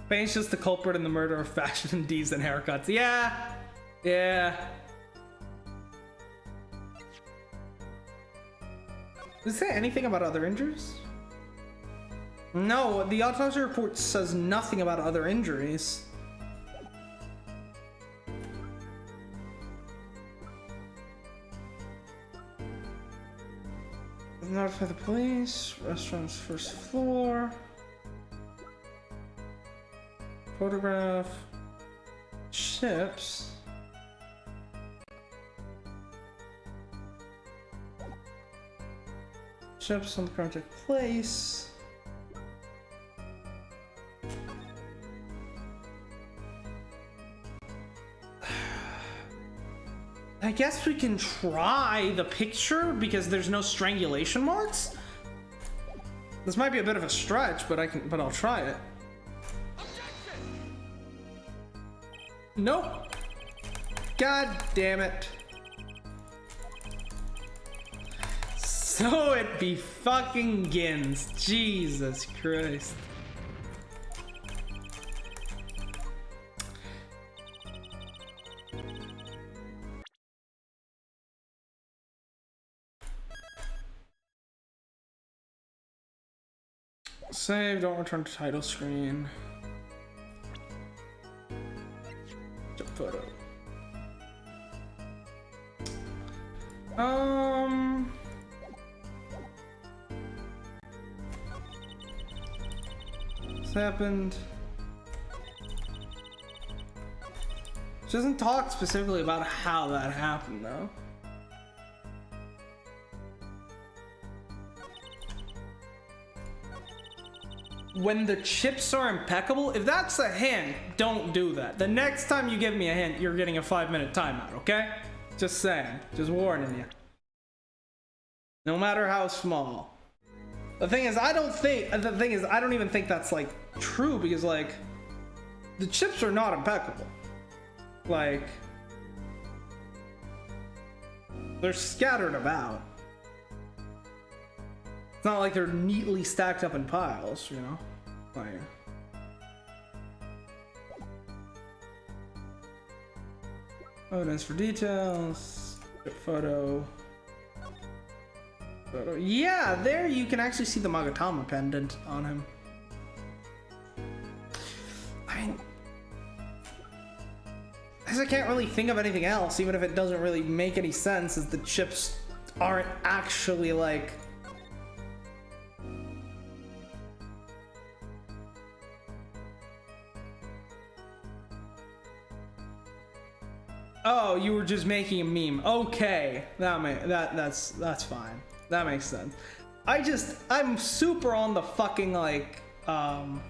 Payne's just the culprit in the murder of fashion D's and haircuts. Yeah. Does it say anything about other injuries? No, the autopsy report says nothing about other injuries. Notify the police. Restaurant's first floor. Photograph. Chips. Chips on the contact place. I guess we can try the picture because there's no strangulation marks. This might be a bit of a stretch, but I'll try it. Nope. God damn it. So it be fucking gins. Jesus Christ. Save, don't return to title screen. Jump photo. What's happened? She doesn't talk specifically about how that happened though. When the chips are impeccable, if that's a hint, don't do that. The next time you give me a hint, you're getting a 5-minute timeout, okay? Just saying. Just warning you. No matter how small. The thing is, I don't even think that's, like, true, because, like, the chips are not impeccable. Like, they're scattered about. It's not like they're neatly stacked up in piles, you know? Like, Evidence for details. Photo. Yeah, there you can actually see the Magatama pendant on him. I mean, I can't really think of anything else, even if it doesn't really make any sense, as the chips aren't actually like... Oh, you were just making a meme. Okay, that's fine. That makes sense. I'm super on the fucking like I'm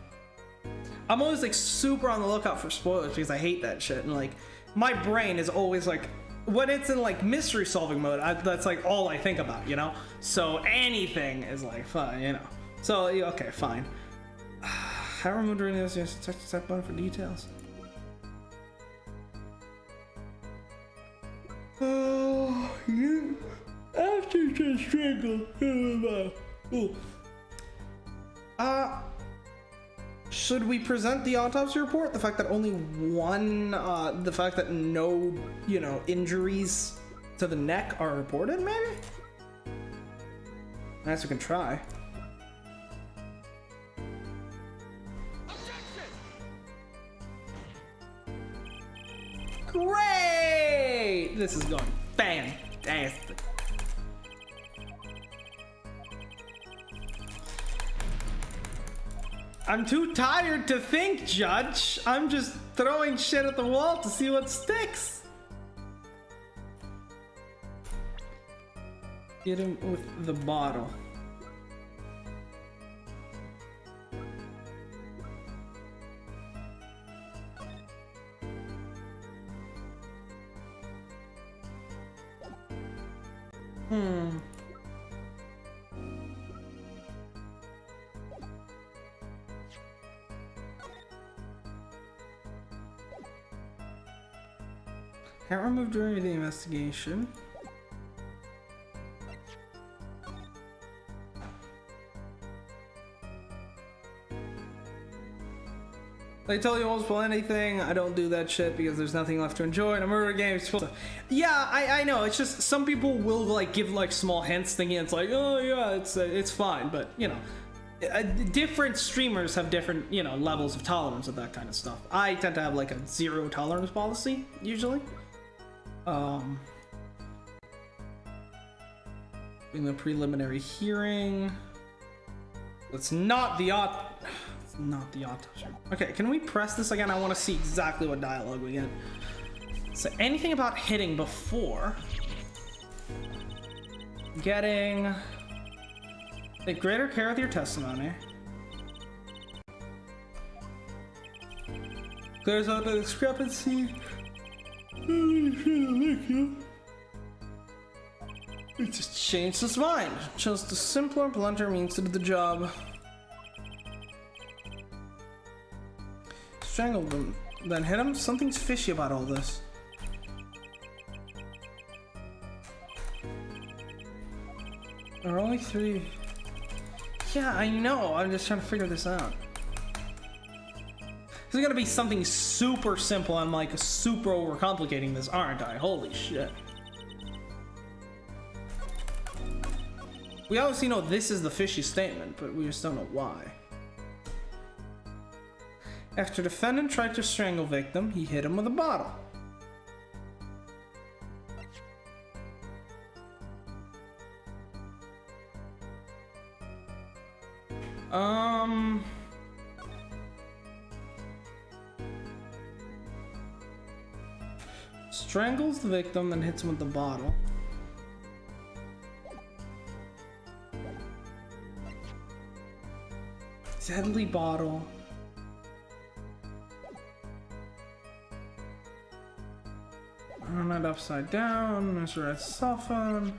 always like super on the lookout for spoilers because I hate that shit, and like my brain is always like, when it's in like mystery solving mode, that's like all I think about, you know? So anything is like fun, you know? So okay, fine. How removed during this? Yes, touch the set button for details. Oh, you after just strangled. Should we present the autopsy report? The fact that only one, the fact that no, you know, injuries to the neck are reported, maybe? I guess we can try. Great! This is going fantastic. I'm too tired to think, Judge. I'm just throwing shit at the wall to see what sticks. Hit him with the bottle. Can't remove during the investigation. They tell you won't spoil anything. I don't do that shit because there's nothing left to enjoy in a murder game. Yeah, I know. It's just some people will like give like small hints, thinking it's like, oh yeah, it's fine. But you know, different streamers have different, you know, levels of tolerance of that kind of stuff. I tend to have like a zero tolerance policy usually. In the preliminary hearing. It's not the autopsy. Okay, can we press this again? I want to see exactly what dialogue we get. So anything about hitting before getting take greater care with your testimony. Clears out the discrepancy. It just changed his mind. Chose the simpler, blunter means to do the job. Strangled him, then hit him. Something's fishy about all this. There are only 3. Yeah, I know. I'm just trying to figure this out. There's gonna be something super simple. I'm like super overcomplicating this, aren't I? Holy shit. We obviously know this is the fishy statement, but we just don't know why. After defendant tried to strangle victim, he hit him with a bottle. Strangles the victim, then hits him with the bottle. Deadly bottle. Run it upside down, measure its cell phone.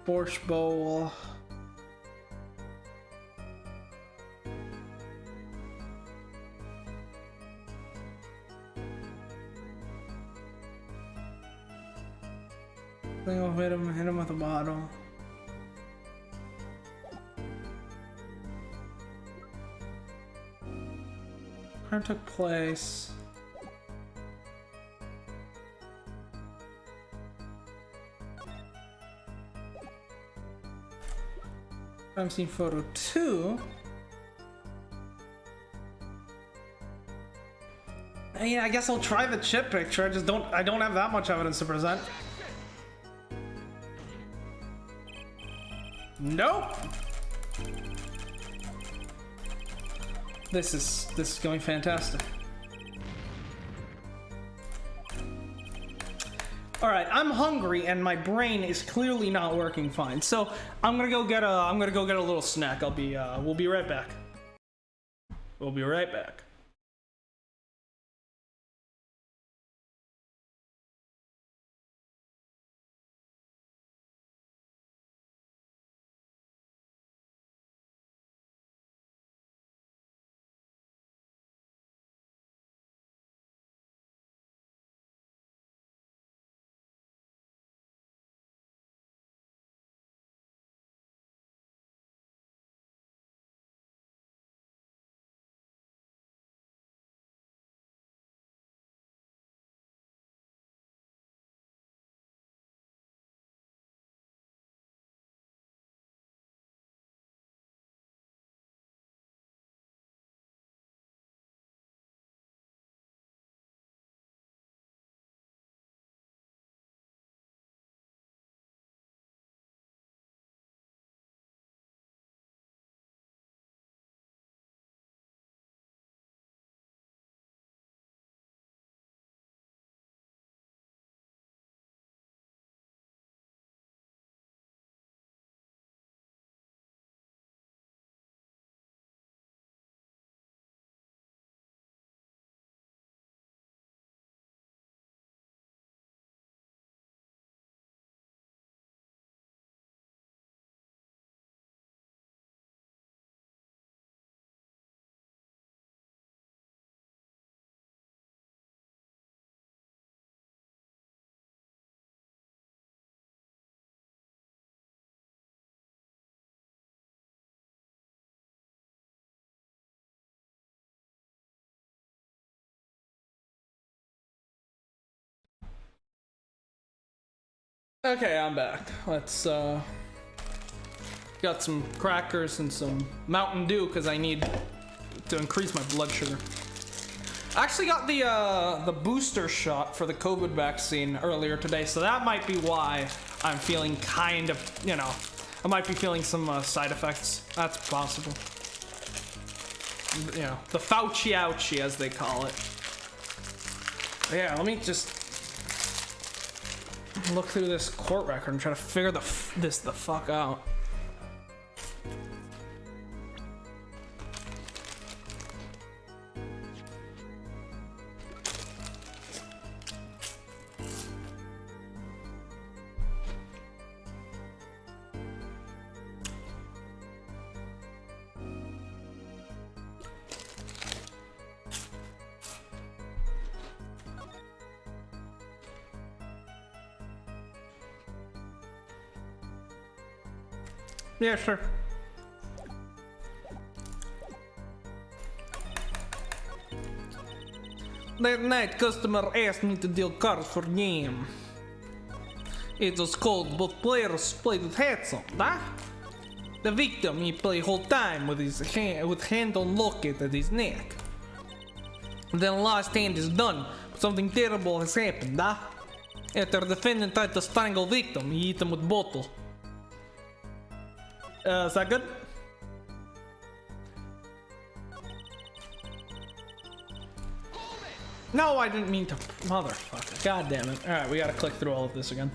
Borscht bowl. Then I'll hit him with a bottle. crime took place. Crime scene photo 2. I guess I'll try the chip picture. I don't have that much evidence to present. Nope. This is going fantastic. All right, I'm hungry and my brain is clearly not working fine. So I'm gonna go get a little snack. We'll be right back. We'll be right back. Okay, I'm back. Let's got some crackers and some Mountain Dew because I need to increase my blood sugar. I actually got the booster shot for the COVID vaccine earlier today, so that might be why I'm feeling kind of, I might be feeling some side effects. That's possible. The Fauci ouchie, as they call it. But yeah, let me just look through this court record and try to figure this the fuck out. Yeah, sure. That night, customer asked me to deal cards for game. It was cold, both players played with hats on, huh? The victim, he played whole time with his hand on locket at his neck. Then last hand is done, something terrible has happened, huh? After the defendant tried to strangle victim, he hit him with bottle. Is that good? No, I didn't mean to. Motherfucker. God damn it. Alright, we gotta click through all of this again.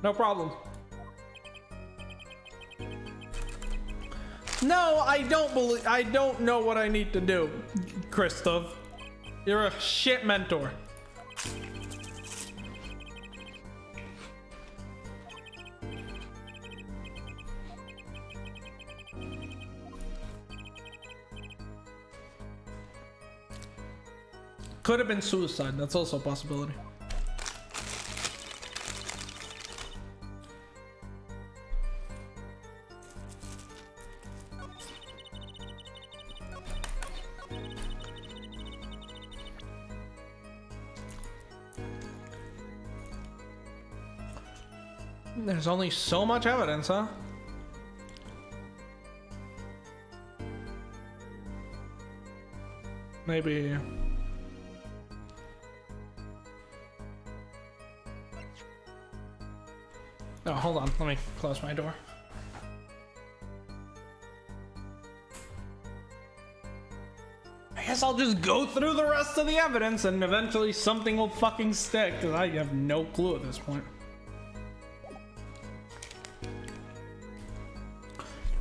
No problem. No, I don't know what I need to do, Christoph. You're a shit mentor. Could have been suicide. That's also a possibility. There's only so much evidence, huh? Maybe. Oh, hold on. Let me close my door. I guess I'll just go through the rest of the evidence and eventually something will fucking stick, because I have no clue at this point.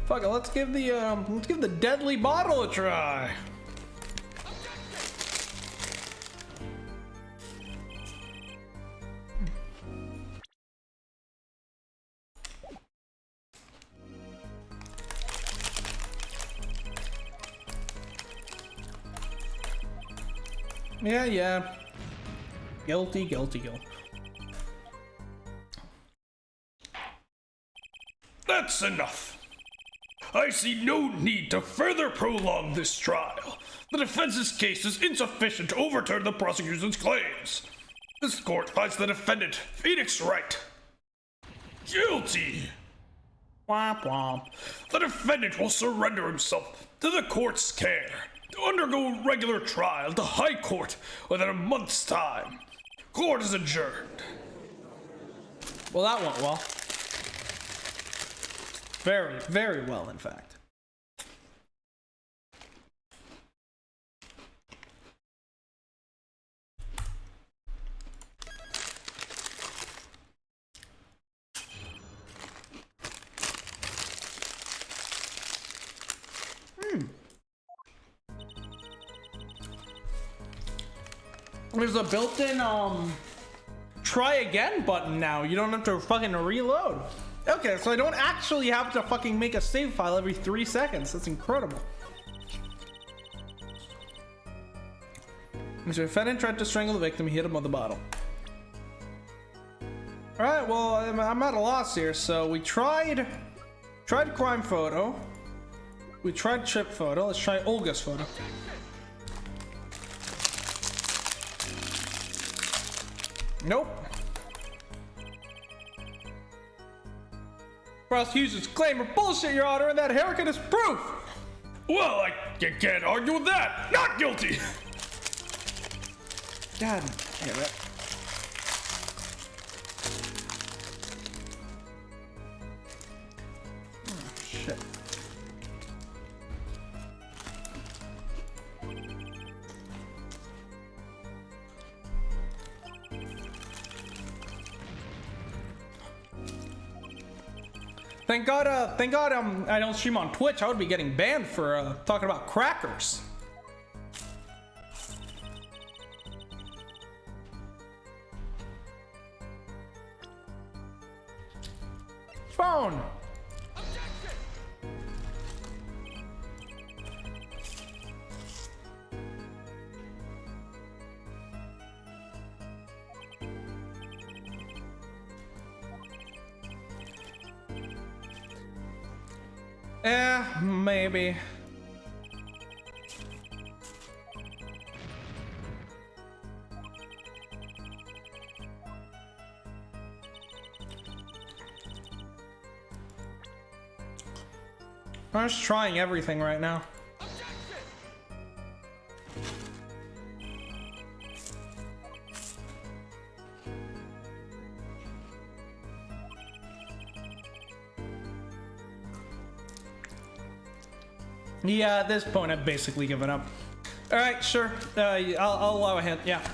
Fuck it, let's give the deadly bottle a try. Yeah. Guilty. That's enough. I see no need to further prolong this trial. The defense's case is insufficient to overturn the prosecution's claims. This court finds the defendant, Phoenix Wright, guilty. Womp womp. The defendant will surrender himself to the court's care to undergo regular trial to High Court within a month's time. Court is adjourned. Well, that went well. Very, very well, in fact. There's a built-in, try again button now. You don't have to fucking reload. Okay, so I don't actually have to fucking make a save file every 3 seconds. That's incredible. Mr. Defendant tried to strangle the victim. He hit him with a bottle. Alright, well, I'm at a loss here. So we tried crime photo. We tried chip photo. Let's try Olga's photo. Nope. Prosecution's claim are bullshit, Your Honor, and that haircut is proof. Well, I can't argue with that. Not guilty. God damn it. Oh, shit. Thank God, I don't stream on Twitch. I would be getting banned for talking about crackers. Phone. Maybe. I'm just trying everything right now. Yeah, at this point, I've basically given up. All right, sure. I'll allow a hint. Yeah.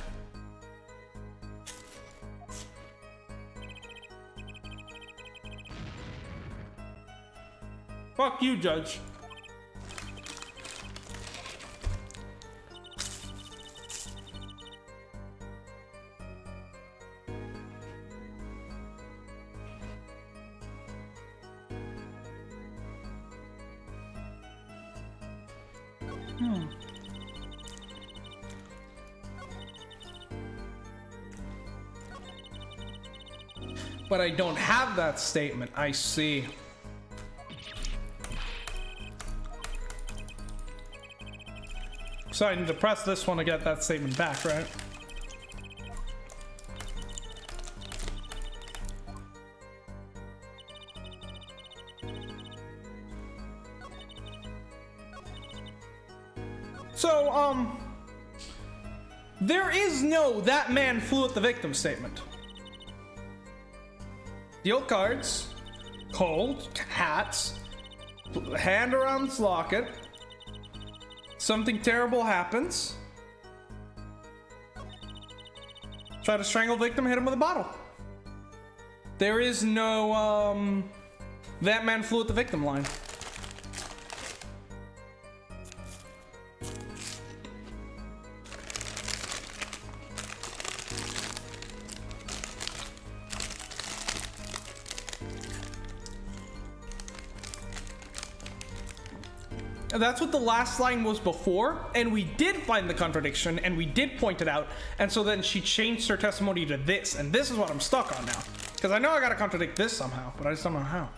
Fuck you, Judge. But I don't have that statement. I see. So I need to press this one to get that statement back, right? So, there is no "that man flew at the victim" statement. Deal cards, cold, hats, hand around this locket, something terrible happens, try to strangle victim, hit him with a bottle. There is no, "that man flew at the victim" line. That's what the last line was before, and we did find the contradiction, and we did point it out, and so then she changed her testimony to this, and this is what I'm stuck on now. Because I know I gotta contradict this somehow, but I just don't know how.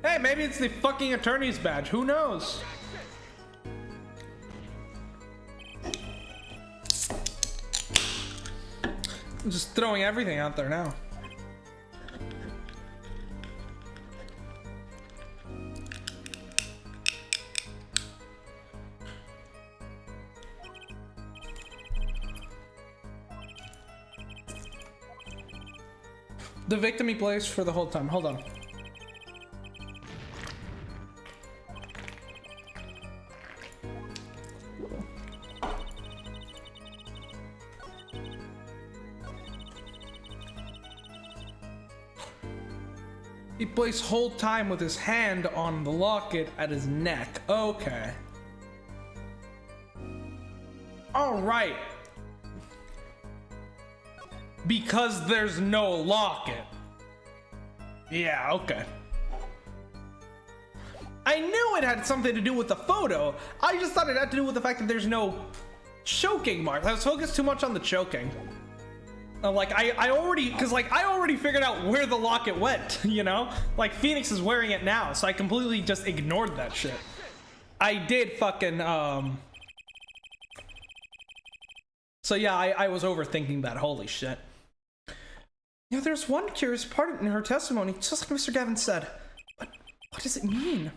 Hey, maybe it's the fucking attorney's badge. Who knows? I'm just throwing everything out there now. The victim he plays for the whole time. Hold on. He plays whole time with his hand on the locket at his neck. Okay. All right. Because there's no locket. Yeah, okay. I knew it had something to do with the photo. I just thought it had to do with the fact that there's no choking marks. I was focused too much on the choking. Like, I already figured out where the locket went, you know? Like, Phoenix is wearing it now, so I completely just ignored that shit. I did fucking, So yeah, I was overthinking that, holy shit. You know, there's one curious part in her testimony, just like Mr. Gavin said. But what does it mean?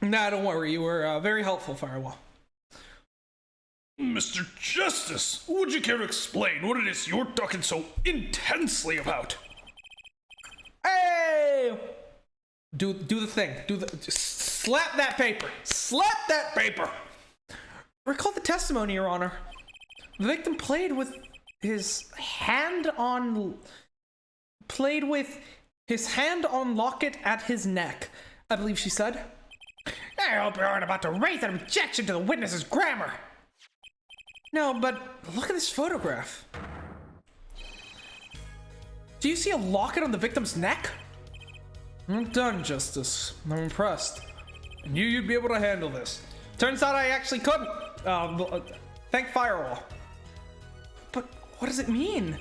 Nah, don't worry. You were very helpful, Firewall. Mr. Justice, would you care to explain what it is you're talking so intensely about? Hey! Do the thing. Just slap that paper. Slap that paper! Recall the testimony, Your Honor. The victim played with his hand on locket at his neck, I believe she said. I hope you aren't about to raise an objection to the witness's grammar. No, but look at this photograph. Do you see a locket on the victim's neck? I'm done, Justice. I'm impressed. I knew you'd be able to handle this. Turns out I actually couldn't. Thank Firewall. But what does it mean?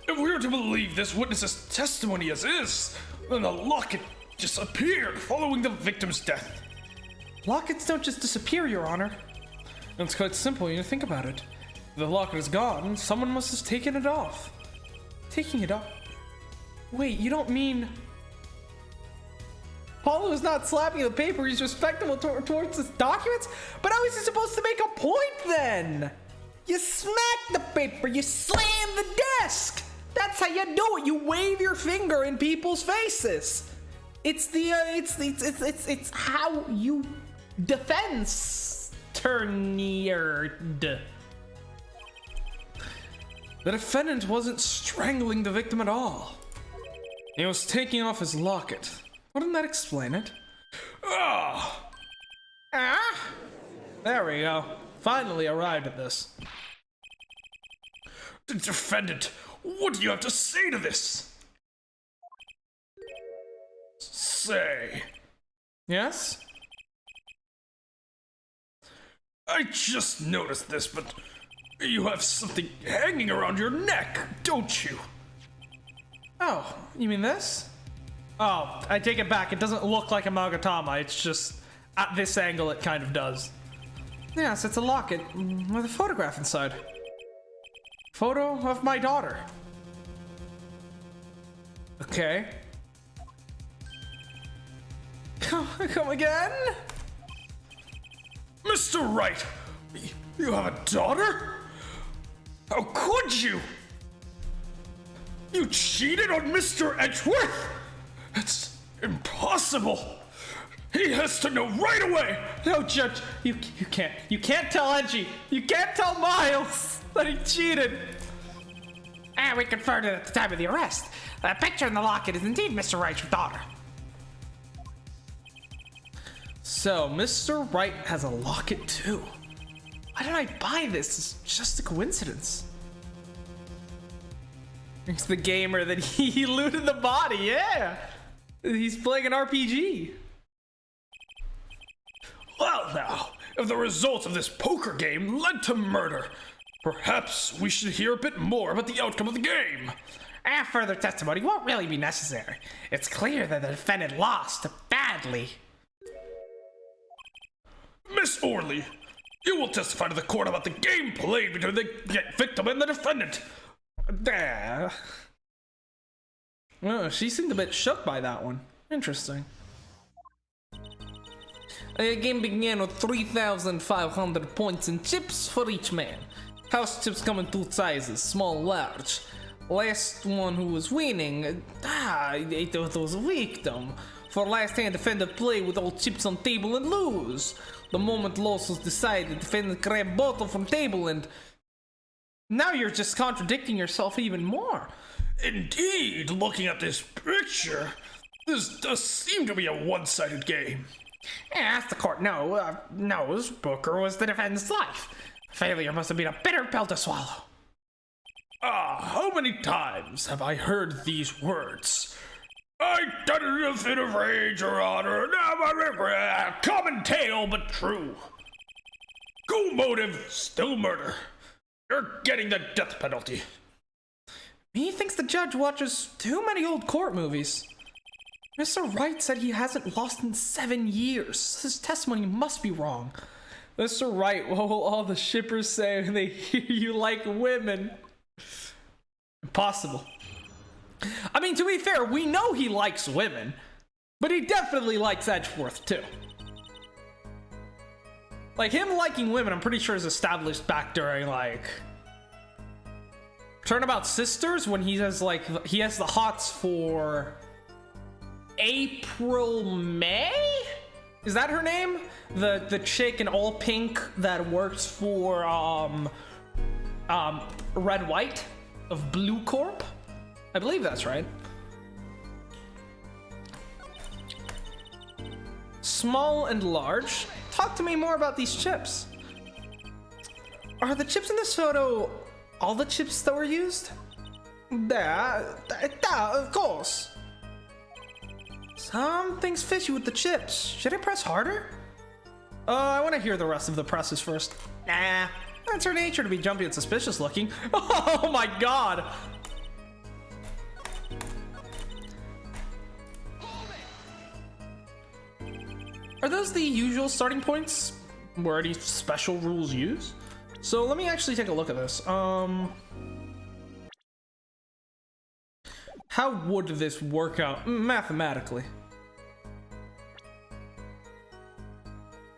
If we are to believe this witness's testimony as is, then the locket disappeared following the victim's death. Lockets don't just disappear, Your Honor. And it's quite simple when you think about it. If the locket is gone, someone must have taken it off. Taking it off? Wait, you don't mean... Paulo is not slapping the paper, he's respectable towards his documents? But how is he supposed to make a point then? You smack the paper, you slam the desk! That's how you do it, you wave your finger in people's faces! It's how you defense turniered. The defendant wasn't strangling the victim at all. He was taking off his locket. Wouldn't that explain it? There we go. Finally arrived at this. The defendant, what do you have to say to this? Say. Yes? I just noticed this, but you have something hanging around your neck, don't you? Oh, you mean this? Oh, I take it back. It doesn't look like a Magatama. It's just at this angle it kind of does. Yes, it's a locket with a photograph inside. Photo of my daughter. Okay. Come again? Mr. Wright, you have a daughter? How could you? You cheated on Mr. Edgeworth? It's impossible. He has to know right away. No, Judge, you can't tell Edgy. You can't tell Miles that he cheated. And we confirmed it at the time of the arrest. The picture in the locket is indeed Mr. Wright's daughter. So, Mr. Wright has a locket too. Why did I buy this? It's just a coincidence. It's the gamer that he looted the body, yeah! He's playing an RPG. Well now, if the results of this poker game led to murder, perhaps we should hear a bit more about the outcome of the game. And further testimony won't really be necessary. It's clear that the defendant lost badly. Miss Orley, you will testify to the court about the game played between the victim and the defendant. Oh, she seemed a bit shook by that one. Interesting. The game began with 3,500 points and chips for each man. House chips come in two sizes, small, large. Last one who was winning, it was a victim. For last hand, defendant play with all chips on table and lose. The moment loss was decided, defendant grabbed bottle from table and... Now you're just contradicting yourself even more. Indeed, looking at this picture, this does seem to be a one-sided game. As the court knows, Booker was the defendant's life. Failure must have been a bitter pill to swallow. How many times have I heard these words? I done it in a fit of rage, Your Honor, now I regret. Common tale, but true. Cool motive, still murder. You're getting the death penalty. He thinks the judge watches too many old court movies. Mr. Wright said he hasn't lost in 7 years. His testimony must be wrong. Mr. Wright, what will all the shippers say when they hear you like women? Impossible. I mean, to be fair, we know he likes women, but he definitely likes Edgeworth too. Like, him liking women, I'm pretty sure is established back during, like, Turnabout Sisters, when he has, like, he has the hots for April May? Is that her name? The chick in all pink that works for, Red White of Blue Corp? I believe that's right. Small and large. Talk to me more about these chips. Are the chips in this photo all the chips that were used? Yeah, of course. Something's fishy with the chips. Should I press harder? I want to hear the rest of the presses first. Nah, that's her nature to be jumpy and suspicious looking. Oh my god! Are those the usual starting points? Were any special rules used? So let me actually take a look at this. How would this work out mathematically?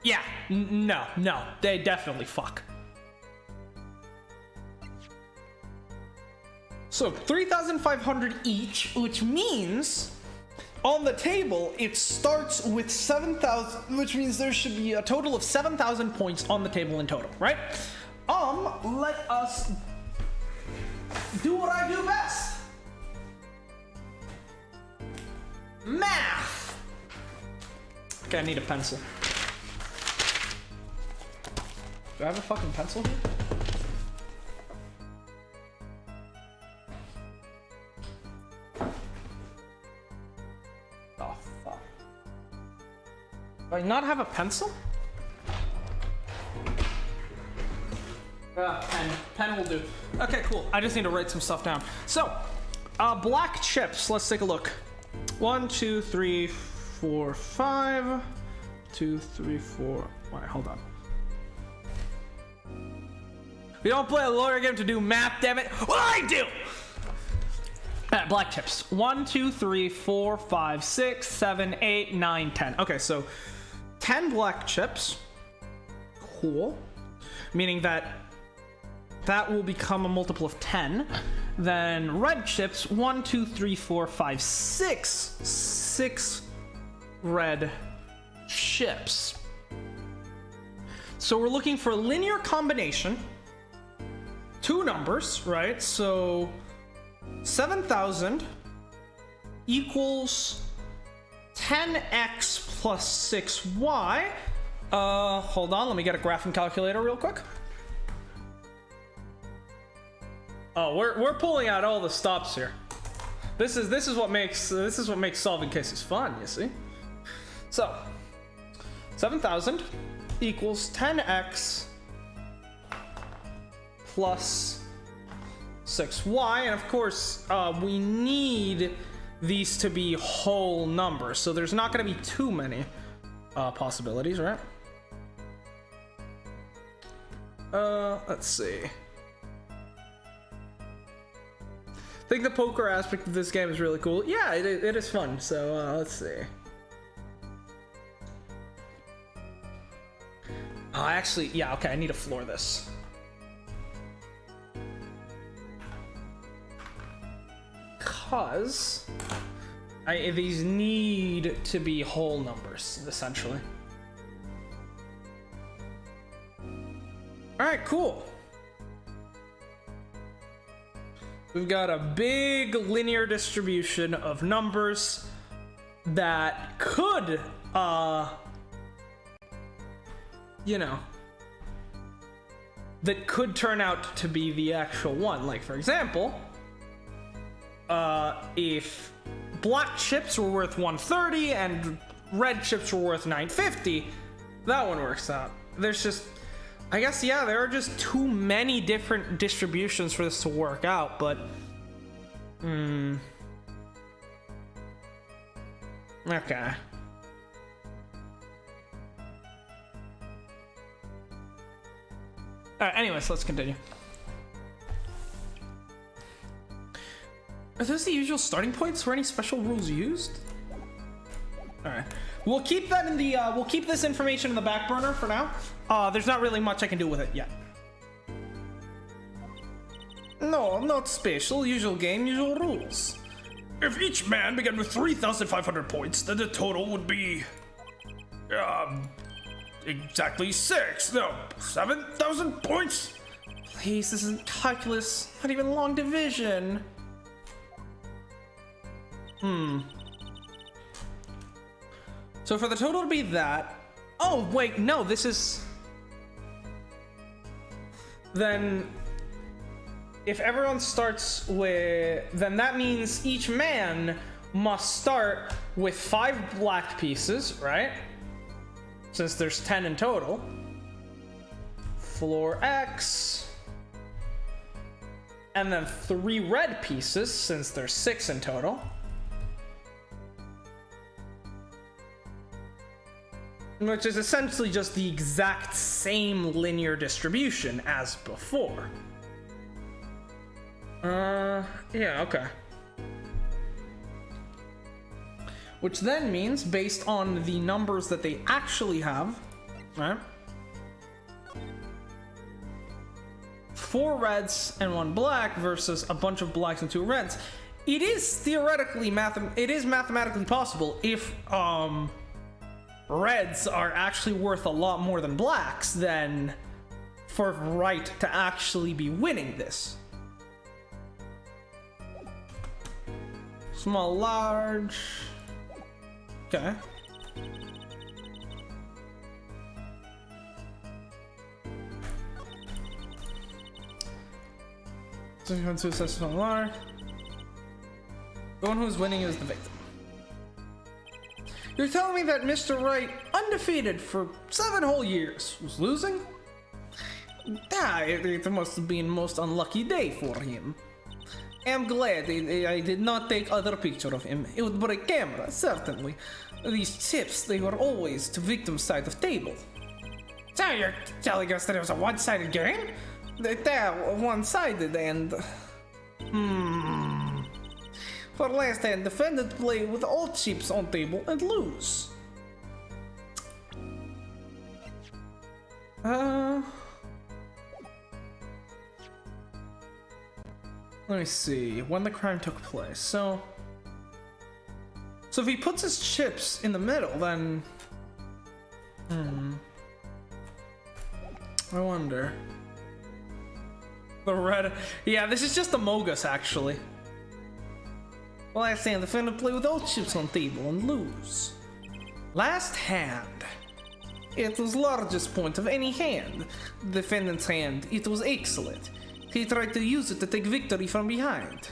Yeah, no, they definitely fuck. So 3,500 each, which means on the table it starts with 7,000, which means there should be a total of 7,000 points on the table in total, right? Let us do what I do best. Math. Okay, I need a pencil. Do I have a fucking pencil here? Oh, fuck. Do I not have a pencil? Pen will do. Okay, cool. I just need to write some stuff down. So, black chips. Let's take a look. 1, 2, 3, 4, 5. 2, 3, 4. Wait, hold on. We don't play a lawyer game to do math, damn it. Well, I do! Black chips. 1, 2, 3, 4, 5, 6, 7, 8, 9, 10. Okay, so 10 black chips. Cool. Meaning that will become a multiple of 10. Then red chips. 1, 2, 3, 4, 5, 6. 6 red chips. So we're looking for a linear combination. 2 numbers, right? So 7,000 equals 10x plus 6y. Hold on, let me get a graphing calculator real quick. Oh, we're pulling out all the stops here. This is what makes solving cases fun, you see. So 7,000 equals 10x plus 6y, and of course we need these to be whole numbers, so there's not going to be too many possibilities, right? Let's see. I think the poker aspect of this game is really cool. Yeah, it is fun, so let's see. Actually, yeah, okay, I need to floor this. Because these need to be whole numbers, essentially. Alright, cool. We've got a big linear distribution of numbers that could, that could turn out to be the actual one. Like, for example, if black chips were worth 130 and red chips were worth 950, that one works out. There's just, I guess, yeah, there are just too many different distributions for this to work out, but okay. Alright, anyways, let's continue. Are those the usual starting points? Were any special rules used? Alright. We'll keep that in the, we'll keep this information in the back burner for now. There's not really much I can do with it yet. No, not special. Usual game, usual rules. If each man began with 3,500 points, then the total would be... exactly 7,000 points? Please, this isn't calculus. Not even long division. So for the total to be that... Oh, wait, no, this is... Then... If everyone starts with... Then that means each man must start with 5 black pieces, right? Since there's 10 in total. Floor X. And then 3 red pieces, since there's 6 in total. which is essentially just the exact same linear distribution as before. Yeah, okay. Which then means, based on the numbers that they actually have, right? 4 reds and 1 black versus a bunch of blacks and 2 reds. It is theoretically mathematically possible if reds are actually worth a lot more than blacks, then for right to actually be winning this. Small, large. Okay. So you want to assess small, large. The one who's winning is the victim. You're telling me that Mr. Wright, undefeated for 7 whole years, was losing? It must have been a most unlucky day for him. I'm glad I did not take other picture of him. It would break camera, certainly. These chips, they were always to victim's side of table. So you're telling us that it was a one-sided game? They're one-sided and... For last hand, defendant play with all chips on table and lose. Let me see, when the crime took place. So if he puts his chips in the middle, then... I wonder. The red... Yeah, this is just a Mogus, actually. Last hand, defendant play with all chips on table and lose. Last hand. It was largest point of any hand. Defendant's hand, it was excellent. He tried to use it to take victory from behind.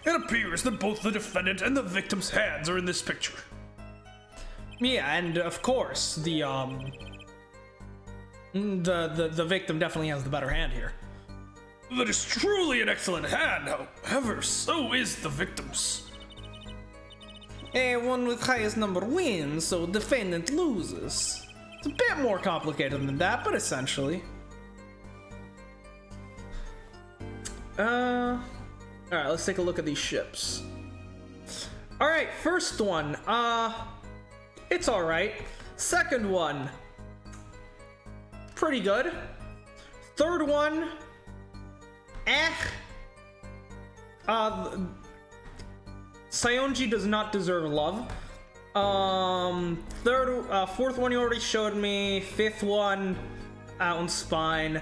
It appears that both the defendant and the victim's hands are in this picture. Yeah, and of course, the victim definitely has the better hand here. That is truly an excellent hand, however, so is the victim's. One with highest number wins, so defendant loses. It's a bit more complicated than that, but essentially. Alright, let's take a look at these ships. Alright, first one, it's alright. Second one, pretty good. Third one, Sayonji does not deserve love. Fourth one you already showed me. Fifth one, out on spine.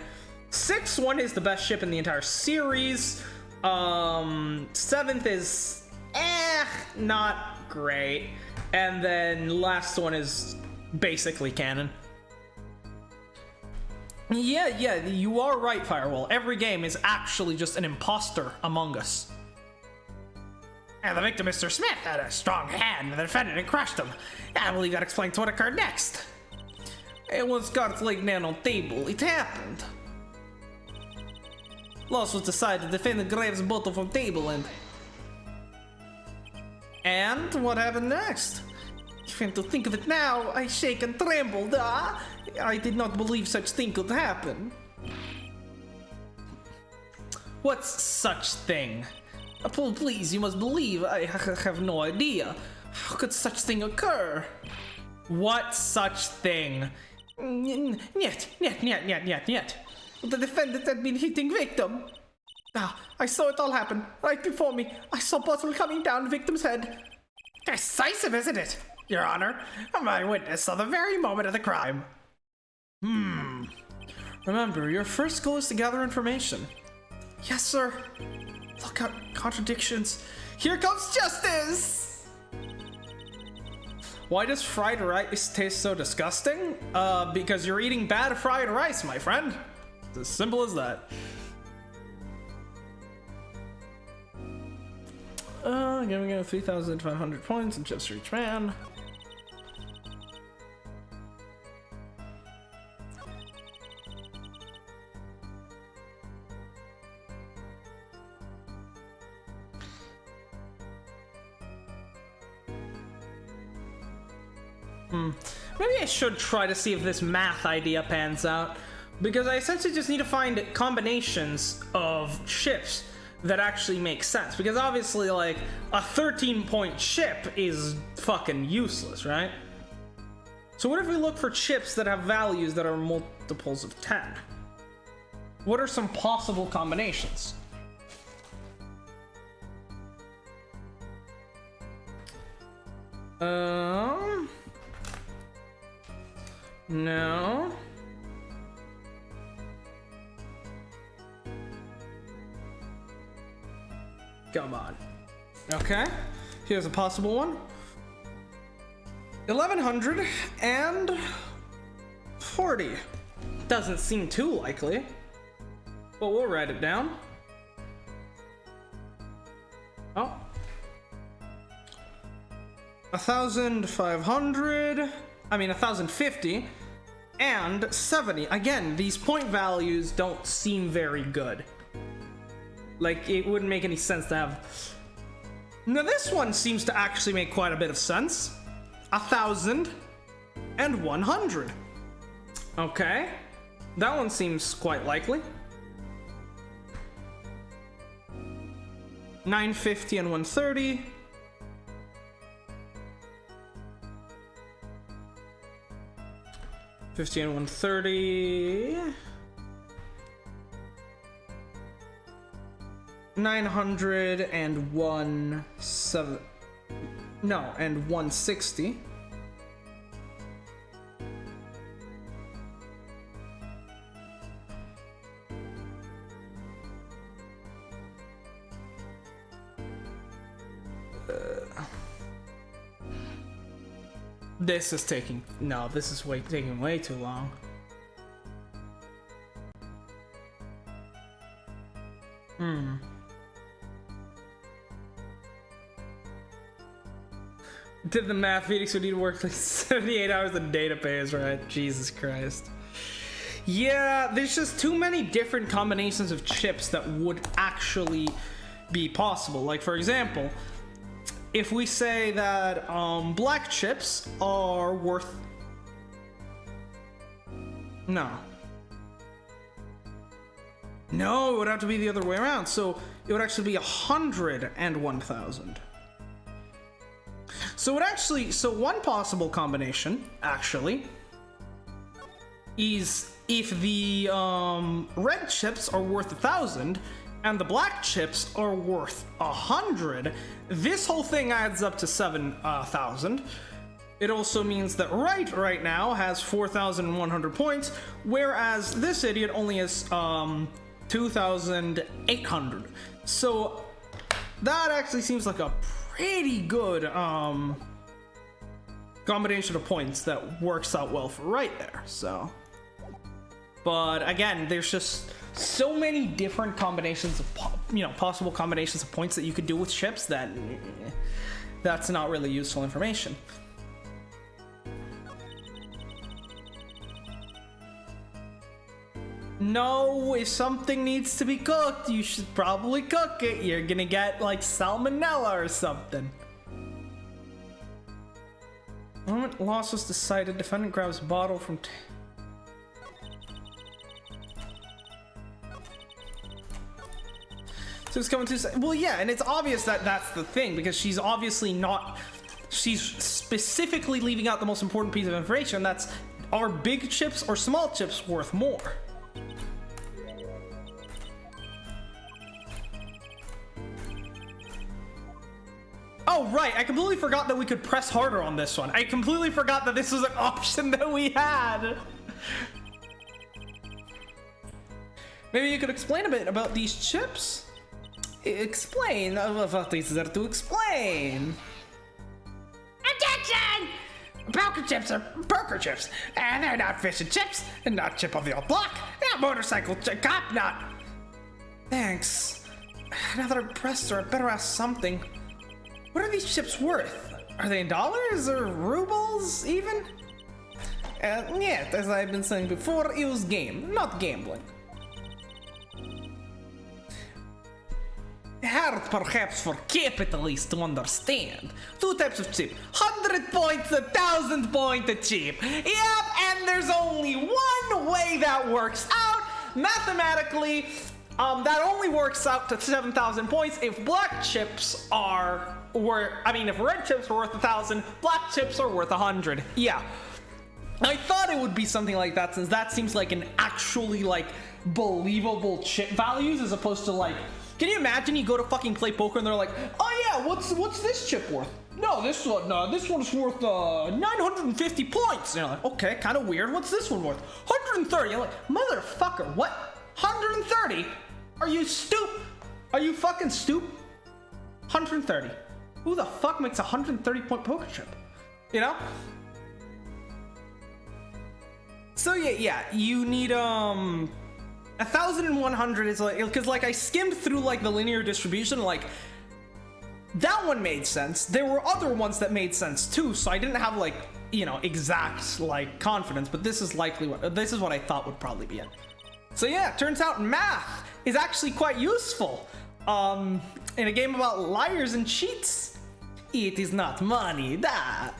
Sixth one is the best ship in the entire series. Seventh is not great. And then last one is basically canon. Yeah, you are right, Firewall. Every game is actually just an imposter among us. And the victim, Mr. Smith, had a strong hand, and the defendant crushed him. I believe that explains what occurred next. It was cards laid down on table. It happened. Loss was decided. The defendant grabs bottle from table and what happened next? Even to think of it now, I shake and trembled. I did not believe such thing could happen. What's such thing? Please, you must believe. I have no idea. How could such thing occur? What such thing? Niet. The defendant had been hitting victim. I saw it all happen right before me. I saw bottle coming down victim's head. Decisive, isn't it, Your Honor? My witness saw the very moment of the crime. Remember, your first goal is to gather information. Yes, sir. Look out, contradictions. Here comes justice! Why does fried rice taste so disgusting? Because you're eating bad fried rice, my friend. It's as simple as that. Giving it 3,500 points and chips for each man. maybe I should try to see if this math idea pans out. Because I essentially just need to find combinations of chips that actually make sense. Because obviously, like, a 13-point chip is fucking useless, right? So what if we look for chips that have values that are multiples of 10? What are some possible combinations? No. Come on. Okay, here's a possible one. 1140. Doesn't seem too likely, but we'll write it down. Oh. 1,50 and 70. Again, these point values don't seem very good. Like, it wouldn't make any sense to have. Now, this one seems to actually make quite a bit of sense. 1,100. Okay, that one seems quite likely. 950 and 130. $50 and 130. 900 and 160. This is taking taking way too long. Did the math, Phoenix would need to work like 78 hours a day to pay his rent. Jesus Christ. Yeah, there's just too many different combinations of chips that would actually be possible. Like, for example, if we say that black chips are worth... No, it would have to be the other way around. So it would actually be 100 and 1,000. So one possible combination, actually, is if the red chips are worth 1,000 and the black chips are worth 100, this whole thing adds up to 7,000. It also means that right now has 4,100 points, whereas this idiot only has 2,800. So that actually seems like a pretty good combination of points that works out well for right there. So, but again, there's just so many different combinations of possible combinations of points that you could do with chips that that's not really useful information. No, if something needs to be cooked, you should probably cook it. You're gonna get like salmonella or something. The moment loss was decided, defendant grabs bottle from so it's coming to... Well, yeah, and it's obvious that that's the thing, because she's obviously not... She's specifically leaving out the most important piece of information. That's, are big chips or small chips worth more? Oh, right, I completely forgot that we could press harder on this one. I completely forgot that this was an option that we had. Maybe you could explain a bit about these chips? Explain? What is there to explain? Objection! Poker chips are poker chips, and they're not fish and chips, and not chip of the old block, not motorcycle cop, not... Thanks. Now that I'm pressed her, I'd better ask something. What are these chips worth? Are they in dollars or rubles, even? Yet, as I've been saying before, it was game, not gambling. hard perhaps for capitalists to understand. Two types of chip. 100 points, 1,000 point a chip. Yep, and there's only one way that works out. Mathematically, that only works out to 7,000 points if black chips are if red chips are worth 1,000, black chips are worth 100. Yeah. I thought it would be something like that, since that seems like an actually, like, believable chip values, as opposed to, like, can you imagine you go to fucking play poker and they're like, oh yeah, what's this chip worth? No, this one's worth 950 points. And you're like, okay, kind of weird. What's this one worth? 130. You're like, motherfucker, what? 130? Are you stupid? Are you fucking stupid? 130. Who the fuck makes a 130 point poker chip? You know? So yeah, you need 1,100 is like, because like I skimmed through like the linear distribution, like that one made sense. There were other ones that made sense too, so I didn't have like, you know, exact like confidence, but this is what I thought would probably be it. So yeah, turns out math is actually quite useful in a game about liars and cheats. It is not money, that.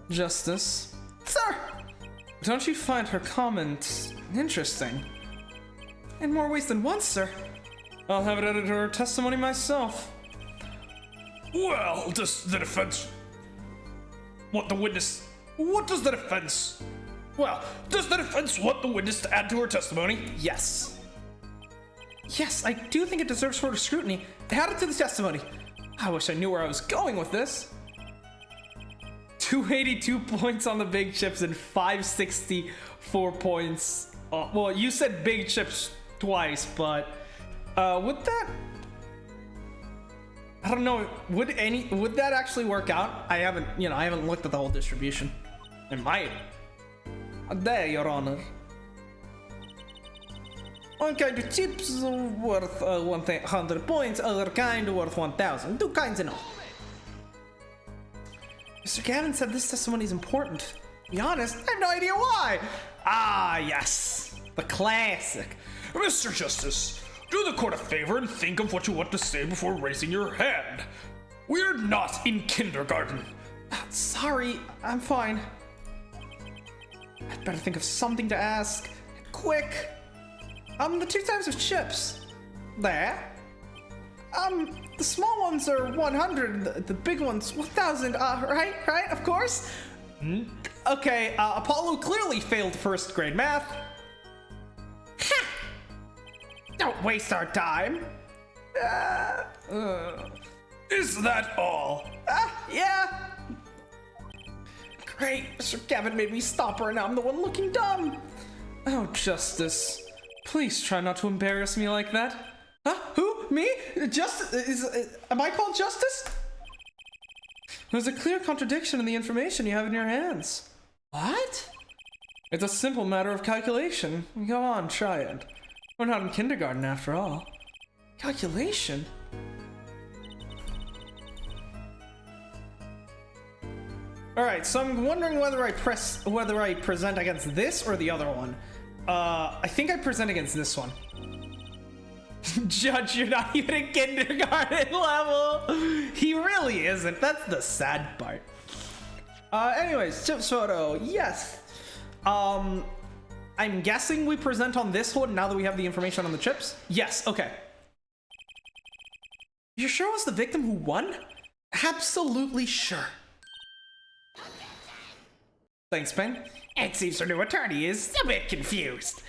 Justice, Sir. don't you find her comment interesting? In more ways than one, sir. I'll have it added to her testimony myself. Well, does the defense want the witness? What does the defense? Well, does the defense want the witness to add to her testimony? Yes. Yes, I do think it deserves further scrutiny. Add it to the testimony. I wish I knew where I was going with this. 282 points on the big chips and 564 points. Well, you said big chips twice, but would that? I don't know. Would that actually work out? I haven't looked at the whole distribution. It might. There, Your Honor. One kind of chips worth 100 points, other kind worth 1,000. Two kinds in all. Mr. Gavin said this testimony is important. To be honest, I have no idea why. Ah, yes. The classic. Mr. Justice, do the court a favor and think of what you want to say before raising your hand. We're not in kindergarten. Sorry, I'm fine. I'd better think of something to ask. Quick. The two types of chips. There. The small ones are 100, the big ones 1,000, right, of course? Okay, Apollo clearly failed first grade math. Ha! Don't waste our time. Is that all? Yeah. Great, Mr. Gavin made me stop her, and now I'm the one looking dumb. Oh, Justice. Please try not to embarrass me like that. Huh? Who? Me? Justice? Am I called Justice? There's a clear contradiction in the information you have in your hands. What? It's a simple matter of calculation. Go on, try it. We're not in kindergarten after all. Calculation? Alright, so I'm wondering whether I present against this or the other one. I think I present against this one. Judge, you're not even in kindergarten level. He really isn't. That's the sad part. Anyways, chips photo. Yes. I'm guessing we present on this one now that we have the information on the chips. Yes. Okay. You're sure it was the victim who won? Absolutely sure. Thanks, Ben. It seems our new attorney is a bit confused.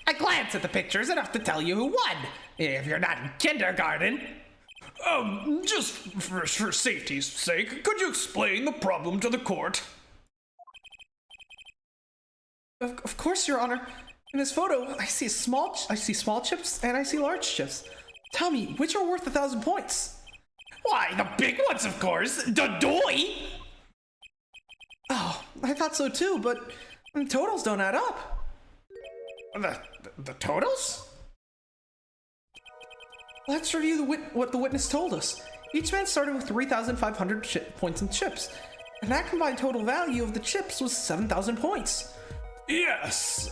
A glance at the picture is enough to tell you who won. If you're not in kindergarten. Just for safety's sake, could you explain the problem to the court? Of course, Your Honor. In this photo, I see small chips and I see large chips. Tell me, which are worth 1,000 points? Why, the big ones, of course. The doy. Oh, I thought so too, but the totals don't add up. The totals? Let's review what the witness told us. Each man started with 3,500 points in chips, and that combined total value of the chips was 7,000 points. Yes,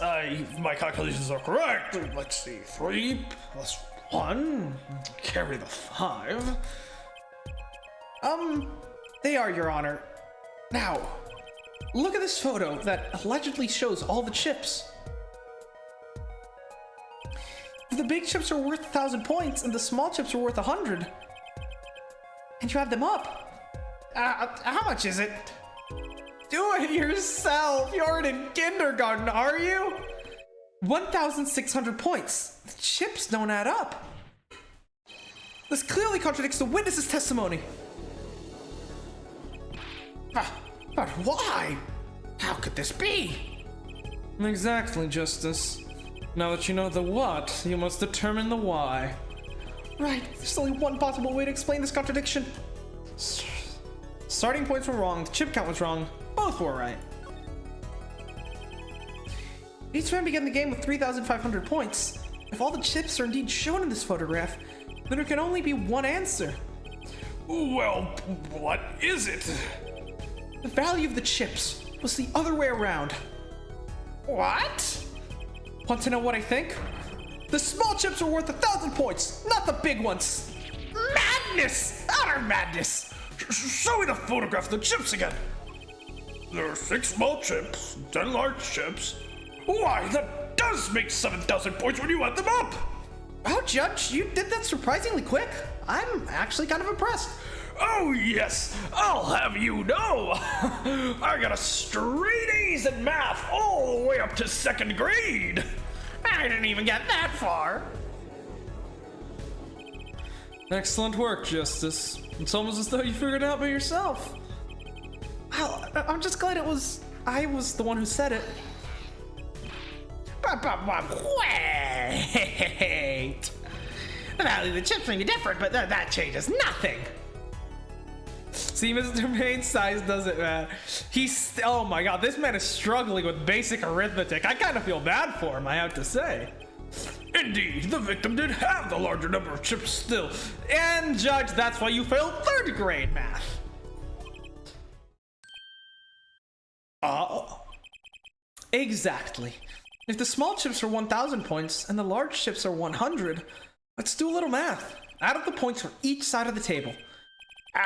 my calculations are correct. Let's see, 3 1, carry the 5. They are, Your Honor. Now, look at this photo that allegedly shows all the chips. The big chips are worth 1,000 points and the small chips are worth 100. And you have them up. How much is it? Do it yourself. You aren't in kindergarten, are you? 1,600 points. The chips don't add up. This clearly contradicts the witness's testimony. But why? How could this be? Exactly, Justice. Now that you know the what, you must determine the why. Right, there's only one possible way to explain this contradiction. Starting points were wrong, the chip count was wrong, both were right. Each man began the game with 3,500 points. If all the chips are indeed shown in this photograph, then there can only be one answer. Well, what is it? The value of the chips was the other way around. What? Want to know what I think? The small chips are worth 1,000 points, not the big ones. Madness! Utter madness! Show me the photograph of the chips again. There are 6 small chips, 10 large chips. Why, that does make 7,000 points when you add them up. Oh, Judge, you did that surprisingly quick. I'm actually kind of impressed. Oh yes, I'll have you know. I got a straight A's in math all the way up to 2nd grade. I didn't even get that far. Excellent work, Justice. It's almost as though you figured it out by yourself. Well, I'm just glad I was the one who said it. Wait! The value of the chips may be different, but that changes nothing. See, Mr. Main's size doesn't matter. Oh my god, this man is struggling with basic arithmetic. I kind of feel bad for him, I have to say. Indeed, the victim did have the larger number of chips still. And Judge, that's why you failed 3rd grade math. Exactly. If the small chips are 1,000 points and the large chips are 100, let's do a little math. Add up the points for each side of the table. What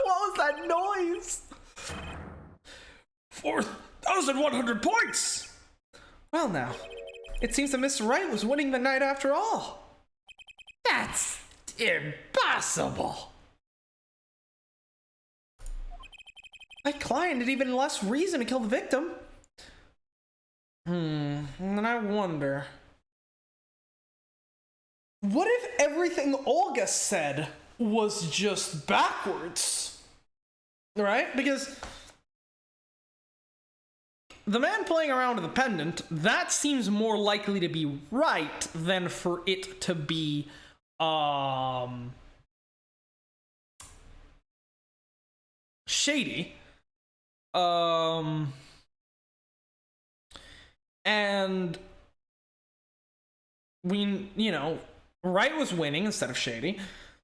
was that noise? 4,100 points! Well now, it seems that Miss Wright was winning the night after all. That's impossible. My client had even less reason to kill the victim. And I wonder... what if everything Olga said was just backwards? Right? Because the man playing around with the pendant, that seems more likely to be right than for it to be shady. And we, Wright was winning instead of Shady.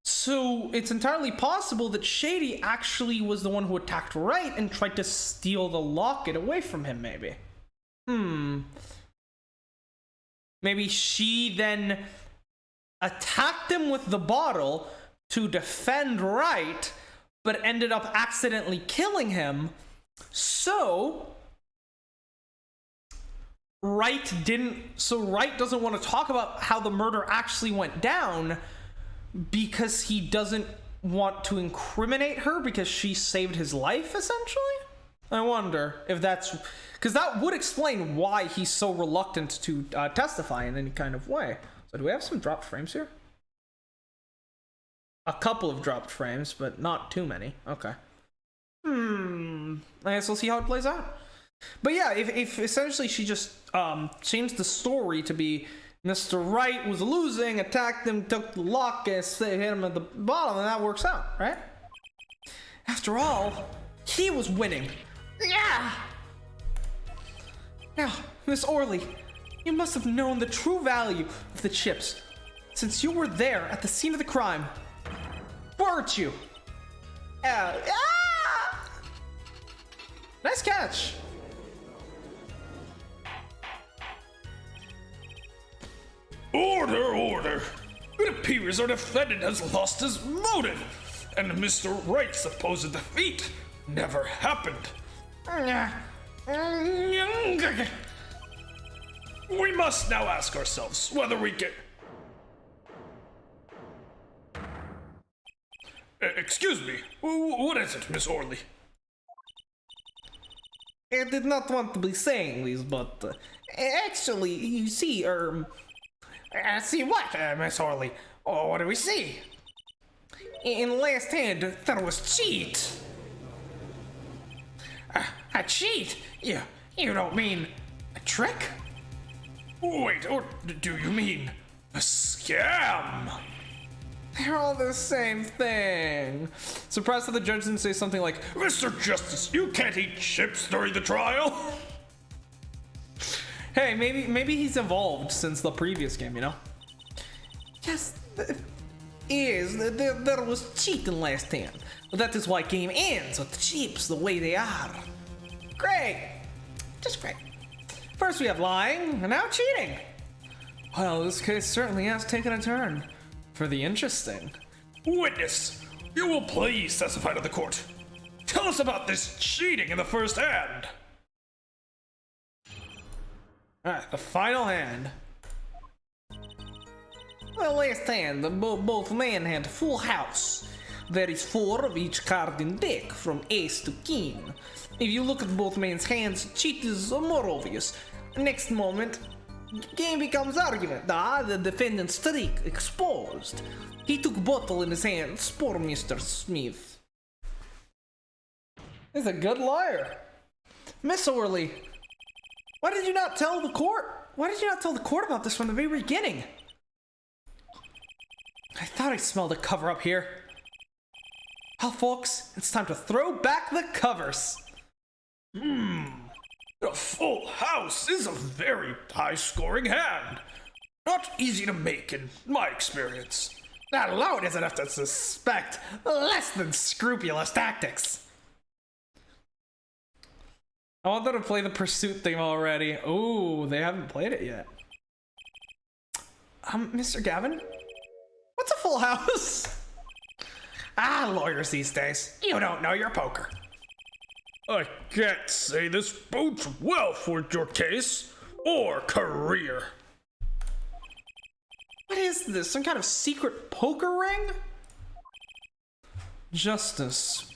So it's entirely possible that Shady actually was the one who attacked Wright and tried to steal the locket away from him, maybe. Maybe she then attacked him with the bottle to defend Wright, but ended up accidentally killing him. So Wright doesn't want to talk about how the murder actually went down because he doesn't want to incriminate her because she saved his life, essentially? I wonder if that's... because that would explain why he's so reluctant to testify in any kind of way. So do we have some dropped frames here? A couple of dropped frames, but not too many. Okay. I guess we'll see how it plays out. But yeah, if essentially she just changed the story to be Mr. Wright was losing, attacked him, took the locket, hit him at the bottom, and that works out, right? After all, he was winning. Yeah. Now, Miss Orley, you must have known the true value of the chips, since you were there at the scene of the crime. Weren't you? Nice catch. Order, order. It appears our defendant has lost his motive, and Mr. Wright's supposed defeat never happened. We must now ask ourselves whether we can... Excuse me, what is it, Miss Orley? I did not want to be saying this, but actually, you see, See what, Miss Orley? Oh, what do we see? in last hand, there was cheat. A cheat? You don't mean a trick? Wait, or do you mean a scam? They're all the same thing. Surprised that the judge didn't say something like, Mr. Justice, you can't eat chips during the trial. hey, maybe he's evolved since the previous game, you know? Yes, there was cheat in last hand. But that is why game ends with chips the way they are. Great. Just great. First we have lying, and now cheating. Well, this case certainly has taken a turn. For the interesting. Witness, you will please testify to the court. Tell us about this cheating in the first hand. Alright, the final hand. Well, last hand, both men had full house. There is 4 of each card in deck, from ace to king. If you look at both men's hands, cheat is more obvious. Next moment, game becomes argument. The defendant's streak exposed. He took bottle in his hands, poor Mr. Smith. He's a good liar. Miss Orley, why did you not tell the court? Why did you not tell the court about this from the very beginning? I thought I smelled a cover up here. Well, folks, it's time to throw back the covers. A full house is a very high-scoring hand. Not easy to make in my experience. That alone is enough to suspect less than scrupulous tactics. I want them to play the pursuit theme already. Ooh, they haven't played it yet. Mr. Gavin? What's a full house? Lawyers these days, you don't know your poker. I can't say this bodes well for your case or career. What is this? Some kind of secret poker ring? Justice.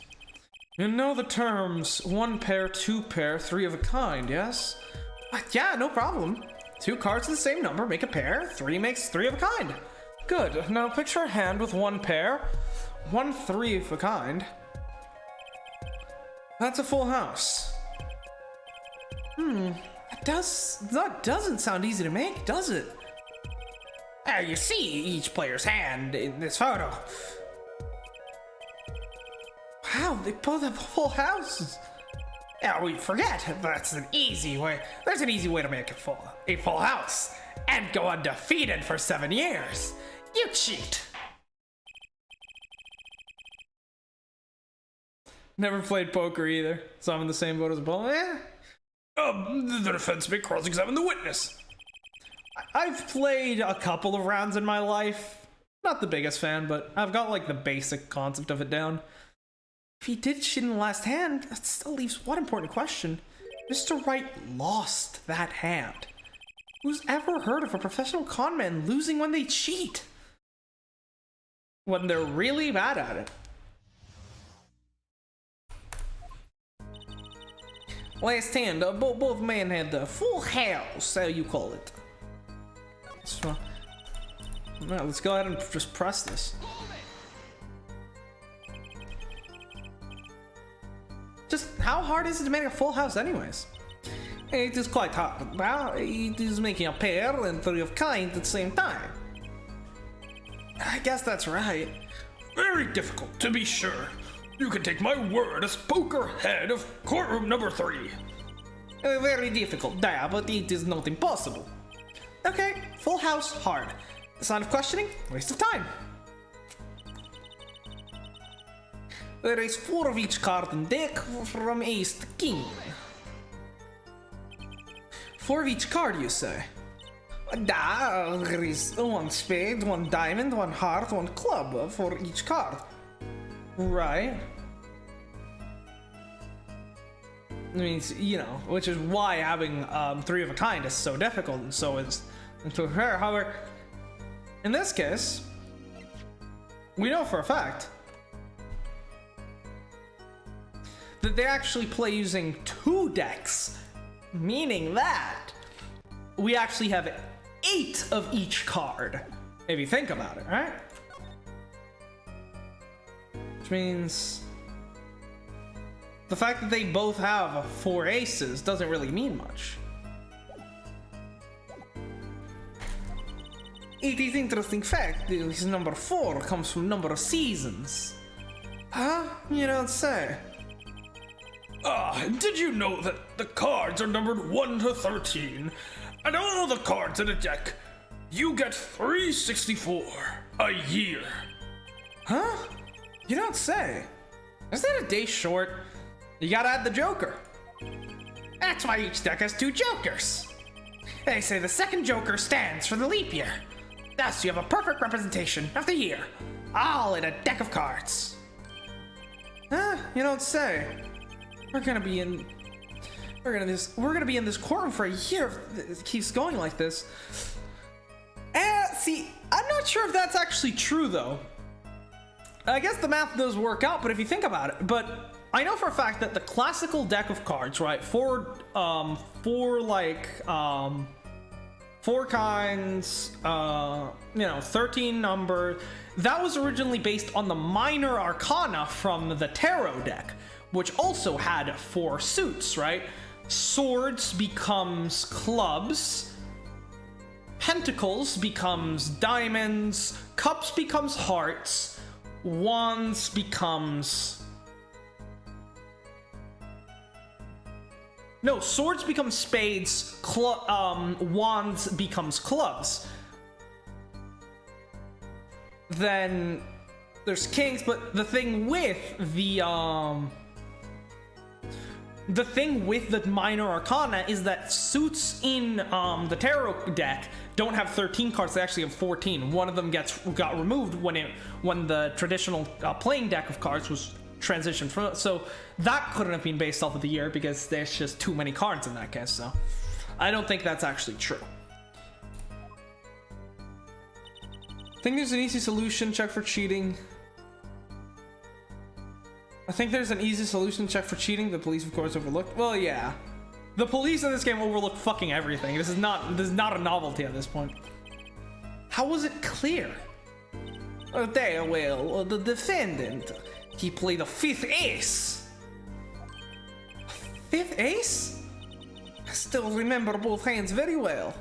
You know the terms 1 pair, 2 pair, 3 of a kind, yes? Yeah, no problem. 2 cards of the same number make a pair, 3 makes 3 of a kind. Good. Now picture a hand with 1 pair, 1 3 of a kind. That's a full house. That doesn't sound easy to make, does it? You see each player's hand in this photo. Wow, they both have full houses. We forget that's an easy way. There's an easy way to make a full house and go undefeated for 7 years. You cheat. Never played poker either, so I'm in the same boat as Bull. The defense may cross-examine the witness. I've played a couple of rounds in my life. Not the biggest fan, but I've got like the basic concept of it down. If he did cheat in the last hand, that still leaves one important question. Mr. Wright lost that hand. Who's ever heard of a professional conman losing when they cheat? When they're really bad at it. Last hand, both men had the full house, how you call it. So, well, let's go ahead and just press this. Just how hard is it to make a full house anyways? It is quite hard. Well, it is making a pair and 3 of kind at the same time. I guess that's right. Very difficult, to be sure. You can take my word as poker head of courtroom number 3. Very difficult, yeah, but it is not impossible. Okay, full house, hard. Sign of questioning, waste of time. There is 4 of each card in deck from ace to king. 4 of each card, you say? There is one spade, one diamond, one heart, one club for each card. Right. I mean, you know, which is why having three of a kind is so difficult, and so is to her. However, in this case, we know for a fact that they actually play using 2 decks, meaning that we actually have 8 of each card, if you think about it, right? Which means the fact that they both have 4 aces doesn't really mean much. It is interesting fact that this number 4 comes from number of seasons. Huh? You don't say. Did you know that the cards are numbered 1 to 13? And all the cards in a deck, you get 364 a year. Huh? You don't say. Is that a day short? You gotta add the Joker. That's why each deck has 2 jokers. They say the second joker stands for the leap year. Thus, you have a perfect representation of the year, all in a deck of cards. Huh? You don't say. We're gonna be in this courtroom for a year if it keeps going like this. See, I'm not sure if that's actually true though. I guess the math does work out, but if you think about it, but I know for a fact that the classical deck of cards, right, four kinds, 13 number, that was originally based on the minor arcana from the tarot deck, which also had 4 suits, right? Swords becomes clubs, pentacles becomes diamonds, cups becomes hearts, wands becomes... No, swords become spades, wands becomes clubs. Then there's kings, but the thing with the minor arcana is that suits in the tarot deck don't have 13 cards, they actually have 14. One of them got removed when the traditional playing deck of cards was transitioned from, so that couldn't have been based off of the year because there's just too many cards in that case, so I don't think that's actually true. I think there's an easy solution check for cheating. The police of course overlooked. Well, yeah. The police in this game overlook fucking everything. This is not a novelty at this point. How was it clear? The defendant. He played a 5th ace. 5th ace? I still remember both hands very well.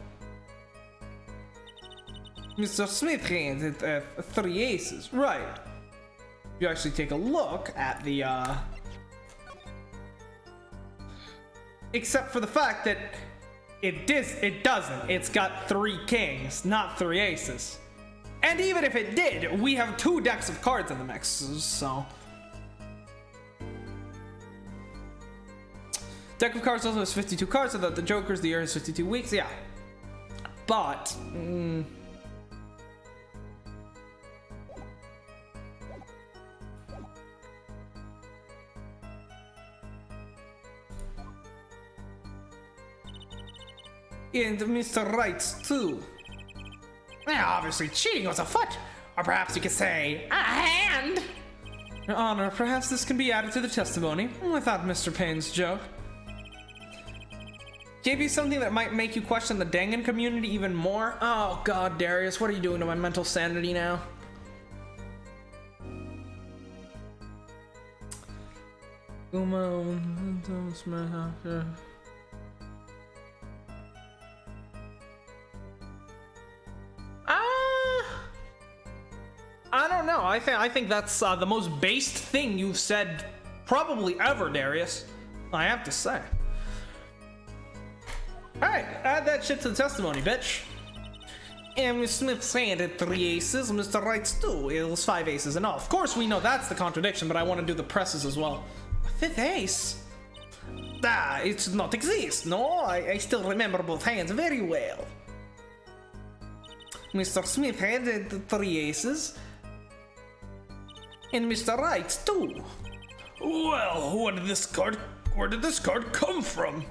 Mr. Smith handed 3 aces. Right. You actually take a look at the, except for the fact that it doesn't. It's got 3 kings, not 3 aces. And even if it did, we have 2 decks of cards in the mix, so... Deck of cards also has 52 cards, so that the Joker's the year has 52 weeks, yeah. But... And Mr. Wrights too. Well, obviously cheating was afoot, or perhaps you could say a hand. Your Honor, perhaps this can be added to the testimony without Mr. Payne's joke. Gave you something that might make you question the Dangan community even more? Oh god, Darius, what are you doing to my mental sanity now? I don't know. I think that's the most based thing you've said probably ever, Darius. I have to say. Alright, add that shit to the testimony, bitch. And Miss Smith's handed 3 aces, Mr. Wright's 2. It was 5 aces and all. Of course, we know that's the contradiction, but I want to do the presses as well. A 5th ace? It does not exist, no? I still remember both hands very well. Mr. Smith had 3 aces. And Mr. Wright, 2. Well, where did this card come from?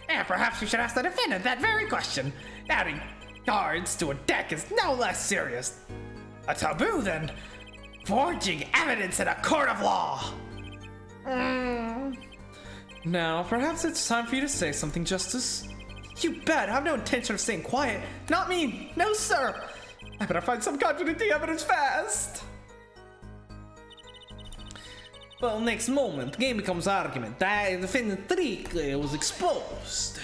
Perhaps you should ask the defendant that very question. Adding cards to a deck is no less serious. A taboo, then. Forging evidence in a court of law. Now, perhaps it's time for you to say something, Justice. You bet, I have no intention of staying quiet. Not me, no sir. I better find some contradicting evidence fast. Well, next moment, the game becomes argument. The defendant trick was exposed.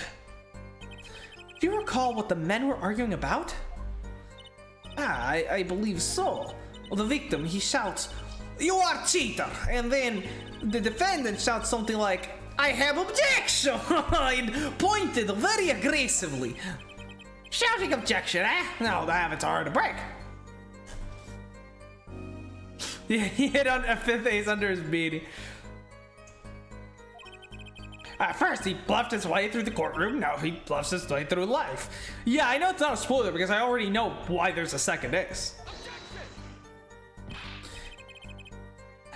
Do you recall what the men were arguing about? I believe so. Well, the victim, he shouts, "You are cheater!" And then the defendant shouts something like, "I have objection!" and pointed very aggressively. Shouting objection, eh? No, the habits are hard to break. Yeah, he hit on a 5th ace under his beanie. First, he bluffed his way through the courtroom. Now he bluffs his way through life. Yeah, I know it's not a spoiler because I already know why there's a 2nd ace.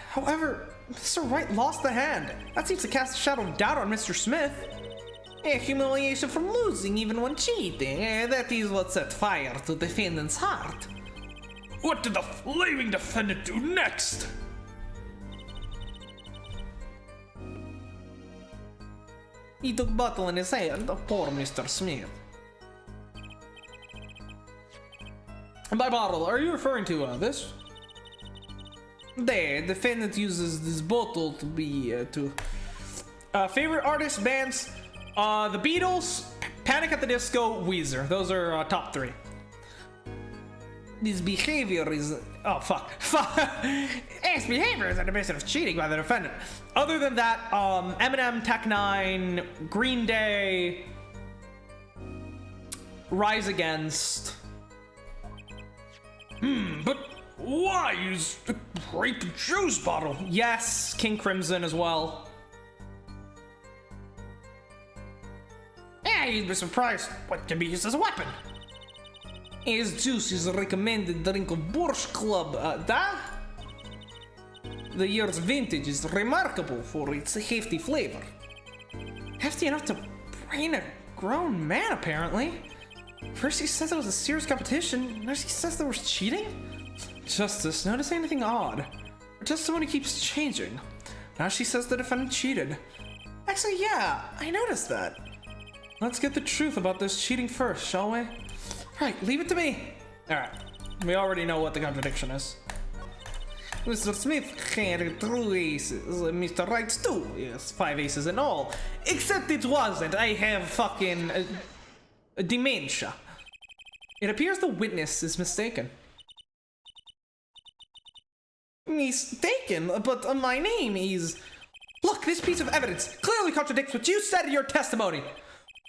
However, Mr. Wright lost the hand. That seems to cast a shadow of doubt on Mr. Smith. Humiliation from losing even when cheating. That is what set fire to the defendant's heart. What did the flaming defendant do next? He took bottle in his hand, poor Mr. Smith. And by bottle, are you referring to this? The defendant uses this bottle to be favorite artists, bands, the Beatles, Panic at the Disco, Weezer. Those are top 3. This behavior is... Oh, fuck. His behavior is an admission of cheating by the defendant. Other than that, Eminem, Tech 9, Green Day, Rise Against. But why use the grape juice bottle? Yes, King Crimson as well. Yeah, you'd be surprised what can be used as a weapon. His juice is a recommended drink of Borscht Club. The year's vintage is remarkable for its hefty flavor. Hefty enough to brain a grown man, apparently. First he says it was a serious competition, now she says there was cheating? Justice, notice anything odd? Her testimony keeps changing. Now she says the defendant cheated. Actually, yeah, I noticed that. Let's get the truth about this cheating first, shall we? Right, leave it to me. Alright, we already know what the contradiction is. Mr. Smith had 2 aces, Mr. Wright's 2, yes, 5 aces in all. Except it wasn't, I have fucking dementia. It appears the witness is mistaken. Mistaken? But my name is... Look, this piece of evidence clearly contradicts what you said in your testimony.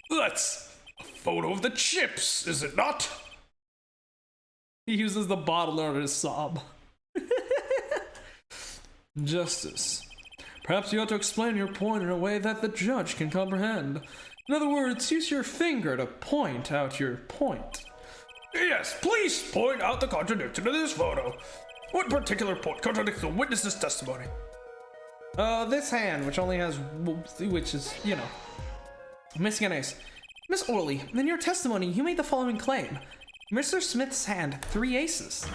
That's a photo of the chips, is it not? He uses the bottle in order to sob. Justice. Perhaps you ought to explain your point in a way that the judge can comprehend. In other words, use your finger to point out your point. Yes, please point out the contradiction in this photo. What particular point contradicts the witness's testimony? This hand, which only has, which is, you know, missing an ace. Miss Orley, in your testimony, you made the following claim. Mr. Smith's hand, 3 aces.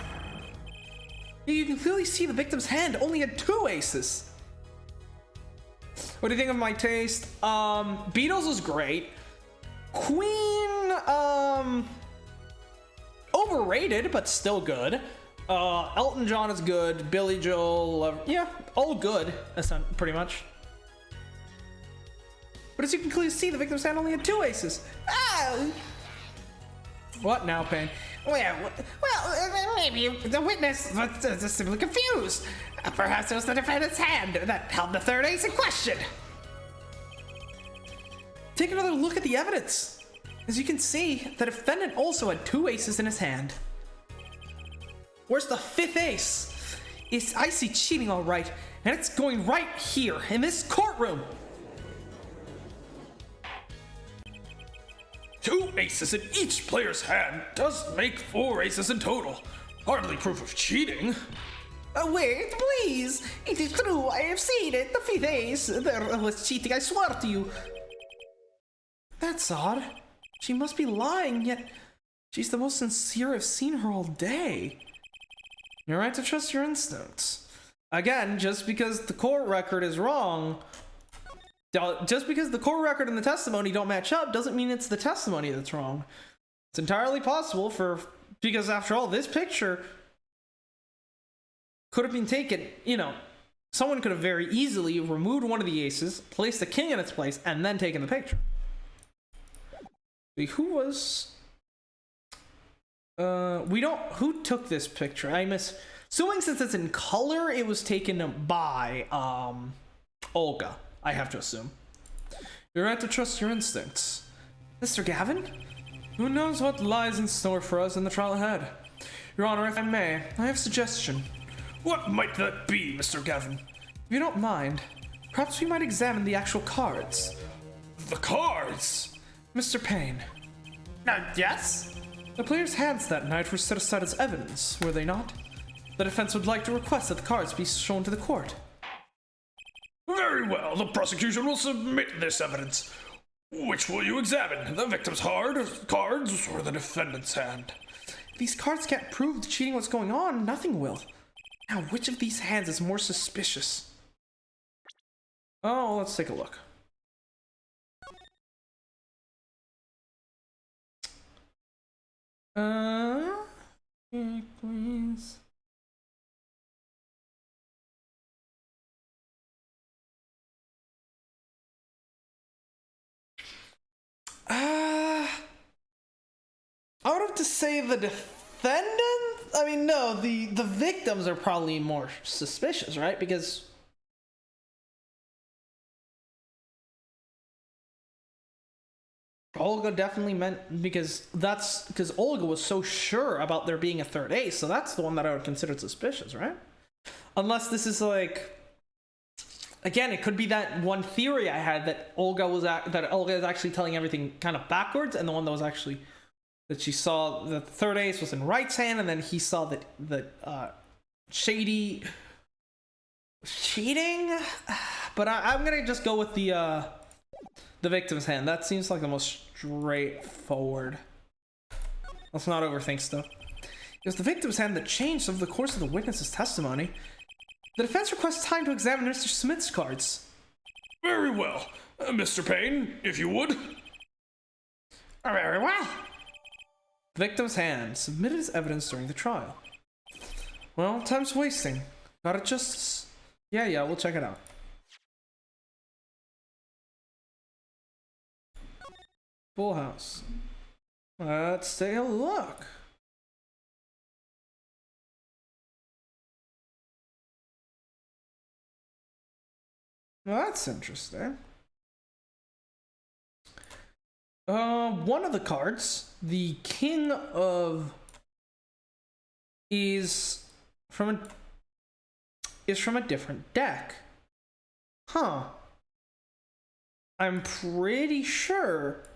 You can clearly see the victim's hand only had 2 aces. What do you think of my taste? Beatles is great. Queen, overrated, but still good. Elton John is good. Billy Joel, yeah, all good, pretty much. But as you can clearly see, the victim's hand only had 2 aces. Ah! What now, Payne? Well, maybe the witness was just simply confused. Perhaps it was the defendant's hand that held the 3rd ace in question. Take another look at the evidence. As you can see, the defendant also had 2 aces in his hand. Where's the 5th ace? I see cheating all right, and it's going right here in this courtroom. 2 aces in each player's hand does make 4 aces in total. Hardly proof of cheating. Wait, please! It is true, I have seen it. The 5th ace. There was cheating, I swear to you. That's odd. She must be lying, yet she's the most sincere I've seen her all day. You're right to trust your instincts. Again, just because the court record is wrong, just because the court record and the testimony don't match up, doesn't mean it's the testimony that's wrong. It's entirely possible because after all, this picture could have been taken, you know, someone could have very easily removed one of the aces, placed the king in its place, and then taken the picture. Who was... who took this picture? Assuming since it's in color, it was taken by, Olga, I have to assume. You're right to trust your instincts. Mr. Gavin? Who knows what lies in store for us in the trial ahead? Your Honor, if I may, I have a suggestion. What might that be, Mr. Gavin? If you don't mind, perhaps we might examine the actual cards. The cards? Mr. Payne. Yes? The players' hands that night were set aside as evidence, were they not? The defense would like to request that the cards be shown to the court. Very well, the prosecution will submit this evidence. Which will you examine, the victim's cards or the defendant's hand? If these cards can't prove the cheating what's going on, nothing will. Now, which of these hands is more suspicious? Oh, let's take a look. Please. I would have to say the defendant? I mean, no, the victims are probably more suspicious, right? Because Olga definitely meant, because Olga was so sure about there being a 3rd ace, so that's the one that I would consider suspicious, right? Unless this is like, again, it could be that one theory I had that Olga is actually telling everything kind of backwards, and the one that was actually that she saw the 3rd ace was in Wright's hand, and then he saw that shady cheating. But I'm gonna just go with the victim's hand. That seems like the most straightforward. Let's not overthink stuff. It was the victim's hand that changed over the course of the witness's testimony. The defense requests time to examine Mr. Smith's cards. Very well. Mr. Payne, if you would. Very well. Victim's hand submitted as evidence during the trial. Well, time's wasting. Got it just... Yeah, we'll check it out. Full house. Let's take a look. Well, that's interesting. One of the cards, the King of, is from a different deck. Huh. I'm pretty sure.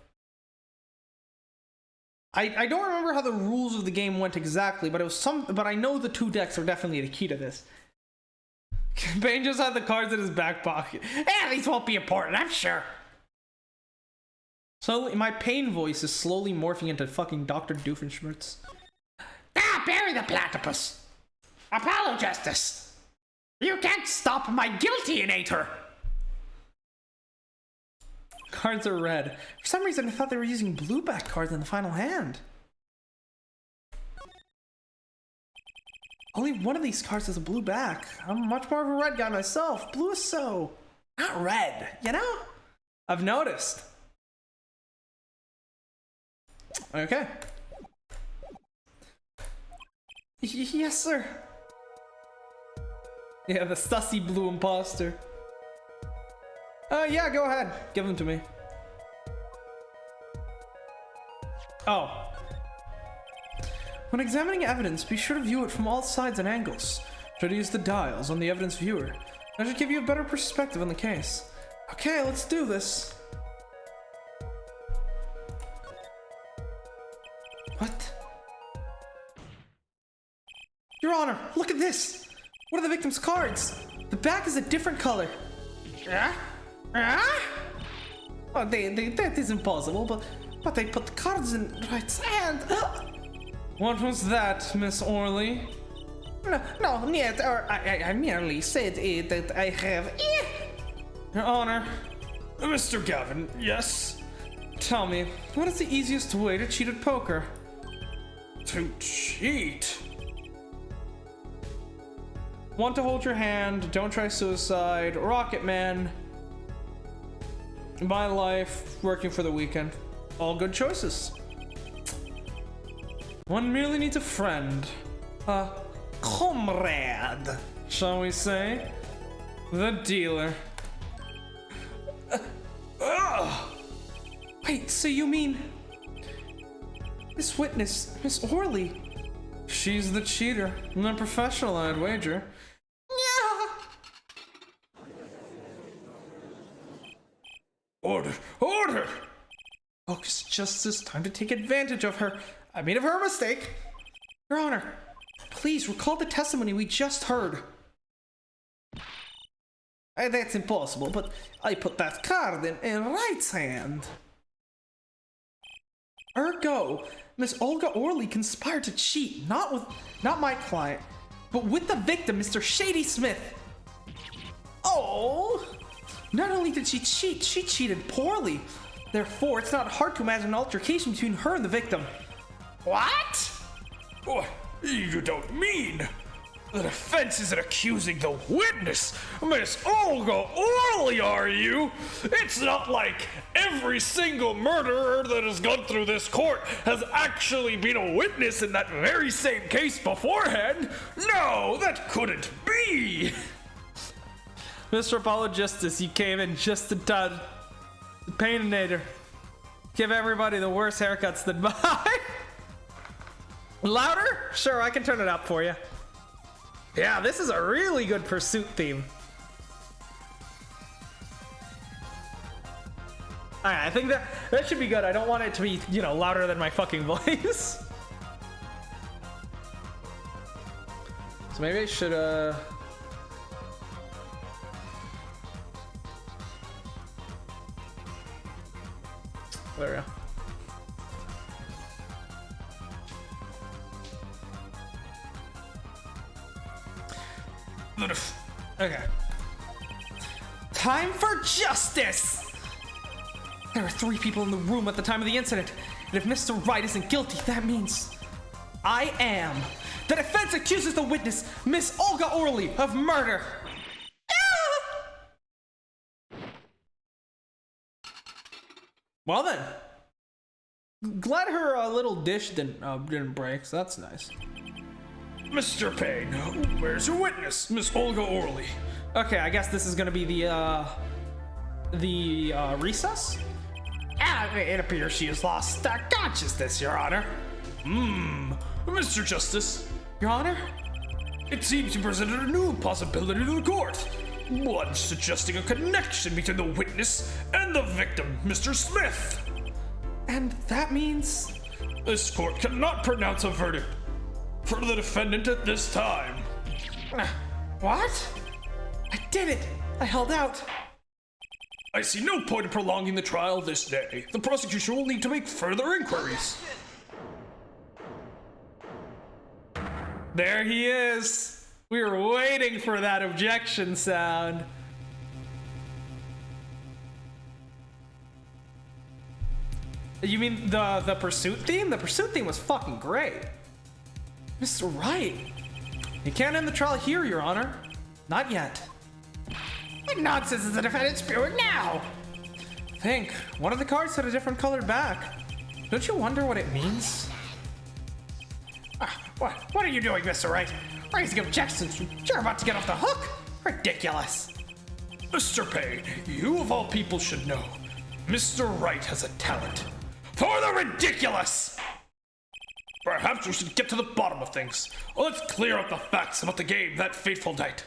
I don't remember how the rules of the game went exactly, but it was but I know the 2 decks are definitely the key to this. Bane just had the cards in his back pocket. These won't be important, I'm sure. So my Payne voice is slowly morphing into fucking Dr. Doofenshmirtz. Bury the platypus. Apollo Justice. You can't stop my guilty-inator. Cards are red. For some reason, I thought they were using blue back cards in the final hand. Only one of these cards has a blue back. I'm much more of a red guy myself. Blue is so not red, you know? I've noticed. Okay. Yes, sir. Yeah, the sussy blue imposter. Yeah, go ahead. Give them to me. Oh. When examining evidence, be sure to view it from all sides and angles. Try to use the dials on the evidence viewer. That should give you a better perspective on the case. Okay, let's do this. What? Your Honor, look at this! What are the victim's cards? The back is a different color. Yeah? Oh, that isn't possible, but they put the cards in Wright's hand. What was that, Miss Orley? No, yet, or I merely said that I have. Your Honor, Mr. Gavin, yes? tell me, what is the easiest way to cheat at poker? To cheat? Want to hold your hand, don't try suicide, Rocket Man. My life, working for the weekend. All good choices. One merely needs a friend. A comrade, shall we say? The dealer. Wait, so you mean... this witness, Miss Orley? She's the cheater. Not professional, I'd wager. Order! Order! Focus Justice, time to take advantage of her. I made of her a mistake. Your Honor, please recall the testimony we just heard. That's impossible, but I put that card in Wright's hand. Ergo, Miss Olga Orley conspired to cheat, not my client, but with the victim, Mr. Shady Smith. Oh! Not only did she cheat, she cheated poorly. Therefore, it's not hard to imagine an altercation between her and the victim. What? What? You don't mean? The defense isn't accusing the witness, Miss Olga Orley, are you? It's not like every single murderer that has gone through this court has actually been a witness in that very same case beforehand. No, that couldn't be. Mr. Apologist, you came in just in time. Paininator. Give everybody the worst haircuts than mine. Louder? Sure, I can turn it up for you. Yeah, this is a really good pursuit theme. Alright, I think that should be good. I don't want it to be, you know, louder than my fucking voice. So maybe I should, There we go. Okay. Time for justice! There are 3 people in the room at the time of the incident, and if Mr. Wright isn't guilty, that means I am. The defense accuses the witness, Miss Olga Orley, of murder. Well then. Glad her little dish didn't break, so that's nice. Mr. Payne, where's your witness, Miss Olga Orley? Okay, I guess this is gonna be the recess? It appears she has lost consciousness, Your Honor. Mr. Justice, Your Honor? it seems you presented a new possibility to the court. One suggesting a connection between the witness and the victim, Mr. Smith. And that means... This court cannot pronounce a verdict for the defendant at this time. What? I did it! I held out! I see no point in prolonging the trial this day. The prosecution will need to make further inquiries. There he is! We were waiting for that objection sound. You mean the pursuit theme? The pursuit theme was fucking great. Mr. Wright, you can't end the trial here, Your Honor. Not yet. What nonsense is the defendant spewing now? Think, one of the cards had a different colored back. Don't you wonder what it means? What are you doing, Mr. Wright? Raising objections. You're about to get off the hook? Ridiculous. Mr. Payne, you of all people should know, Mr. Wright has a talent for the ridiculous. Perhaps we should get to the bottom of things. Let's clear up the facts about the game that fateful night.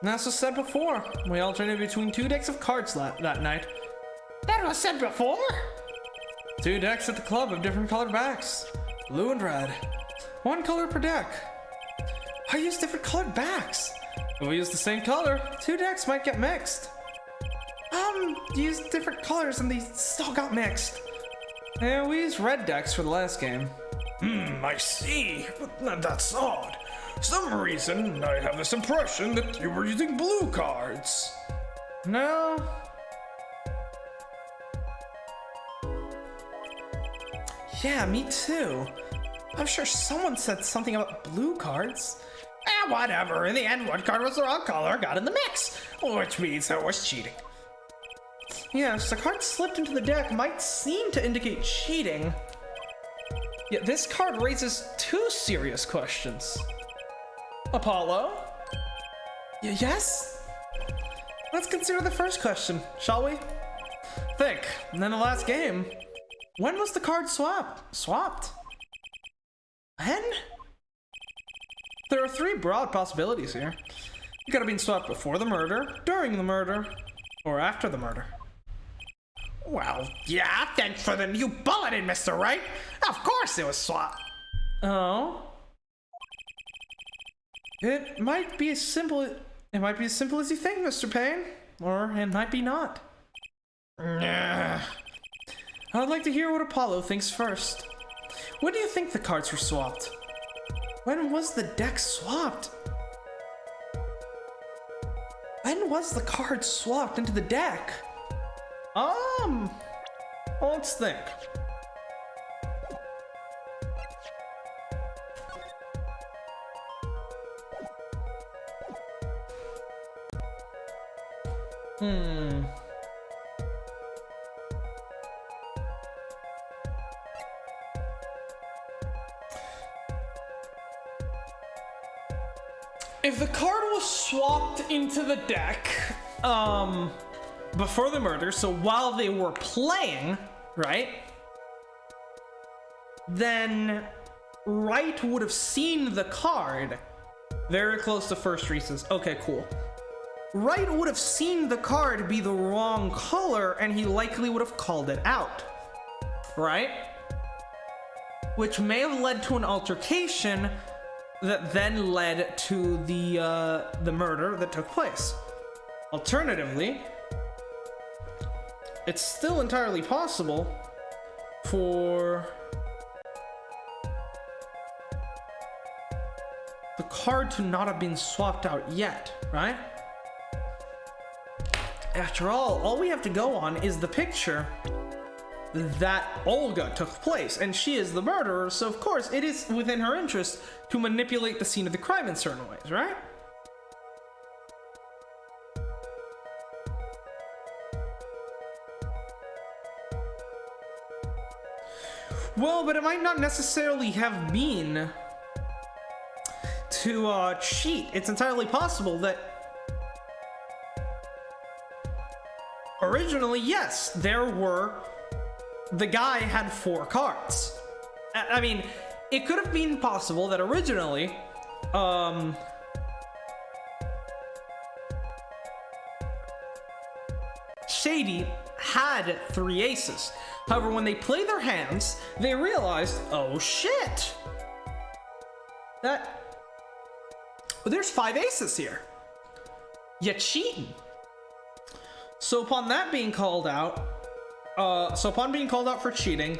As was said before, we alternated between 2 decks of cards that night. That was said before? 2 decks at the club have different colored backs. Blue and red. 1 color per deck. Why use different colored backs? If we use the same color, 2 decks might get mixed. Use different colors and these still got mixed. Yeah, we used red decks for the last game. I see, but that's odd. For some reason, I have this impression that you were using blue cards. No. Yeah, me too. I'm sure someone said something about blue cards. Whatever. In the end, one card was the wrong color, got in the mix, which means it was cheating. Yes, the card slipped into the deck might seem to indicate cheating. Yet this card raises 2 serious questions. Apollo? Yes? Let's consider the first question, shall we? Think, and then the last game. When was the card swapped? When? There are 3 broad possibilities here. It could have been swapped before the murder, during the murder, or after the murder. Well, yeah, thanks for the new bulletin, Mr. Wright. Of course it was swapped. Oh? It might be as simple as you think, Mr. Payne. Or it might be not. Nah. I'd like to hear what Apollo thinks first. When do you think the cards were swapped? When was the deck swapped? When was the card swapped into the deck? Let's think. If the card was swapped into the deck, before the murder, so while they were playing, right? Then Wright would have seen the card very close to first Reese's. Okay, cool. Wright would have seen the card be the wrong color and he likely would have called it out, right? Which may have led to an altercation that then led to the murder that took place. Alternatively, it's still entirely possible for the card to not have been swapped out yet, right? After all we have to go on is the picture that Olga took place, and she is the murderer, so of course it is within her interest to manipulate the scene of the crime in certain ways, right? Well, but it might not necessarily have been to cheat. It's entirely possible that originally, yes, the guy had 4 cards. I mean, it could have been possible that originally, Shady had 3 aces. However, when they play their hands, they realized, oh shit! There's 5 aces here. You're cheating. So upon that being called out, upon being called out for cheating,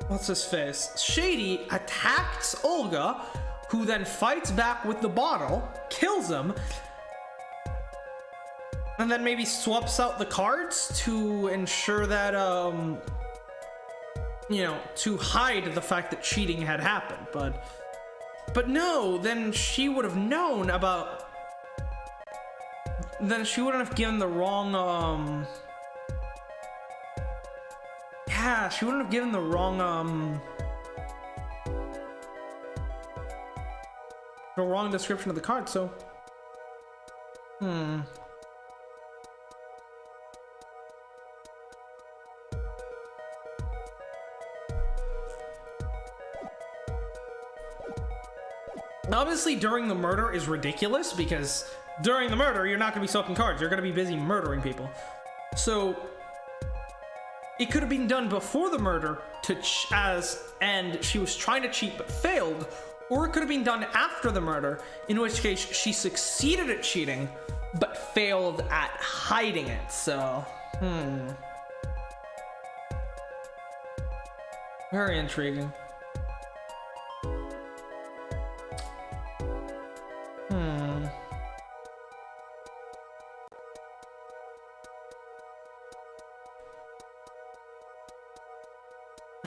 what's his face? Shady attacks Olga, who then fights back with the bottle, kills him, and then maybe swaps out the cards to ensure that, to hide the fact that cheating had happened. But no, then she would have known about, then she wouldn't have given the wrong, she wouldn't have given the wrong, the wrong description of the card, so, Obviously, during the murder is ridiculous because during the murder, you're not going to be swapping cards. You're going to be busy murdering people. So, it could have been done before the murder and she was trying to cheat but failed, or it could have been done after the murder, in which case she succeeded at cheating but failed at hiding it. So, very intriguing.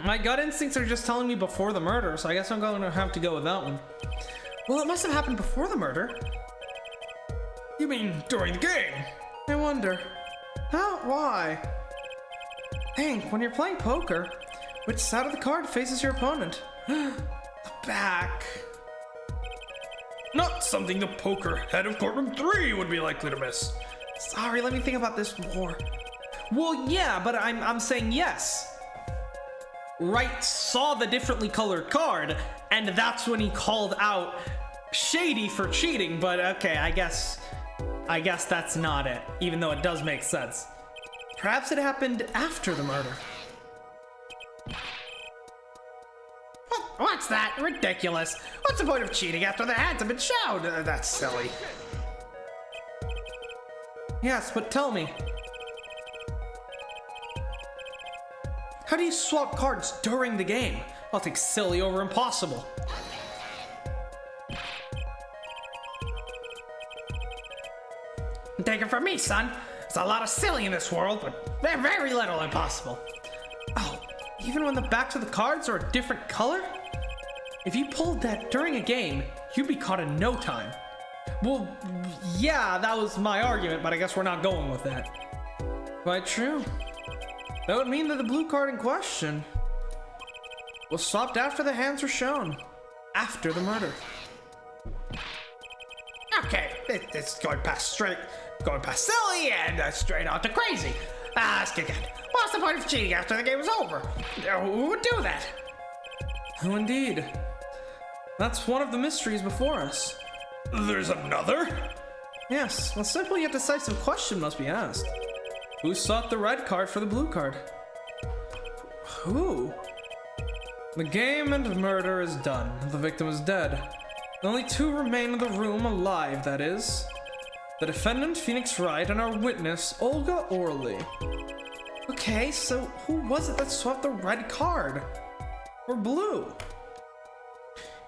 My gut instincts are just telling me before the murder, so I guess I'm going to have to go with that one. Well, it must have happened before the murder. You mean during the game? I wonder. How? Why? Hank, when you're playing poker, which side of the card faces your opponent? The back. Not something the poker head of courtroom 3 would be likely to miss. Sorry, let me think about this more. Well, yeah, but I'm saying yes. Wright saw the differently colored card, and that's when he called out Shady for cheating, but okay, I guess that's not it, even though it does make sense. Perhaps it happened after the murder. What's that? Ridiculous. What's the point of cheating after the hands have been shown? That's silly. Yes, but tell me. How do you swap cards during the game? I'll take silly over impossible. Take it from me, son. There's a lot of silly in this world, but very little impossible. Oh, even when the backs of the cards are a different color? If you pulled that during a game, you'd be caught in no time. Well, yeah, that was my argument, but I guess we're not going with that. Quite true. That would mean that the blue card in question was swapped after the hands were shown. After the murder. Okay, it's going past silly and straight on to crazy. Let's kick it. What's the point of cheating after the game was over? Who would do that? Oh, indeed. That's one of the mysteries before us. There's another? Yes, a simple yet decisive question must be asked. Who sought the red card for the blue card? Who? The game and murder is done. The victim is dead. Only two remain in the room alive, that is. The defendant, Phoenix Wright, and our witness, Olga Orley. Okay, so who was it that swapped the red card? Or blue?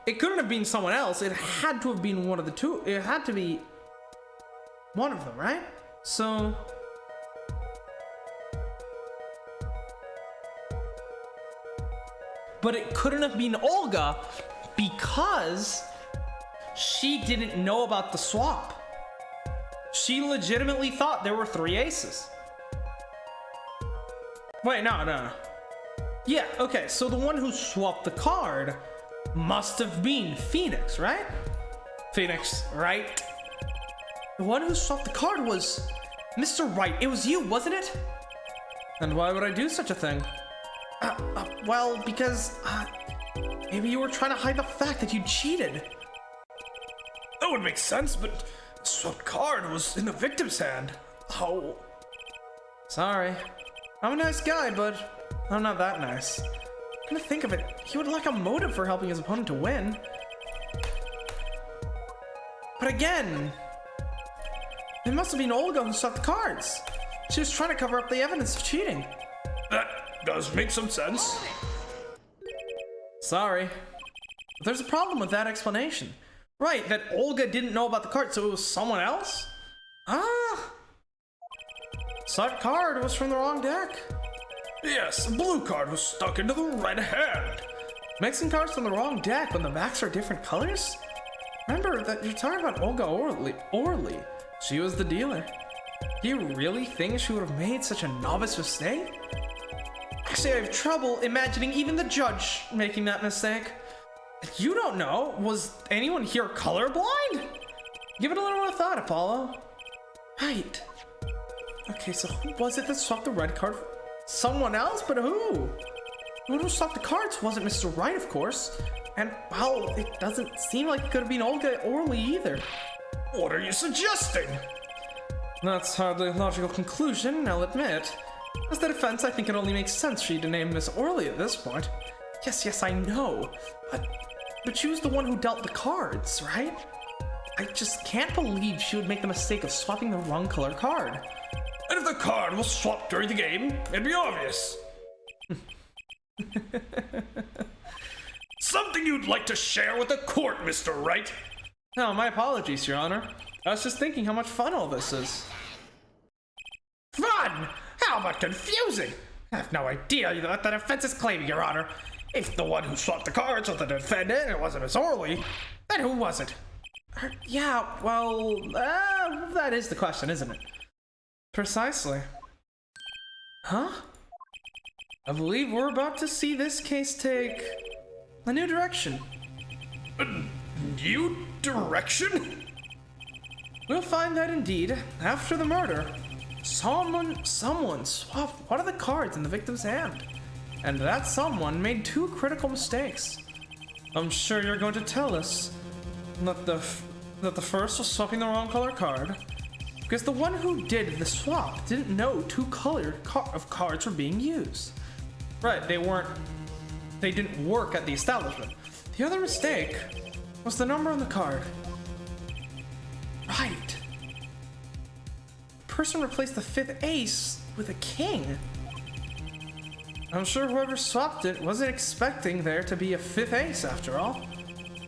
It couldn't have been someone else. It had to have been one of the two. It had to be one of them, right? So... But it couldn't have been Olga because she didn't know about the swap. She legitimately thought there were 3 aces. Wait, no. Yeah, okay, so the one who swapped the card must have been Phoenix, right? Phoenix, right? The one who swapped the card was Mr. Wright. It was you, wasn't it? And why would I do such a thing? Well, because, maybe you were trying to hide the fact that you cheated. That would make sense, but the swapped card was in the victim's hand. Oh. Sorry. I'm a nice guy, but I'm not that nice. Come to think of it, he would lack a motive for helping his opponent to win. But again, it must have been Olga who swapped the cards. She was trying to cover up the evidence of cheating. That does make some sense. Sorry. But there's a problem with that explanation. Right, that Olga didn't know about the card, so it was someone else? Ah! So that card was from the wrong deck. Yes, the blue card was stuck into the red hand. Mixing cards from the wrong deck when the backs are different colors? Remember that you're talking about Olga Orley. She was the dealer. Do you really think she would have made such a novice mistake? Actually, I have trouble imagining even the judge making that mistake. You don't know. Was anyone here colorblind? Give it a little more thought, Apollo. Right. Okay, so who was it that swapped the red card? Someone else? But who? Who swapped the cards wasn't Mr. Wright, of course. And, well, it doesn't seem like it could have been Olga Orley either. What are you suggesting? That's hardly a logical conclusion, I'll admit. As the defense, I think it only makes sense for you to name Miss Orley at this point. Yes, I know. But she was the one who dealt the cards, right? I just can't believe she would make the mistake of swapping the wrong color card. And if the card was swapped during the game, it'd be obvious. Something you'd like to share with the court, Mr. Wright? No, my apologies, Your Honor. I was just thinking how much fun all this is. Fun? How about confusing? I have no idea what the defense is claiming, Your Honor. If the one who swapped the cards was the defendant and it wasn't Miss Orley, then who was it? Yeah, well, that is the question, isn't it? Precisely. Huh? I believe we're about to see this case take a new direction. A new direction? We'll find that indeed, after the murder, someone swapped one of the cards in the victim's hand. And that someone made two critical mistakes. I'm sure you're going to tell us that the first was swapping the wrong color card, because the one who did the swap didn't know two color of cards were being used. Right, they didn't work at the establishment. The other mistake was the number on the card. Right. The person replaced the 5th ace with a king. I'm sure whoever swapped it wasn't expecting there to be a 5th ace after all.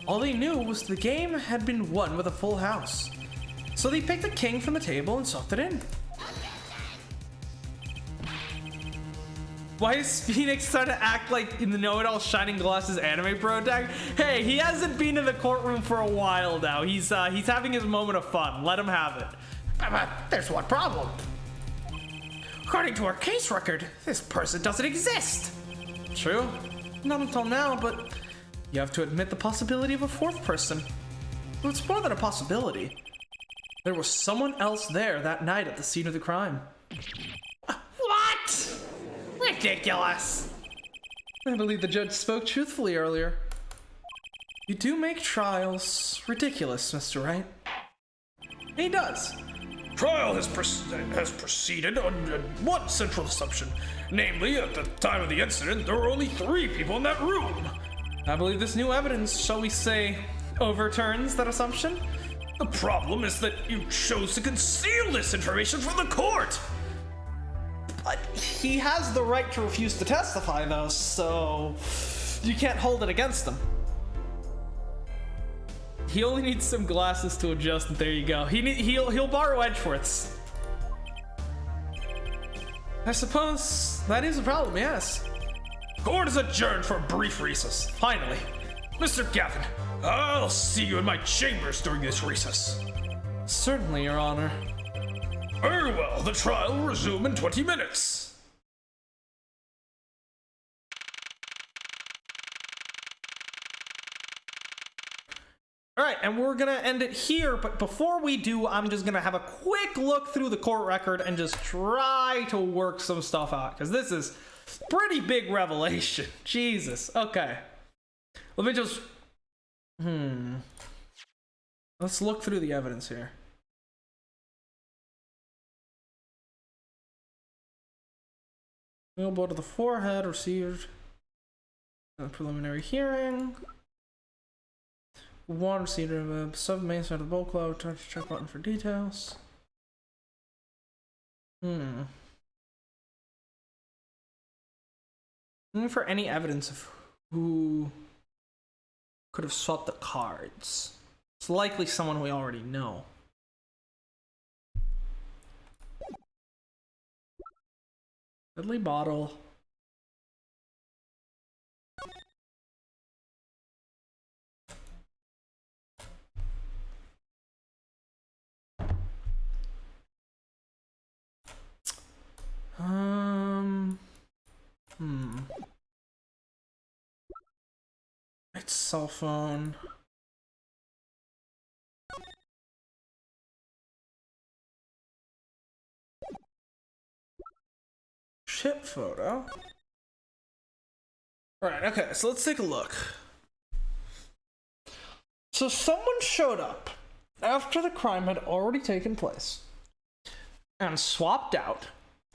All they knew was the game had been won with a full house. So they picked the king from the table and swapped it in. Why is Phoenix trying to act like in the know-it-all Shining Glasses anime bro tag? Hey, he hasn't been in the courtroom for a while now. He's having his moment of fun. Let him have it. But there's one problem. According to our case record, this person doesn't exist. True. Not until now, but you have to admit the possibility of a 4th person. But it's more than a possibility. There was someone else there that night at the scene of the crime. What? Ridiculous. I believe the judge spoke truthfully earlier. You do make trials ridiculous, Mr. Wright. He does. Trial has proceeded on one central assumption. Namely, at the time of the incident, there were only 3 people in that room. I believe this new evidence, shall we say, overturns that assumption? The problem is that you chose to conceal this information from the court. But he has the right to refuse to testify, though, so you can't hold it against him. He only needs some glasses to adjust, and there you go. He'll borrow Edgeworth's. I suppose that is a problem, yes. Court is adjourned for a brief recess. Finally. Mr. Gavin, I'll see you in my chambers during this recess. Certainly, Your Honor. Very well, the trial will resume in 20 minutes. All right, and we're gonna end it here, but before we do, I'm just gonna have a quick look through the court record and just try to work some stuff out, because this is pretty big revelation. Jesus. Okay. Let me just... Let's look through the evidence here. Elbow to the forehead received in a preliminary hearing. One received a sub-main side of the bowl club. Touch check button for details. Looking for any evidence of who could have swapped the cards. It's likely someone we already know. Deadly bottle. It's cell phone. Chip photo. Right, okay, so let's take a look. So someone showed up after the crime had already taken place and swapped out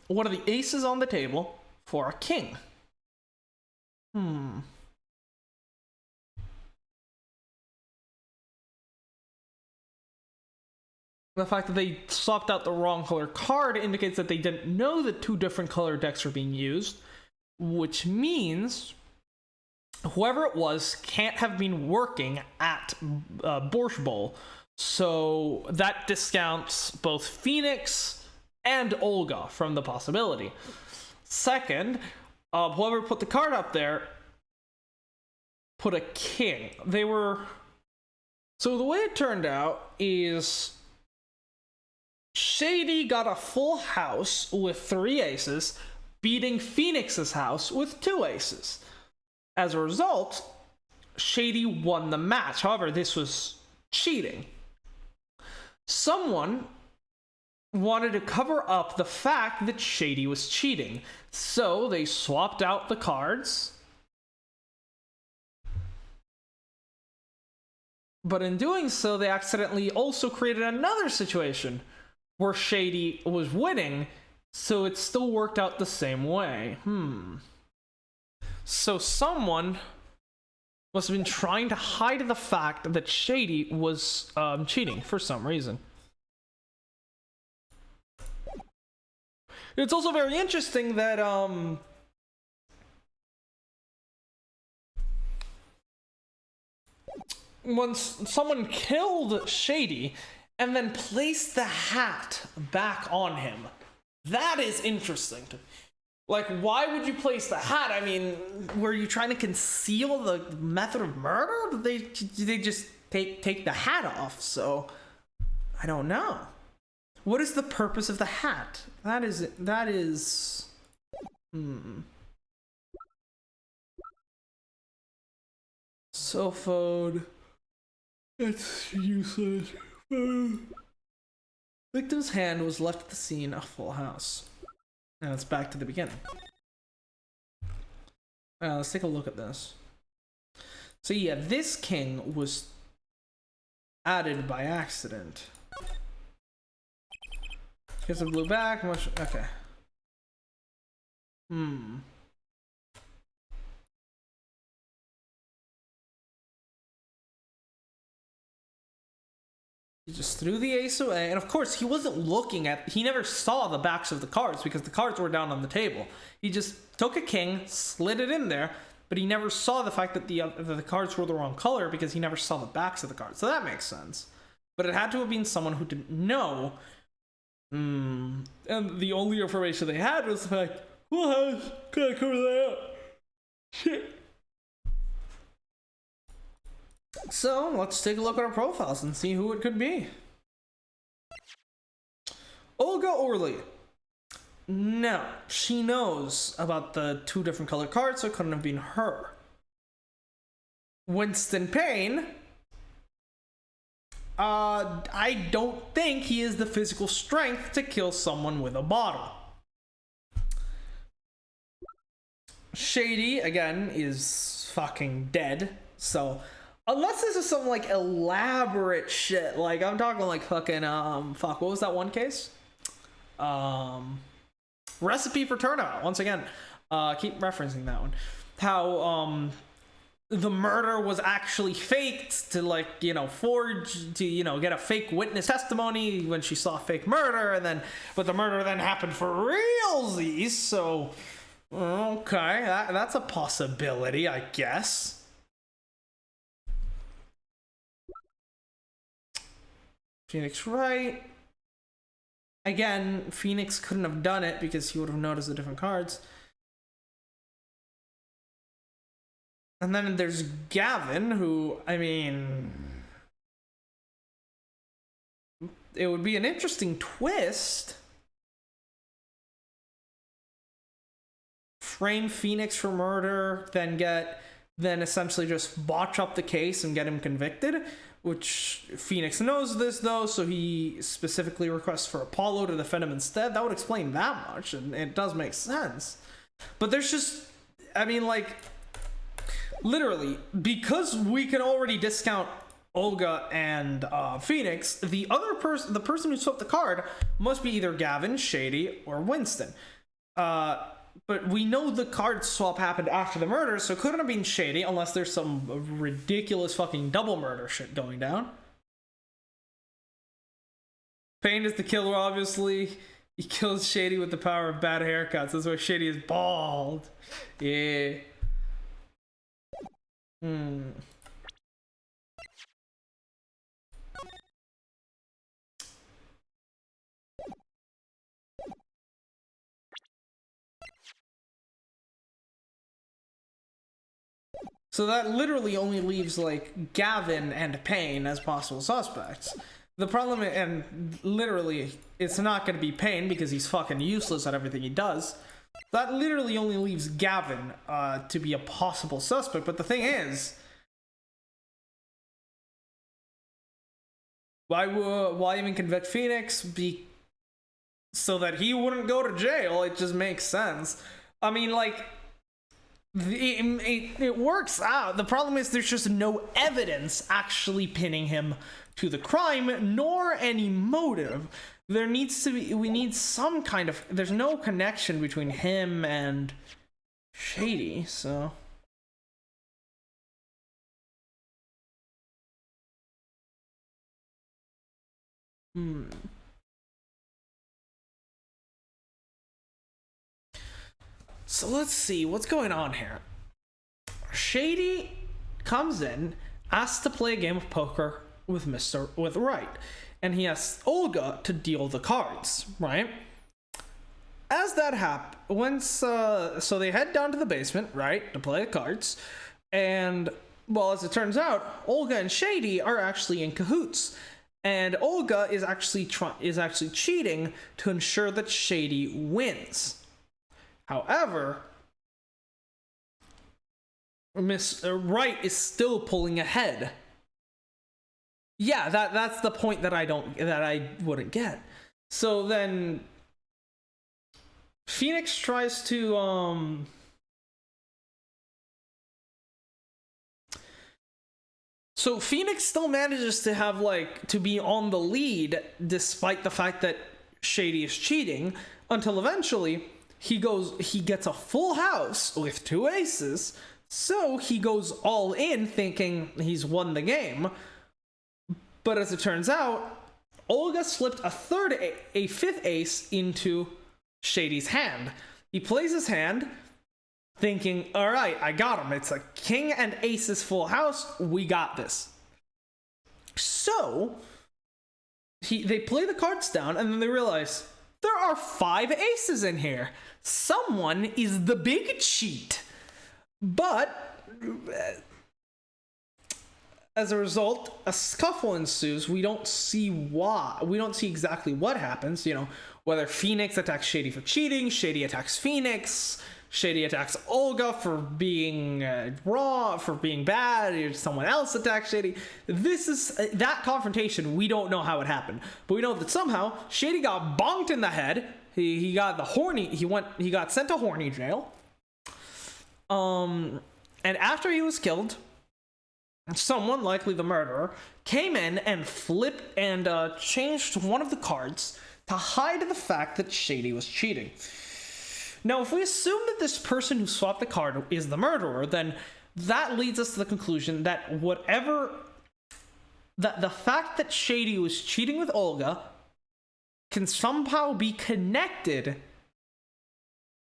what are the aces on the table for a king? The fact that they swapped out the wrong color card indicates that they didn't know that two different color decks are being used, which means whoever it was can't have been working at Borscht Bowl. So that discounts both Phoenix and Olga from the possibility. Second, whoever put the card up there put a king. So the way it turned out is Shady got a full house with 3 aces, beating Phoenix's house with 2 aces. As a result, Shady won the match. However, this was cheating. Someone wanted to cover up the fact that Shady was cheating, so they swapped out the cards. But in doing so, they accidentally also created another situation where Shady was winning, so it still worked out the same way. So someone must have been trying to hide the fact that Shady was cheating for some reason. It's also very interesting that once someone killed Shady and then placed the hat back on him. That is interesting. Like, why would you place the hat? I mean, were you trying to conceal the method of murder? They just take the hat off, so I don't know. What is the purpose of the hat? That is cell phone. It's useless. Victim's hand was left at the scene, a full house. And it's back to the beginning. Let's take a look at this. So yeah, this king was added by accident. Here's a blue back. Okay. He just threw the ace away, and of course he wasn't looking at, he never saw the backs of the cards because the cards were down on the table. He just took a king, slid it in there, but he never saw the fact that the cards were the wrong color because he never saw the backs of the cards. So that makes sense. But it had to have been someone who didn't know. And the only information they had was the fact, full house, can I cover that up? Shit. So, let's take a look at our profiles and see who it could be. Olga Orly. No, she knows about the 2 different colored cards, so it couldn't have been her. Winston Payne. I don't think he has the physical strength to kill someone with a bottle. Shady, again, is fucking dead, so unless this is some like elaborate shit, like I'm talking like fucking what was that one case? Recipe for Turnabout. Once again, keep referencing that one. How the murder was actually faked to, like, you know, forge to, you know, get a fake witness testimony when she saw fake murder, and then but the murder then happened for realsies. So okay, that's a possibility, I guess. Phoenix Wright. Again, Phoenix couldn't have done it because he would have noticed the different cards. And then there's Gavin, who, I mean, it would be an interesting twist. Frame Phoenix for murder, then essentially just botch up the case and get him convicted, which Phoenix knows this though, so he specifically requests for Apollo to defend him instead. That would explain that much, and it does make sense. But there's just, I mean, like, literally, because we can already discount Olga and Phoenix, the other person, the person who swept the card, must be either Gavin, Shady, or Winston. But we know the card swap happened after the murder, so it couldn't have been Shady unless there's some ridiculous fucking double murder shit going down. Pain is the killer, obviously. He kills Shady with the power of bad haircuts. That's why Shady is bald. Yeah. So that literally only leaves, like, Gavin and Payne as possible suspects. The problem, and literally, it's not going to be Payne because he's fucking useless at everything he does. That literally only leaves Gavin to be a possible suspect. But the thing is, why even convict Phoenix? So that he wouldn't go to jail. It just makes sense. I mean, like, it works out. The problem is there's just no evidence actually pinning him to the crime, nor any motive. There needs to be, we need some kind of, there's no connection between him and Shady, so. So let's see what's going on here. Shady comes in, asks to play a game of poker with Wright, and he asks Olga to deal the cards, right? As that happens, so they head down to the basement, right, to play the cards, and well, as it turns out, Olga and Shady are actually in cahoots, and Olga is actually cheating to ensure that Shady wins. However, Miss Wright is still pulling ahead. Yeah, that's the point that I wouldn't get. So then Phoenix tries to So Phoenix still manages to have, like, to be on the lead despite the fact that Shady is cheating, until eventually he gets a full house with 2 aces, so he goes all in thinking he's won the game. But as it turns out, Olga slipped a 5th ace into Shady's hand. He plays his hand thinking, all right, I got him. It's a king and aces full house. We got this. So they play the cards down, and then they realize there are 5 aces in here. Someone is the big cheat. But as a result, a scuffle ensues. We don't see why. We don't see exactly what happens. You know, whether Phoenix attacks Shady for cheating, Shady attacks Phoenix, Shady attacks Olga for being raw, for being bad, or someone else attacks Shady. This is that confrontation. We don't know how it happened, but we know that somehow Shady got bonked in the head. He got he got sent to horny jail. And after he was killed, someone, likely the murderer, came in and flipped and changed one of the cards to hide the fact that Shady was cheating. Now, if we assume that this person who swapped the card is the murderer, then that leads us to the conclusion that the fact that Shady was cheating with Olga can somehow be connected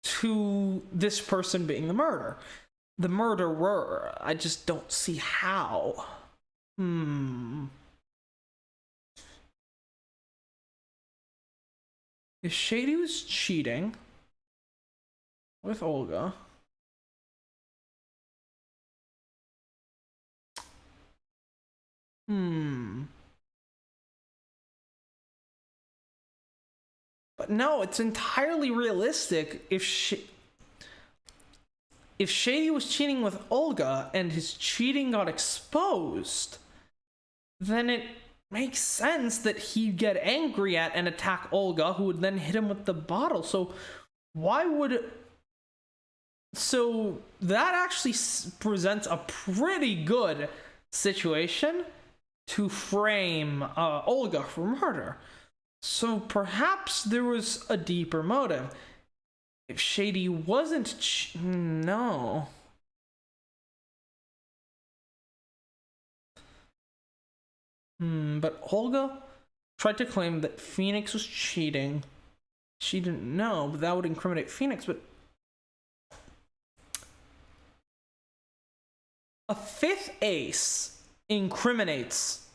to this person being the murderer. I just don't see how. If Shady was cheating with Olga, but no, it's entirely realistic. If Shady was cheating with Olga and his cheating got exposed, then it makes sense that he'd get angry at and attack Olga, who would then hit him with the bottle. So that actually presents a pretty good situation to frame Olga for murder. So perhaps there was a deeper motive. If Shady wasn't no. But Olga tried to claim that Phoenix was cheating. She didn't know, but that would incriminate Phoenix, but a fifth ace incriminates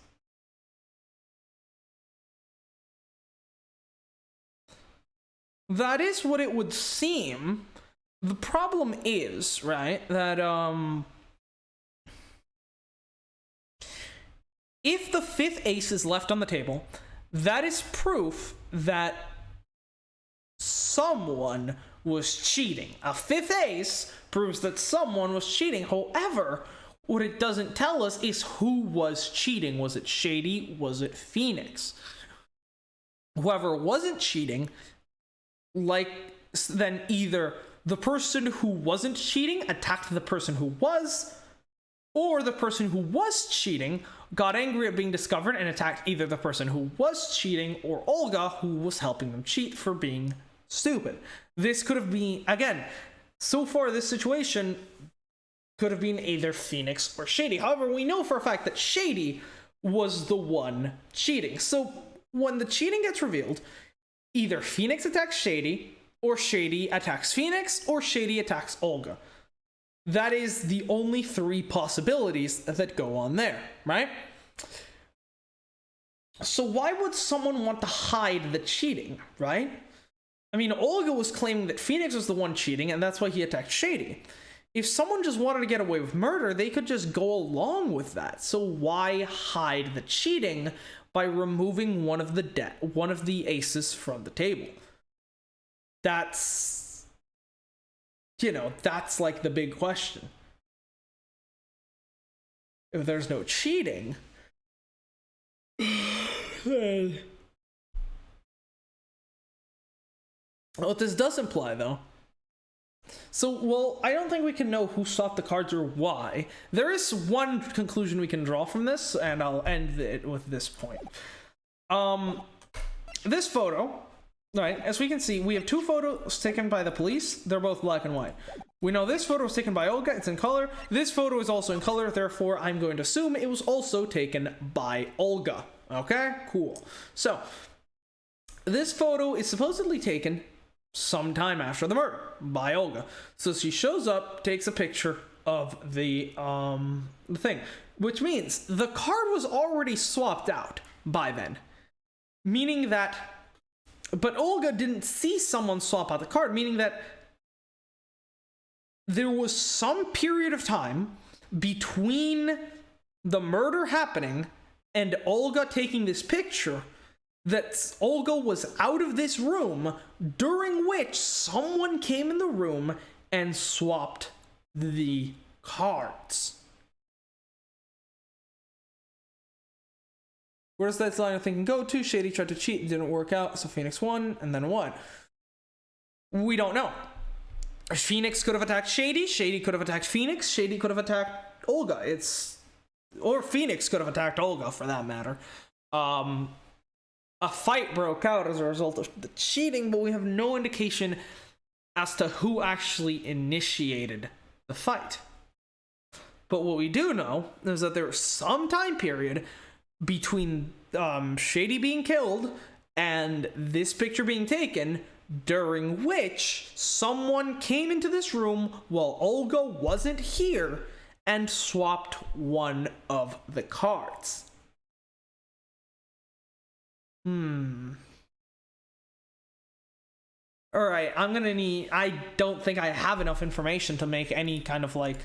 that is what it would seem. The problem is, right, that if the fifth ace is left on the table, that is proof that someone was cheating. A fifth ace proves that someone was cheating. However, what it doesn't tell us is who was cheating. Was it Shady? Was it Phoenix? Whoever wasn't cheating, like, then either the person who wasn't cheating attacked the person who was, or the person who was cheating got angry at being discovered and attacked either the person who was cheating or Olga, who was helping them cheat, for being stupid. This could have been, again, so far this situation could have been either Phoenix or Shady. However, we know for a fact that Shady was the one cheating. So when the cheating gets revealed, either Phoenix attacks Shady, or Shady attacks Phoenix, or Shady attacks Olga. That is the only three possibilities that go on there, right? So why would someone want to hide the cheating, right? I mean, Olga was claiming that Phoenix was the one cheating, and that's why he attacked Shady. If someone just wanted to get away with murder, they could just go along with that. So why hide the cheating by removing one of the aces from the table? That's, you know, that's like the big question. If there's no cheating, what this does imply, though, so, well, I don't think we can know who swapped the cards or why. There is one conclusion we can draw from this, and I'll end it with this point. This photo, right, as we can see, we have two photos taken by the police. They're both black and white. We know this photo was taken by Olga. It's in color. This photo is also in color. Therefore, I'm going to assume it was also taken by Olga. Okay, cool. So, this photo is supposedly taken sometime after the murder by Olga. So she shows up, takes a picture of the thing, which means the card was already swapped out by then, meaning that, but Olga didn't see someone swap out the card, meaning that there was some period of time between the murder happening and Olga taking this picture that Olga was out of this room, during which someone came in the room and swapped the cards. Where does that line of thinking go to? Shady tried to cheat, it didn't work out, so Phoenix won, and then what? We don't know. Phoenix could have attacked Shady, Shady could have attacked Phoenix, Shady could have attacked Olga. Or Phoenix could have attacked Olga, for that matter. A fight broke out as a result of the cheating, but we have no indication as to who actually initiated the fight. But what we do know is that there was some time period between Shady being killed and this picture being taken, during which someone came into this room while Olga wasn't here and swapped one of the cards. Alright, I don't think I have enough information to make any kind of, like,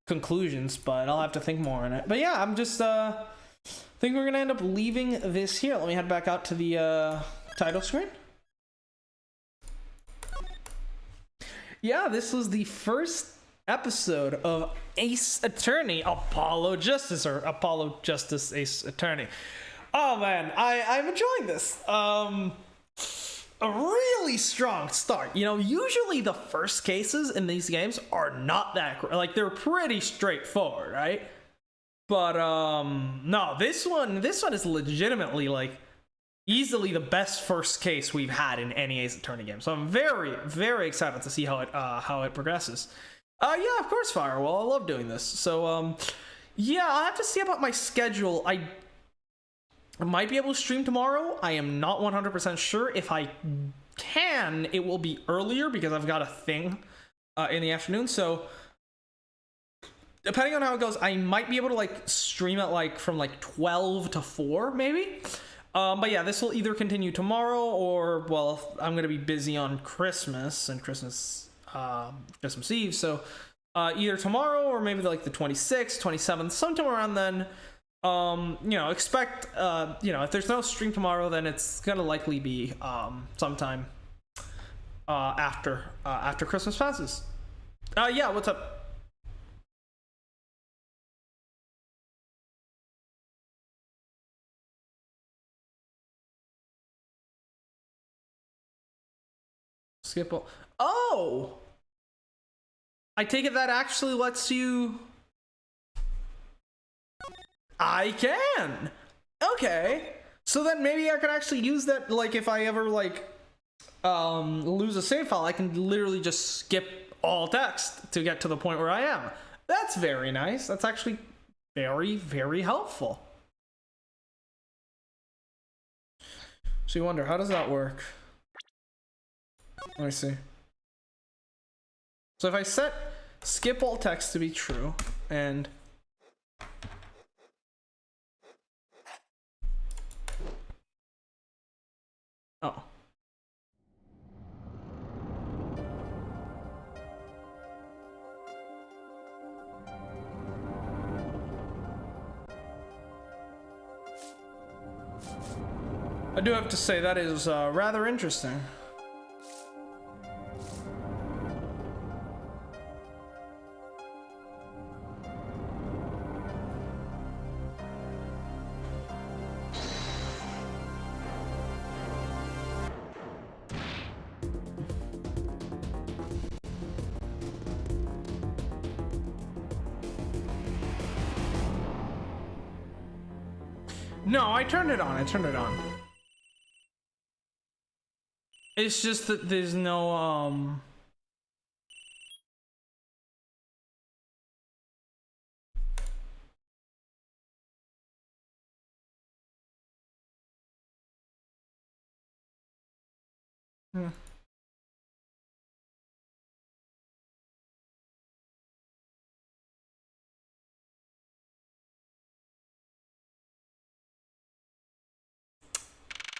conclusions, but I'll have to think more on it. But yeah, I'm just, think we're gonna end up leaving this here. Let me head back out to the, title screen. Yeah, this was the first episode of Ace Attorney, Apollo Justice Ace Attorney. Oh man, I'm enjoying this. A really strong start. You know, usually the first cases in these games are not that like, they're pretty straightforward, right? But no, this one is legitimately, like, easily the best first case we've had in any Ace Attorney game. So I'm very, very excited to see how it progresses. Yeah, of course, Firewall. I love doing this. So yeah, I'll have to see about my schedule. I might be able to stream tomorrow. I am not 100% sure. If I can, it will be earlier because I've got a thing in the afternoon. So depending on how it goes, I might be able to like stream it like from like 12 to 4 maybe. But yeah, this will either continue tomorrow or, well, I'm gonna be busy on Christmas and Christmas Eve. So either tomorrow or maybe like the 26th, 27th, sometime around then. You know, expect, you know, if there's no stream tomorrow, then it's gonna likely be sometime after Christmas passes. Yeah, what's up? Skipple. Oh! I take it that actually lets you... I can! Okay. So then maybe I could actually use that, like, if I ever, like, lose a save file, I can literally just skip all text to get to the point where I am. That's very nice. That's actually very, very helpful. So you wonder, how does that work? Let me see. So if I set skip all text to be true, and oh. I do have to say that is rather interesting. No, I turned it on. I turned it on. It's just that there's no,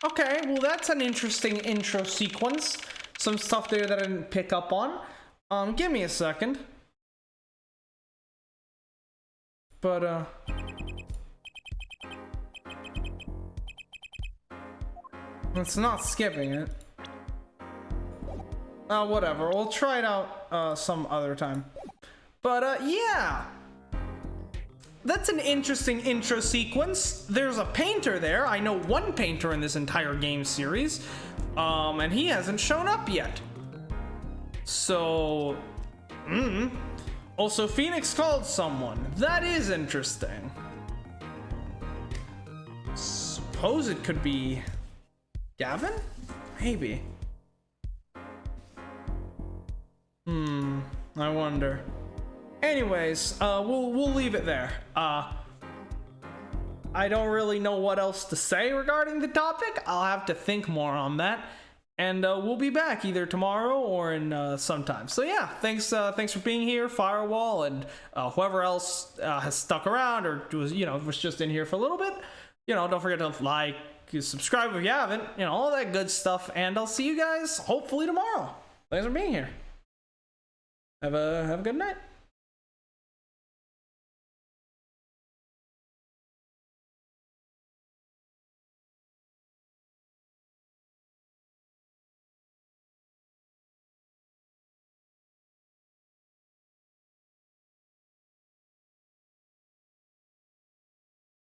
Okay, well that's an interesting intro sequence. Some stuff there that I didn't pick up on. Give me a second. But it's not skipping it. Whatever, we'll try it out some other time. But yeah. That's an interesting intro sequence. There's a painter there. I know one painter in this entire game series. And he hasn't shown up yet. So... Also, Phoenix called someone. That is interesting. Suppose it could be... Gavin? Maybe. I wonder. Anyways, we'll leave it there. I don't really know what else to say regarding the topic. I'll have to think more on that, and we'll be back either tomorrow or in sometime. So yeah, thanks for being here, Firewall, and whoever else has stuck around or was just in here for a little bit. Don't forget to like, subscribe if you haven't. All that good stuff, and I'll see you guys hopefully tomorrow. Thanks for being here. Have a good night.